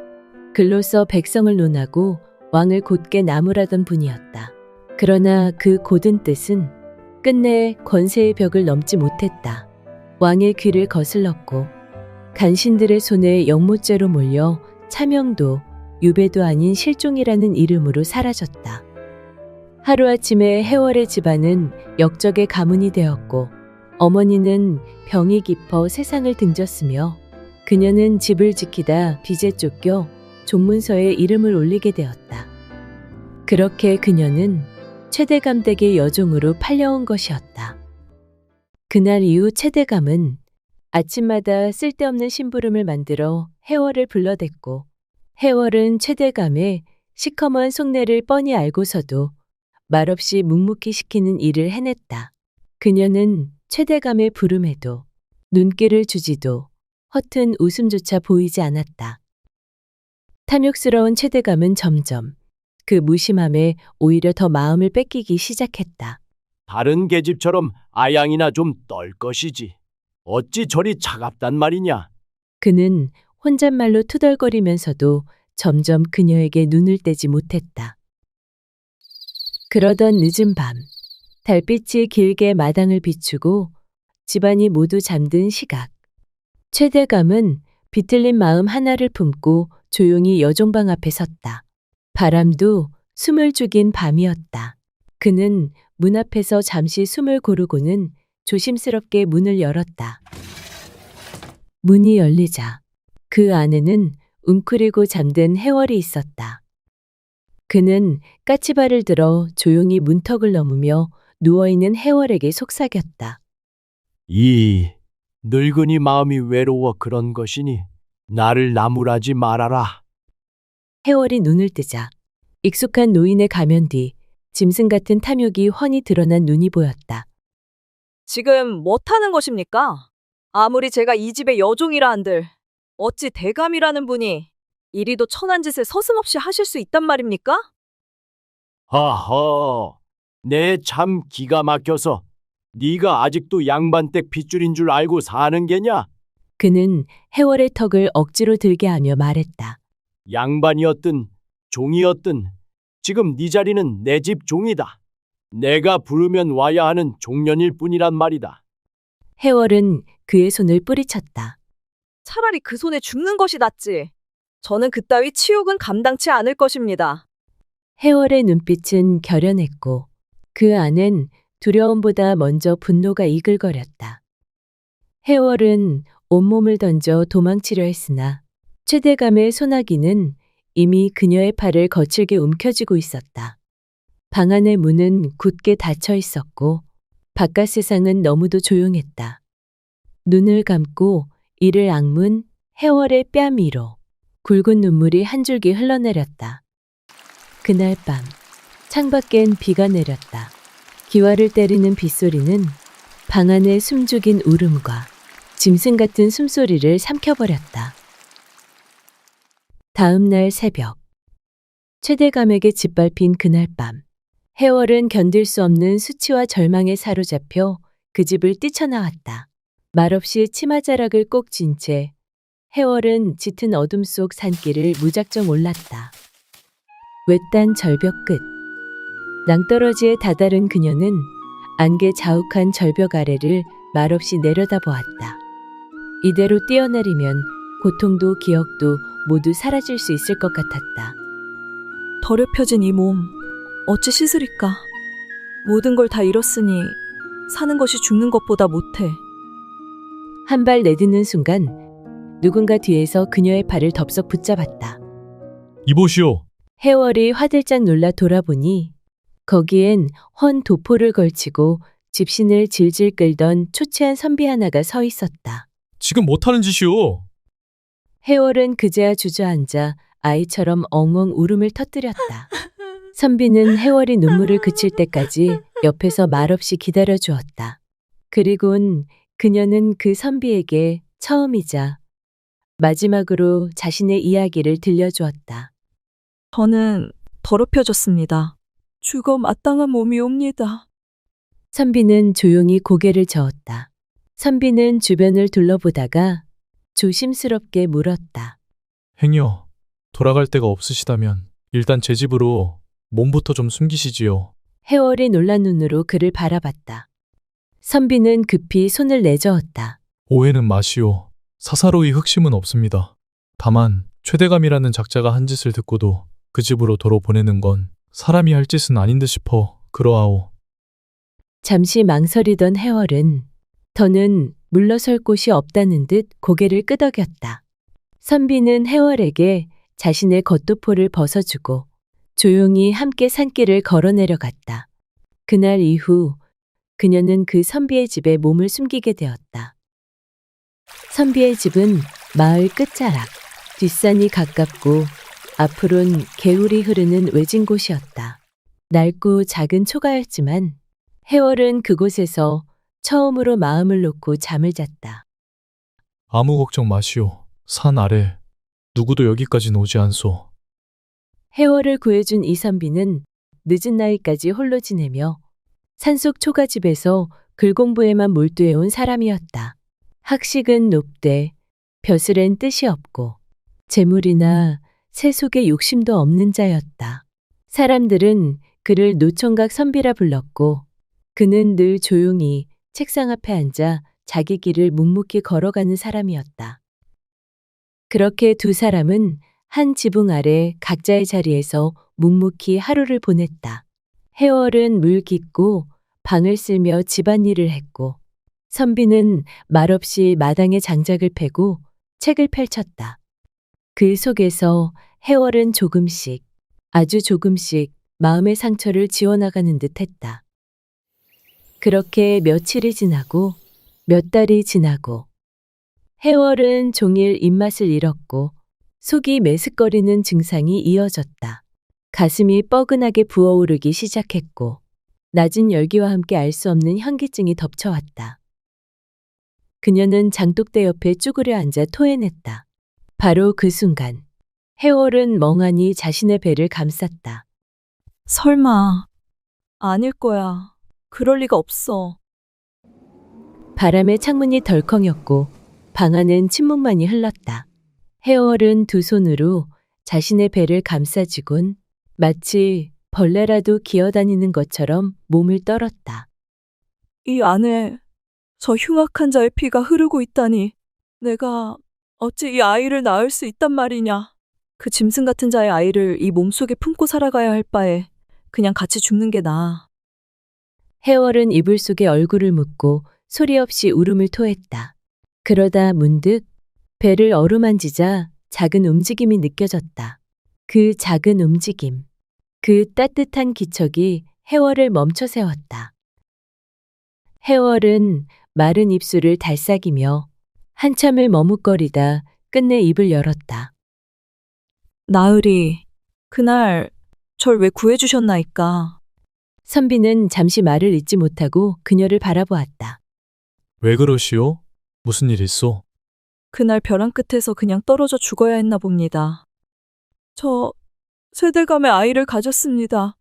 글로써 백성을 논하고 왕을 곧게 나무라던 분이었다. 그러나 그 고든 뜻은 끝내 권세의 벽을 넘지 못했다. 왕의 귀를 거슬렀고 간신들의 손에 영모죄로 몰려 차명도 유배도 아닌 실종이라는 이름으로 사라졌다. 하루아침에 해월의 집안은 역적의 가문이 되었고 어머니는 병이 깊어 세상을 등졌으며 그녀는 집을 지키다 빚에 쫓겨 종문서에 이름을 올리게 되었다. 그렇게 그녀는 최대감 댁의 여종으로 팔려온 것이었다. 그날 이후 최대감은 아침마다 쓸데없는 심부름을 만들어 해월을 불러댔고 해월은 최대감의 시커먼 속내를 뻔히 알고서도 말없이 묵묵히 시키는 일을 해냈다. 그녀는 최대감의 부름에도 눈길을 주지도 허튼 웃음조차 보이지 않았다. 탐욕스러운 최대감은 점점 그 무심함에 오히려 더 마음을 뺏기기 시작했다. 다른 계집처럼 아양이나 좀 떨 것이지. 어찌 저리 차갑단 말이냐. 그는 혼잣말로 투덜거리면서도 점점 그녀에게 눈을 떼지 못했다. 그러던 늦은 밤, 달빛이 길게 마당을 비추고 집안이 모두 잠든 시각. 최대감은 비틀린 마음 하나를 품고 조용히 여종방 앞에 섰다. 바람도 숨을 죽인 밤이었다. 그는 문 앞에서 잠시 숨을 고르고는 조심스럽게 문을 열었다. 문이 열리자 그 안에는 웅크리고 잠든 해월이 있었다. 그는 까치발을 들어 조용히 문턱을 넘으며 누워있는 해월에게 속삭였다. 이 늙은이 마음이 외로워 그런 것이니 나를 나무라지 말아라. 해월이 눈을 뜨자 익숙한 노인의 가면 뒤 짐승 같은 탐욕이 훤히 드러난 눈이 보였다. 지금 못하는 것입니까? 아무리 제가 이 집의 여종이라 한들 어찌 대감이라는 분이 이리도 천한 짓을 서슴없이 하실 수 있단 말입니까? 허허, 내 참 기가 막혀서 네가 아직도 양반댁 핏줄인 줄 알고 사는 게냐? 그는 해월의 턱을 억지로 들게 하며 말했다. 양반이었든 종이었든 지금 네 자리는 내 집 종이다. 내가 부르면 와야 하는 종년일 뿐이란 말이다. 해월은 그의 손을 뿌리쳤다. 차라리 그 손에 죽는 것이 낫지. 저는 그따위 치욕은 감당치 않을 것입니다. 해월의 눈빛은 결연했고 그 안엔 두려움보다 먼저 분노가 이글거렸다. 해월은 온몸을 던져 도망치려 했으나 최대감의 소나기는 이미 그녀의 팔을 거칠게 움켜쥐고 있었다. 방 안의 문은 굳게 닫혀 있었고 바깥 세상은 너무도 조용했다. 눈을 감고 이를 악문 해월의 뺨 위로 굵은 눈물이 한 줄기 흘러내렸다. 그날 밤 창밖엔 비가 내렸다. 기와를 때리는 빗소리는 방 안의 숨죽인 울음과 짐승 같은 숨소리를 삼켜버렸다. 다음 날 새벽 최대감에게 짓밟힌 그날 밤 해월은 견딜 수 없는 수치와 절망에 사로잡혀 그 집을 뛰쳐나왔다. 말없이 치마자락을 꼭 쥔 채 해월은 짙은 어둠 속 산길을 무작정 올랐다. 외딴 절벽 끝 낭떠러지에 다다른 그녀는 안개 자욱한 절벽 아래를 말없이 내려다보았다. 이대로 뛰어내리면 고통도 기억도 모두 사라질 수 있을 것 같았다. 더럽혀진 이 몸 어찌 씻으리까? 모든 걸 다 잃었으니 사는 것이 죽는 것보다 못해. 한 발 내딛는 순간 누군가 뒤에서 그녀의 발을 덥석 붙잡았다. 이보시오. 해월이 화들짝 놀라 돌아보니 거기엔 헌 도포를 걸치고 집신을 질질 끌던 초췌한 선비 하나가 서 있었다. 지금 못하는 짓이오. 해월은 그제야 주저앉아 아이처럼 엉엉 울음을 터뜨렸다. 선비는 해월이 눈물을 그칠 때까지 옆에서 말없이 기다려 주었다. 그리곤 그녀는 그 선비에게 처음이자 마지막으로 자신의 이야기를 들려주었다. 저는 더럽혀졌습니다. 죽어 마땅한 몸이옵니다. 선비는 조용히 고개를 저었다. 선비는 주변을 둘러보다가 조심스럽게 물었다. 행여 돌아갈 데가 없으시다면 일단 제 집으로 몸부터 좀 숨기시지요. 해월이 놀란 눈으로 그를 바라봤다. 선비는 급히 손을 내저었다. 오해는 마시오. 사사로이 흑심은 없습니다. 다만 최대감이라는 작자가 한 짓을 듣고도 그 집으로 도로 보내는 건 사람이 할 짓은 아닌 듯 싶어 그러하오. 잠시 망설이던 해월은 더는 물러설 곳이 없다는 듯 고개를 끄덕였다. 선비는 해월에게 자신의 겉도포를 벗어주고 조용히 함께 산길을 걸어 내려갔다. 그날 이후 그녀는 그 선비의 집에 몸을 숨기게 되었다. 선비의 집은 마을 끝자락, 뒷산이 가깝고 앞으론 개울이 흐르는 외진 곳이었다. 낡고 작은 초가였지만 해월은 그곳에서 처음으로 마음을 놓고 잠을 잤다. 아무 걱정 마시오. 산 아래 누구도 여기까진 오지 않소. 해월을 구해준 이선비는 늦은 나이까지 홀로 지내며 산속 초가집에서 글공부에만 몰두해온 사람이었다. 학식은 높되 벼슬엔 뜻이 없고 재물이나 세속에 욕심도 없는 자였다. 사람들은 그를 노총각 선비라 불렀고 그는 늘 조용히 책상 앞에 앉아 자기 길을 묵묵히 걸어가는 사람이었다. 그렇게 두 사람은 한 지붕 아래 각자의 자리에서 묵묵히 하루를 보냈다. 해월은 물 깃고 방을 쓸며 집안일을 했고 선비는 말없이 마당에 장작을 패고 책을 펼쳤다. 그 속에서 해월은 조금씩, 아주 조금씩 마음의 상처를 지워나가는 듯 했다. 그렇게 며칠이 지나고 몇 달이 지나고 해월은 종일 입맛을 잃었고 속이 메스꺼리는 증상이 이어졌다. 가슴이 뻐근하게 부어오르기 시작했고 낮은 열기와 함께 알 수 없는 현기증이 덮쳐왔다. 그녀는 장독대 옆에 쭈그려 앉아 토해냈다. 바로 그 순간 해월은 멍하니 자신의 배를 감쌌다. 설마 아닐 거야. 그럴 리가 없어. 바람에 창문이 덜컹였고 방 안은 침묵만이 흘렀다. 해월은 두 손으로 자신의 배를 감싸쥐곤 마치 벌레라도 기어다니는 것처럼 몸을 떨었다. 이 안에 저 흉악한 자의 피가 흐르고 있다니. 내가 어찌 이 아이를 낳을 수 있단 말이냐. 그 짐승 같은 자의 아이를 이 몸속에 품고 살아가야 할 바에 그냥 같이 죽는 게 나아. 해월은 이불 속에 얼굴을 묻고 소리 없이 울음을 토했다. 그러다 문득 배를 어루만지자 작은 움직임이 느껴졌다. 그 작은 움직임, 그 따뜻한 기척이 해월을 멈춰 세웠다. 해월은 마른 입술을 달싹이며 한참을 머뭇거리다 끝내 입을 열었다. 나으리, 그날 절 왜 구해주셨나이까? 선비는 잠시 말을 잇지 못하고 그녀를 바라보았다. 왜 그러시오? 무슨 일 있소? 그날 벼랑 끝에서 그냥 떨어져 죽어야 했나 봅니다. 저 쇠들감의 아이를 가졌습니다.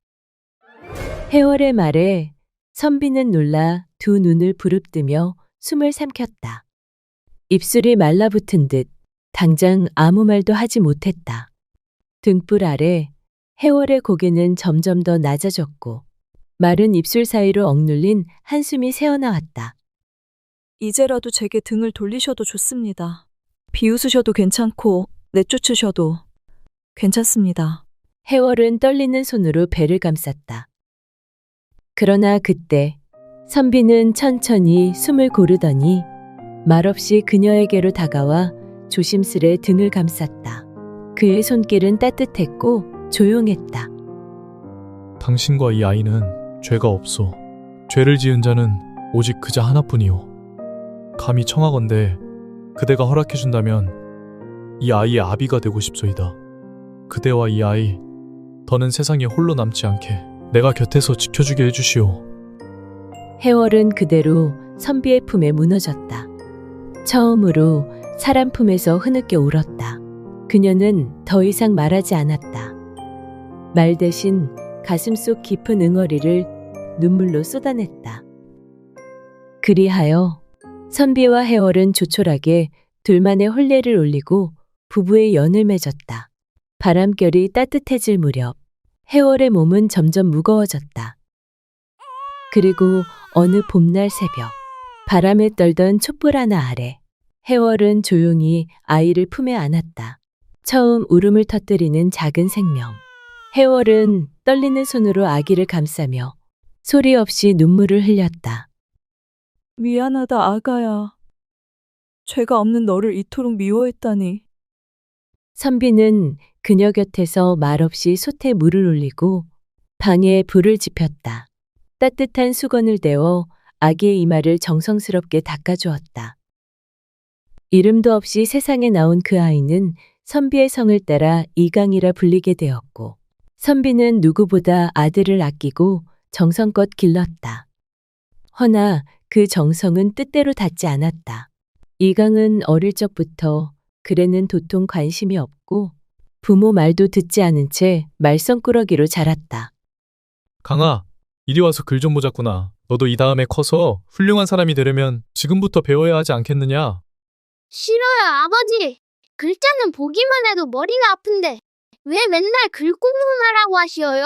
해월의 말에 선비는 놀라 두 눈을 부릅뜨며 숨을 삼켰다. 입술이 말라붙은 듯 당장 아무 말도 하지 못했다. 등불 아래 해월의 고개는 점점 더 낮아졌고 마른 입술 사이로 억눌린 한숨이 새어나왔다. 이제라도 제게 등을 돌리셔도 좋습니다. 비웃으셔도 괜찮고 내쫓으셔도 괜찮습니다. 해월은 떨리는 손으로 배를 감쌌다. 그러나 그때 선비는 천천히 숨을 고르더니 말없이 그녀에게로 다가와 조심스레 등을 감쌌다. 그의 손길은 따뜻했고 조용했다. 당신과 이 아이는 죄가 없소. 죄를 지은 자는 오직 그자 하나뿐이오. 감히 청하건대 그대가 허락해준다면 이 아이의 아비가 되고 싶소이다. 그대와 이 아이, 더는 세상에 홀로 남지 않게 내가 곁에서 지켜주게 해주시오. 해월은 그대로 선비의 품에 무너졌다. 처음으로 사람 품에서 흐느껴 울었다. 그녀는 더 이상 말하지 않았다. 말 대신 가슴속 깊은 응어리를 눈물로 쏟아냈다. 그리하여 선비와 해월은 조촐하게 둘만의 혼례를 올리고 부부의 연을 맺었다. 바람결이 따뜻해질 무렵 해월의 몸은 점점 무거워졌다. 그리고 어느 봄날 새벽 바람에 떨던 촛불 하나 아래 해월은 조용히 아이를 품에 안았다. 처음 울음을 터뜨리는 작은 생명. 해월은 떨리는 손으로 아기를 감싸며 소리 없이 눈물을 흘렸다. 미안하다, 아가야. 죄가 없는 너를 이토록 미워했다니. 선비는 그녀 곁에서 말없이 솥에 물을 올리고 방에 불을 지폈다. 따뜻한 수건을 대어 아기의 이마를 정성스럽게 닦아주었다. 이름도 없이 세상에 나온 그 아이는 선비의 성을 따라 이강이라 불리게 되었고 선비는 누구보다 아들을 아끼고 정성껏 길렀다. 허나 그 정성은 뜻대로 닿지 않았다. 이강은 어릴 적부터 글에는 도통 관심이 없고 부모 말도 듣지 않은 채 말썽꾸러기로 자랐다. 강아, 이리 와서 글 좀 보자꾸나. 너도 이 다음에 커서 훌륭한 사람이 되려면 지금부터 배워야 하지 않겠느냐? 싫어요, 아버지. 글자는 보기만 해도 머리가 아픈데 왜 맨날 글 공부하라고 하시어요?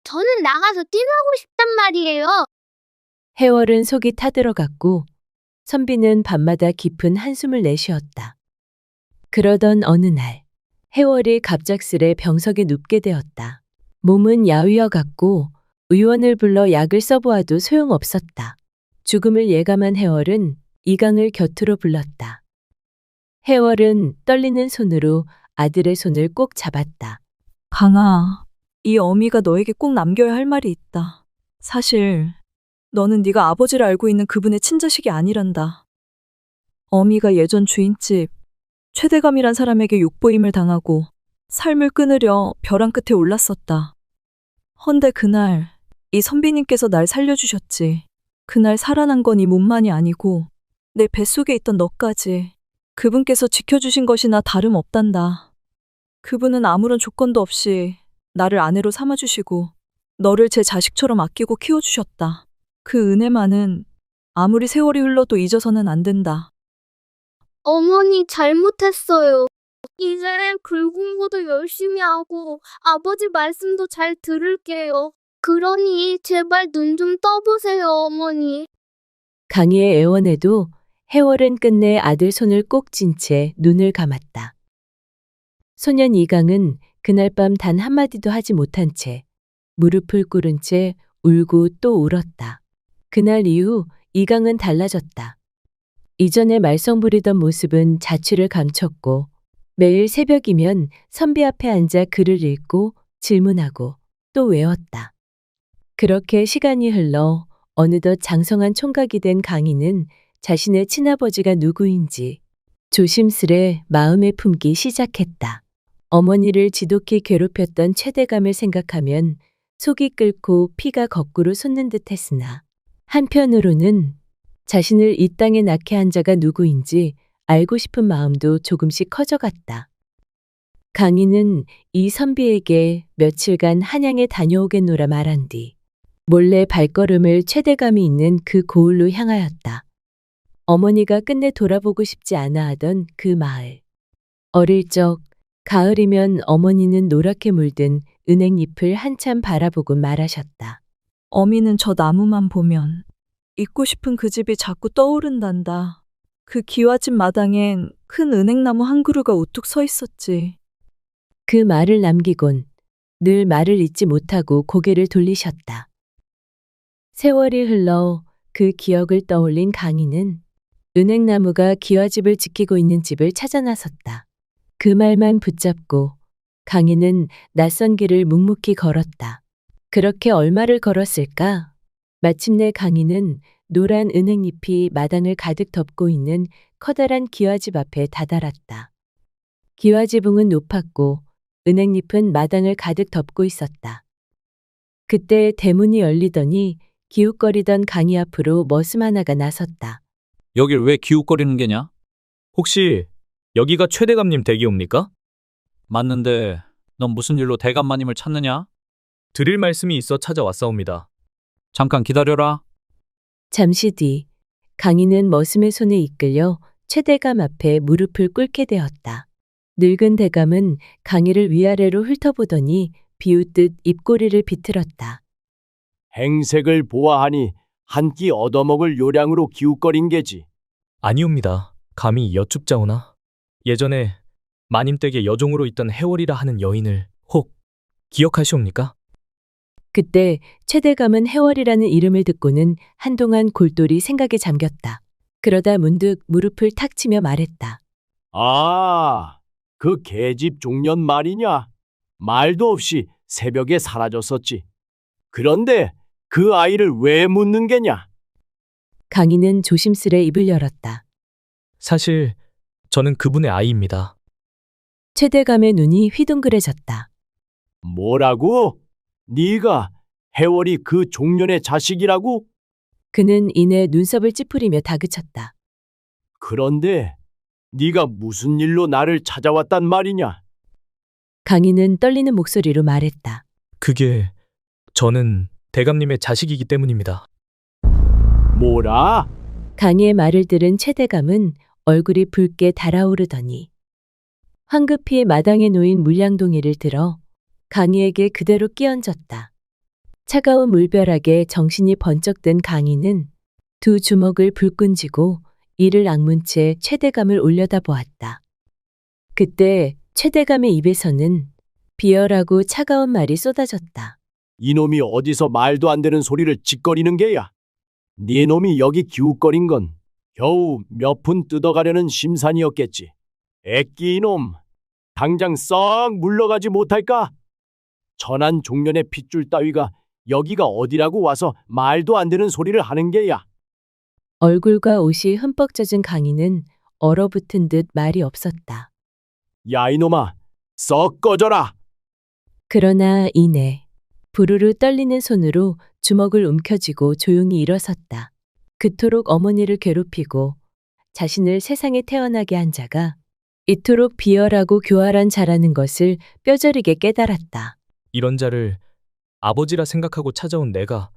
저는 나가서 뛰놀고 싶단 말이에요. 해월은 속이 타들어갔고 선비는 밤마다 깊은 한숨을 내쉬었다. 그러던 어느 날 해월이 갑작스레 병석에 눕게 되었다. 몸은 야위어 갔고 의원을 불러 약을 써보아도 소용없었다. 죽음을 예감한 해월은 이강을 곁으로 불렀다. 해월은 떨리는 손으로 아들의 손을 꼭 잡았다. 강아, 이 어미가 너에게 꼭 남겨야 할 말이 있다. 사실 너는 네가 아버지를 알고 있는 그분의 친자식이 아니란다. 어미가 예전 주인집 최대감이란 사람에게 욕보임을 당하고 삶을 끊으려 벼랑 끝에 올랐었다. 헌데 그날 이 선비님께서 날 살려주셨지. 그날 살아난 건 이 몸만이 아니고 내 뱃속에 있던 너까지 그분께서 지켜주신 것이나 다름없단다. 그분은 아무런 조건도 없이 나를 아내로 삼아주시고 너를 제 자식처럼 아끼고 키워주셨다. 그 은혜만은 아무리 세월이 흘러도 잊어서는 안 된다. 어머니 잘못했어요. 이제 글 공부도 열심히 하고 아버지 말씀도 잘 들을게요. 그러니 제발 눈 좀 떠보세요, 어머니. 강희의 애원에도 해월은 끝내 아들 손을 꼭 쥔 채 눈을 감았다. 소년 이강은 그날 밤 단 한마디도 하지 못한 채 무릎을 꿇은 채 울고 또 울었다. 그날 이후 이강은 달라졌다. 이전에 말썽 부리던 모습은 자취를 감췄고 매일 새벽이면 선비 앞에 앉아 글을 읽고 질문하고 또 외웠다. 그렇게 시간이 흘러 어느덧 장성한 총각이 된 강희는 자신의 친아버지가 누구인지 조심스레 마음에 품기 시작했다. 어머니를 지독히 괴롭혔던 최대감을 생각하면 속이 끓고 피가 거꾸로 솟는 듯 했으나 한편으로는 자신을 이 땅에 낳게 한 자가 누구인지 알고 싶은 마음도 조금씩 커져갔다. 강희는 이 선비에게 며칠간 한양에 다녀오겠노라 말한 뒤 몰래 발걸음을 최대감이 있는 그 고을로 향하였다. 어머니가 끝내 돌아보고 싶지 않아 하던 그 마을. 어릴 적 가을이면 어머니는 노랗게 물든 은행잎을 한참 바라보고 말하셨다. 어미는 저 나무만 보면 잊고 싶은 그 집이 자꾸 떠오른단다. 그 기와집 마당엔 큰 은행나무 한 그루가 우뚝 서 있었지. 그 말을 남기곤 늘 말을 잊지 못하고 고개를 돌리셨다. 세월이 흘러 그 기억을 떠올린 강희는 은행나무가 기와집을 지키고 있는 집을 찾아 나섰다. 그 말만 붙잡고 강희는 낯선 길을 묵묵히 걸었다. 그렇게 얼마를 걸었을까? 마침내 강희는 노란 은행잎이 마당을 가득 덮고 있는 커다란 기와집 앞에 다다랐다. 기와지붕은 높았고 은행잎은 마당을 가득 덮고 있었다. 그때 대문이 열리더니 기웃거리던 강희 앞으로 머슴 하나가 나섰다. 여길 왜 기웃거리는 게냐? 혹시 여기가 최대감님 댁이옵니까? 맞는데 넌 무슨 일로 대감마님을 찾느냐? 드릴 말씀이 있어 찾아왔사옵니다. 잠깐 기다려라. 잠시 뒤 강희는 머슴의 손에 이끌려 최대감 앞에 무릎을 꿇게 되었다. 늙은 대감은 강희를 위아래로 훑어보더니 비웃듯 입꼬리를 비틀었다. 행색을 보아하니 한 끼 얻어먹을 요량으로 기웃거린 게지. 아니옵니다. 감히 여쭙자오나. 예전에 마님 댁에 여종으로 있던 해월이라 하는 여인을 혹 기억하시옵니까? 그때 최대감은 해월이라는 이름을 듣고는 한동안 골똘히 생각에 잠겼다. 그러다 문득 무릎을 탁 치며 말했다. 아, 그 계집 종년 말이냐? 말도 없이 새벽에 사라졌었지. 그런데 그 아이를 왜 묻는 게냐? 강희는 조심스레 입을 열었다. 사실 저는 그분의 아이입니다. 최대감의 눈이 휘둥그레졌다. 뭐라고? 네가 해월이 그 종년의 자식이라고? 그는 이내 눈썹을 찌푸리며 다그쳤다. 그런데 네가 무슨 일로 나를 찾아왔단 말이냐? 강희는 떨리는 목소리로 말했다. 그게 저는 대감님의 자식이기 때문입니다. 뭐라? 강희의 말을 들은 최대감은 얼굴이 붉게 달아오르더니 황급히 마당에 놓인 물량동이를 들어 강희에게 그대로 끼얹었다. 차가운 물벼락에 정신이 번쩍 든 강희는 두 주먹을 불끈 쥐고 이를 악문 채 최대감을 올려다보았다. 그때 최대감의 입에서는 비열하고 차가운 말이 쏟아졌다. 이놈이 어디서 말도 안 되는 소리를 짓거리는 게야? 네 놈이 여기 기웃거린 건 겨우 몇 푼 뜯어가려는 심산이었겠지. 애끼 이놈, 당장 썩 물러가지 못할까? 천한 종년의 핏줄 따위가 여기가 어디라고 와서 말도 안 되는 소리를 하는 게야. 얼굴과 옷이 흠뻑 젖은 강희는 얼어붙은 듯 말이 없었다. 야 이놈아, 썩 꺼져라! 그러나 이내 부르르 떨리는 손으로 주먹을 움켜쥐고 조용히 일어섰다. 그토록 어머니를 괴롭히고 자신을 세상에 태어나게 한 자가 이토록 비열하고 교활한 자라는 것을 뼈저리게 깨달았다. 이런 자를 아버지라 생각하고 찾아온 내가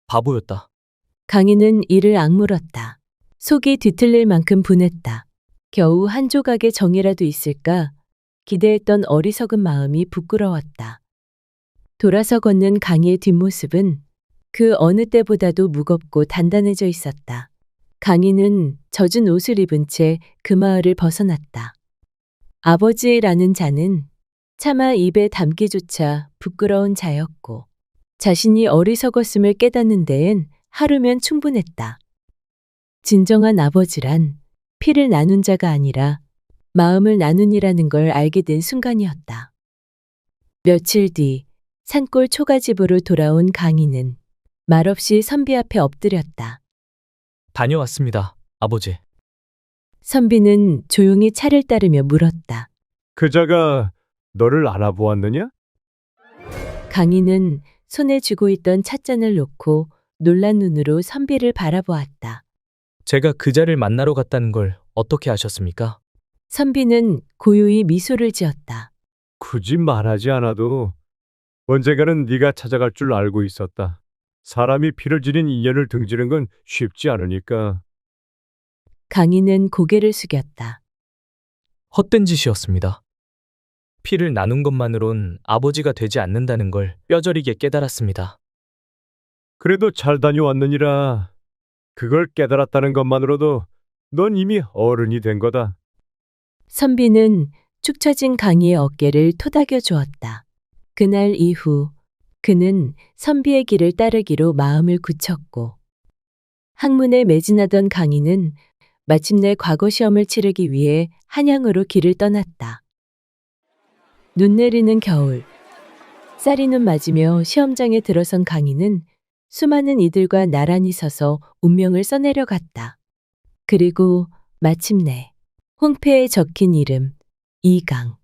바보였다. 강희는 이를 악물었다. 속이 뒤틀릴 만큼 분했다. 겨우 한 조각의 정이라도 있을까 기대했던 어리석은 마음이 부끄러웠다. 돌아서 걷는 강희의 뒷모습은 그 어느 때보다도 무겁고 단단해져 있었다. 강희는 젖은 옷을 입은 채 그 마을을 벗어났다. 아버지라는 자는 차마 입에 담기조차 부끄러운 자였고 자신이 어리석었음을 깨닫는 데엔 하루면 충분했다. 진정한 아버지란 피를 나눈 자가 아니라 마음을 나눈이라는 걸 알게 된 순간이었다. 며칠 뒤 산골 초가집으로 돌아온 강희는 말없이 선비 앞에 엎드렸다. 다녀왔습니다, 아버지. 선비는 조용히 차를 따르며 물었다. 그자가 너를 알아보았느냐? 강희는 손에 쥐고 있던 찻잔을 놓고 놀란 눈으로 선비를 바라보았다. 제가 그자를 만나러 갔다는 걸 어떻게 아셨습니까? 선비는 고요히 미소를 지었다. 굳이 말하지 않아도 언젠가는 네가 찾아갈 줄 알고 있었다. 사람이 피를 지닌 인연을 등지는 건 쉽지 않으니까. 강희는 고개를 숙였다. 헛된 짓이었습니다. 피를 나눈 것만으론 아버지가 되지 않는다는 걸 뼈저리게 깨달았습니다. 그래도 잘 다녀왔느니라. 그걸 깨달았다는 것만으로도 넌 이미 어른이 된 거다. 선비는 축 처진 강희의 어깨를 토닥여 주었다. 그날 이후 그는 선비의 길을 따르기로 마음을 굳혔고 학문에 매진하던 강희는 마침내 과거 시험을 치르기 위해 한양으로 길을 떠났다. 눈 내리는 겨울, 쌀이 눈 맞으며 시험장에 들어선 강희는 수많은 이들과 나란히 서서 운명을 써내려갔다. 그리고 마침내 홍패에 적힌 이름 이강.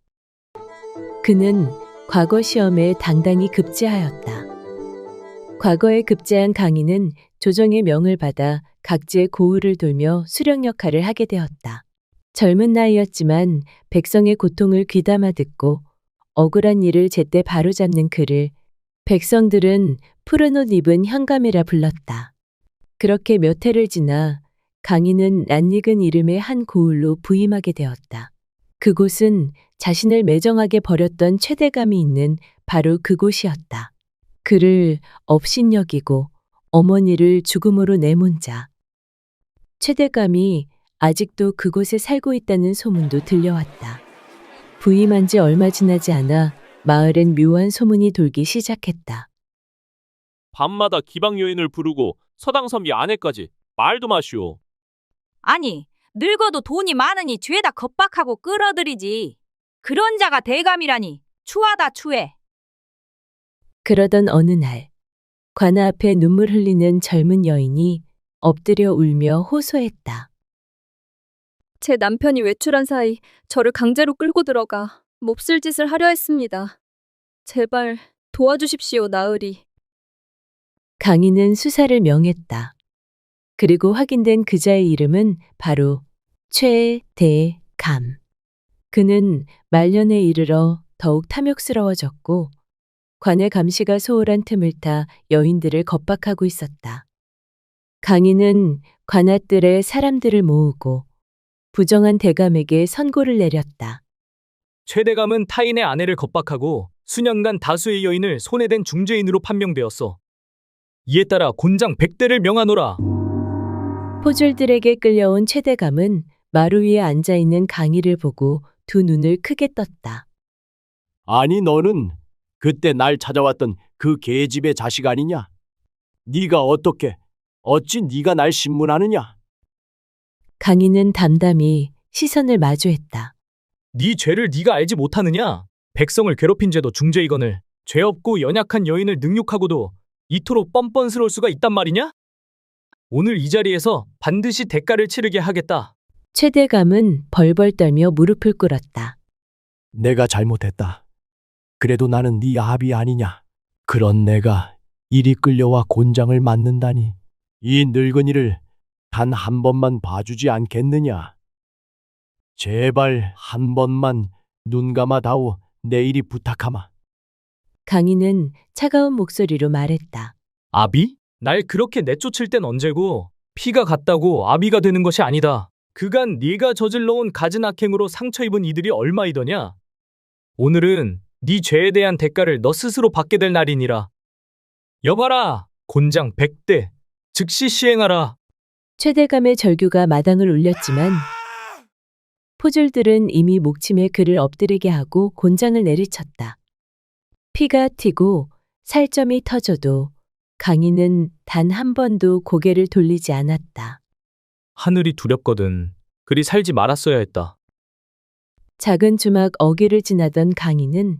그는 과거 시험에 당당히 급제하였다. 과거에 급제한 강희는 조정의 명을 받아 각지의 고을을 돌며 수령 역할을 하게 되었다. 젊은 나이였지만 백성의 고통을 귀담아 듣고 억울한 일을 제때 바로잡는 그를 백성들은 푸른 옷 입은 현감이라 불렀다. 그렇게 몇 해를 지나 강희는 낯익은 이름의 한 고을로 부임하게 되었다. 그곳은 자신을 매정하게 버렸던 최대감이 있는 바로 그곳이었다. 그를 업신여기고 어머니를 죽음으로 내몬 자. 최대감이 아직도 그곳에 살고 있다는 소문도 들려왔다. 부임한 지 얼마 지나지 않아 마을엔 묘한 소문이 돌기 시작했다. 밤마다 기방 여인을 부르고 서당선비 아내까지 말도 마시오. 아니, 늙어도 돈이 많으니 죄다 겁박하고 끌어들이지. 그런 자가 대감이라니 추하다 추해. 그러던 어느 날 관아 앞에 눈물 흘리는 젊은 여인이 엎드려 울며 호소했다. 제 남편이 외출한 사이 저를 강제로 끌고 들어가 몹쓸 짓을 하려 했습니다. 제발 도와주십시오, 나으리. 강희는 수사를 명했다. 그리고 확인된 그자의 이름은 바로 최대감. 그는 말년에 이르러 더욱 탐욕스러워졌고 관의 감시가 소홀한 틈을 타 여인들을 겁박하고 있었다. 강인은 관아뜰에 사람들을 모으고 부정한 대감에게 선고를 내렸다. 최대감은 타인의 아내를 겁박하고 수년간 다수의 여인을 손에 댄 중죄인으로 판명되었어. 이에 따라 곤장 100대를 명하노라. 포졸들에게 끌려온 최대감은 마루 위에 앉아있는 강희를 보고 두 눈을 크게 떴다. 아니 너는 그때 날 찾아왔던 그 계집의 자식 아니냐? 네가 어찌 네가 날 신문하느냐? 강희는 담담히 시선을 마주했다. 네 죄를 네가 알지 못하느냐? 백성을 괴롭힌 죄도 중죄이거늘 죄 없고 연약한 여인을 능욕하고도 이토록 뻔뻔스러울 수가 있단 말이냐? 오늘 이 자리에서 반드시 대가를 치르게 하겠다. 최대감은 벌벌 떨며 무릎을 꿇었다. 내가 잘못했다. 그래도 나는 네 아비 아니냐? 그런 내가 이리 끌려와 곤장을 맞는다니. 이 늙은이를 단 한 번만 봐주지 않겠느냐? 제발 한 번만 눈 감아다오. 내일이 부탁하마. 강희는 차가운 목소리로 말했다. 아비? 날 그렇게 내쫓을 땐 언제고 피가 같다고 아비가 되는 것이 아니다. 그간 네가 저질러온 갖은 악행으로 상처 입은 이들이 얼마이더냐? 오늘은 네 죄에 대한 대가를 너 스스로 받게 될 날이니라. 여봐라, 곤장 100대 즉시 시행하라. 최대감의 절규가 마당을 울렸지만 포졸들은 이미 목침에 그를 엎드리게 하고 곤장을 내리쳤다. 피가 튀고 살점이 터져도 강희는 단 한 번도 고개를 돌리지 않았다. 하늘이 두렵거든. 그리 살지 말았어야 했다. 작은 주막 어귀를 지나던 강희는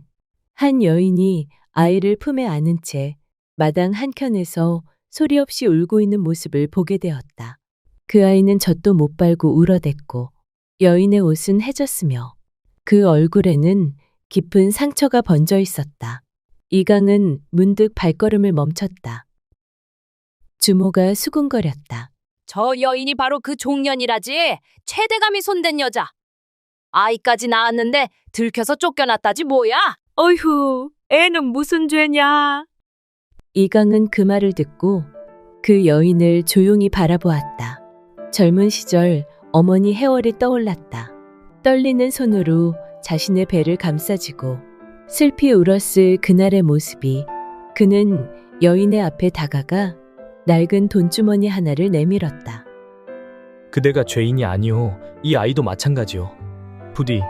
한 여인이 아이를 품에 안은 채 마당 한켠에서 소리 없이 울고 있는 모습을 보게 되었다. 그 아이는 젖도 못 빨고 울어댔고 여인의 옷은 해졌으며 그 얼굴에는 깊은 상처가 번져 있었다. 이강은 문득 발걸음을 멈췄다. 주모가 수군거렸다. 저 여인이 바로 그 종년이라지. 최대감이 손댄 여자. 아이까지 낳았는데 들켜서 쫓겨났다지 뭐야? 어휴, 애는 무슨 죄냐? 이강은 그 말을 듣고 그 여인을 조용히 바라보았다. 젊은 시절 어머니 해월이 떠올랐다. 떨리는 손으로 자신의 배를 감싸쥐고 슬피 울었을 그날의 모습이 그는 여인의 앞에 다가가 낡은 돈주머니 하나를 내밀었다. 그대가 죄인이 아니오. 이 아이도 마찬가지오. 부디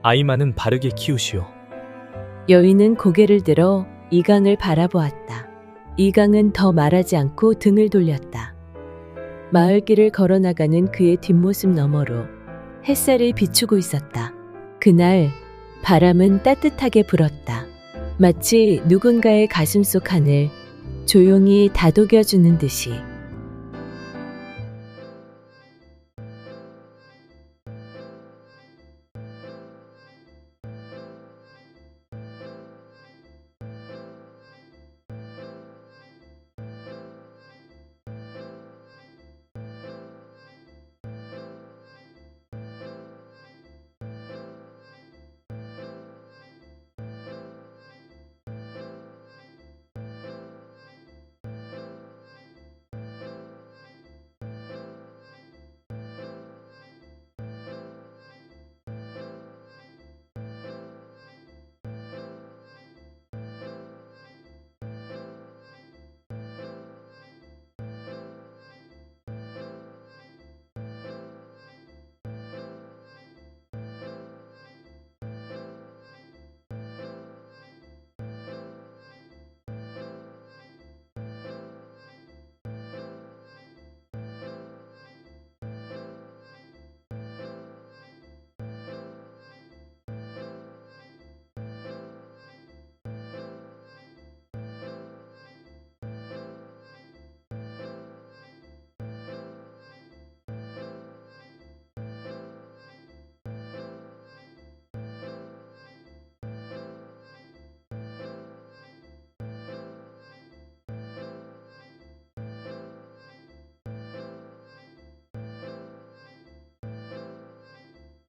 아이만은 바르게 키우시오. 여인은 고개를 들어 이강을 바라보았다. 이강은 더 말하지 않고 등을 돌렸다. 마을길을 걸어나가는 그의 뒷모습 너머로 햇살이 비추고 있었다. 그날 바람은 따뜻하게 불었다. 마치 누군가의 가슴속 하늘 조용히 다독여주는 듯이.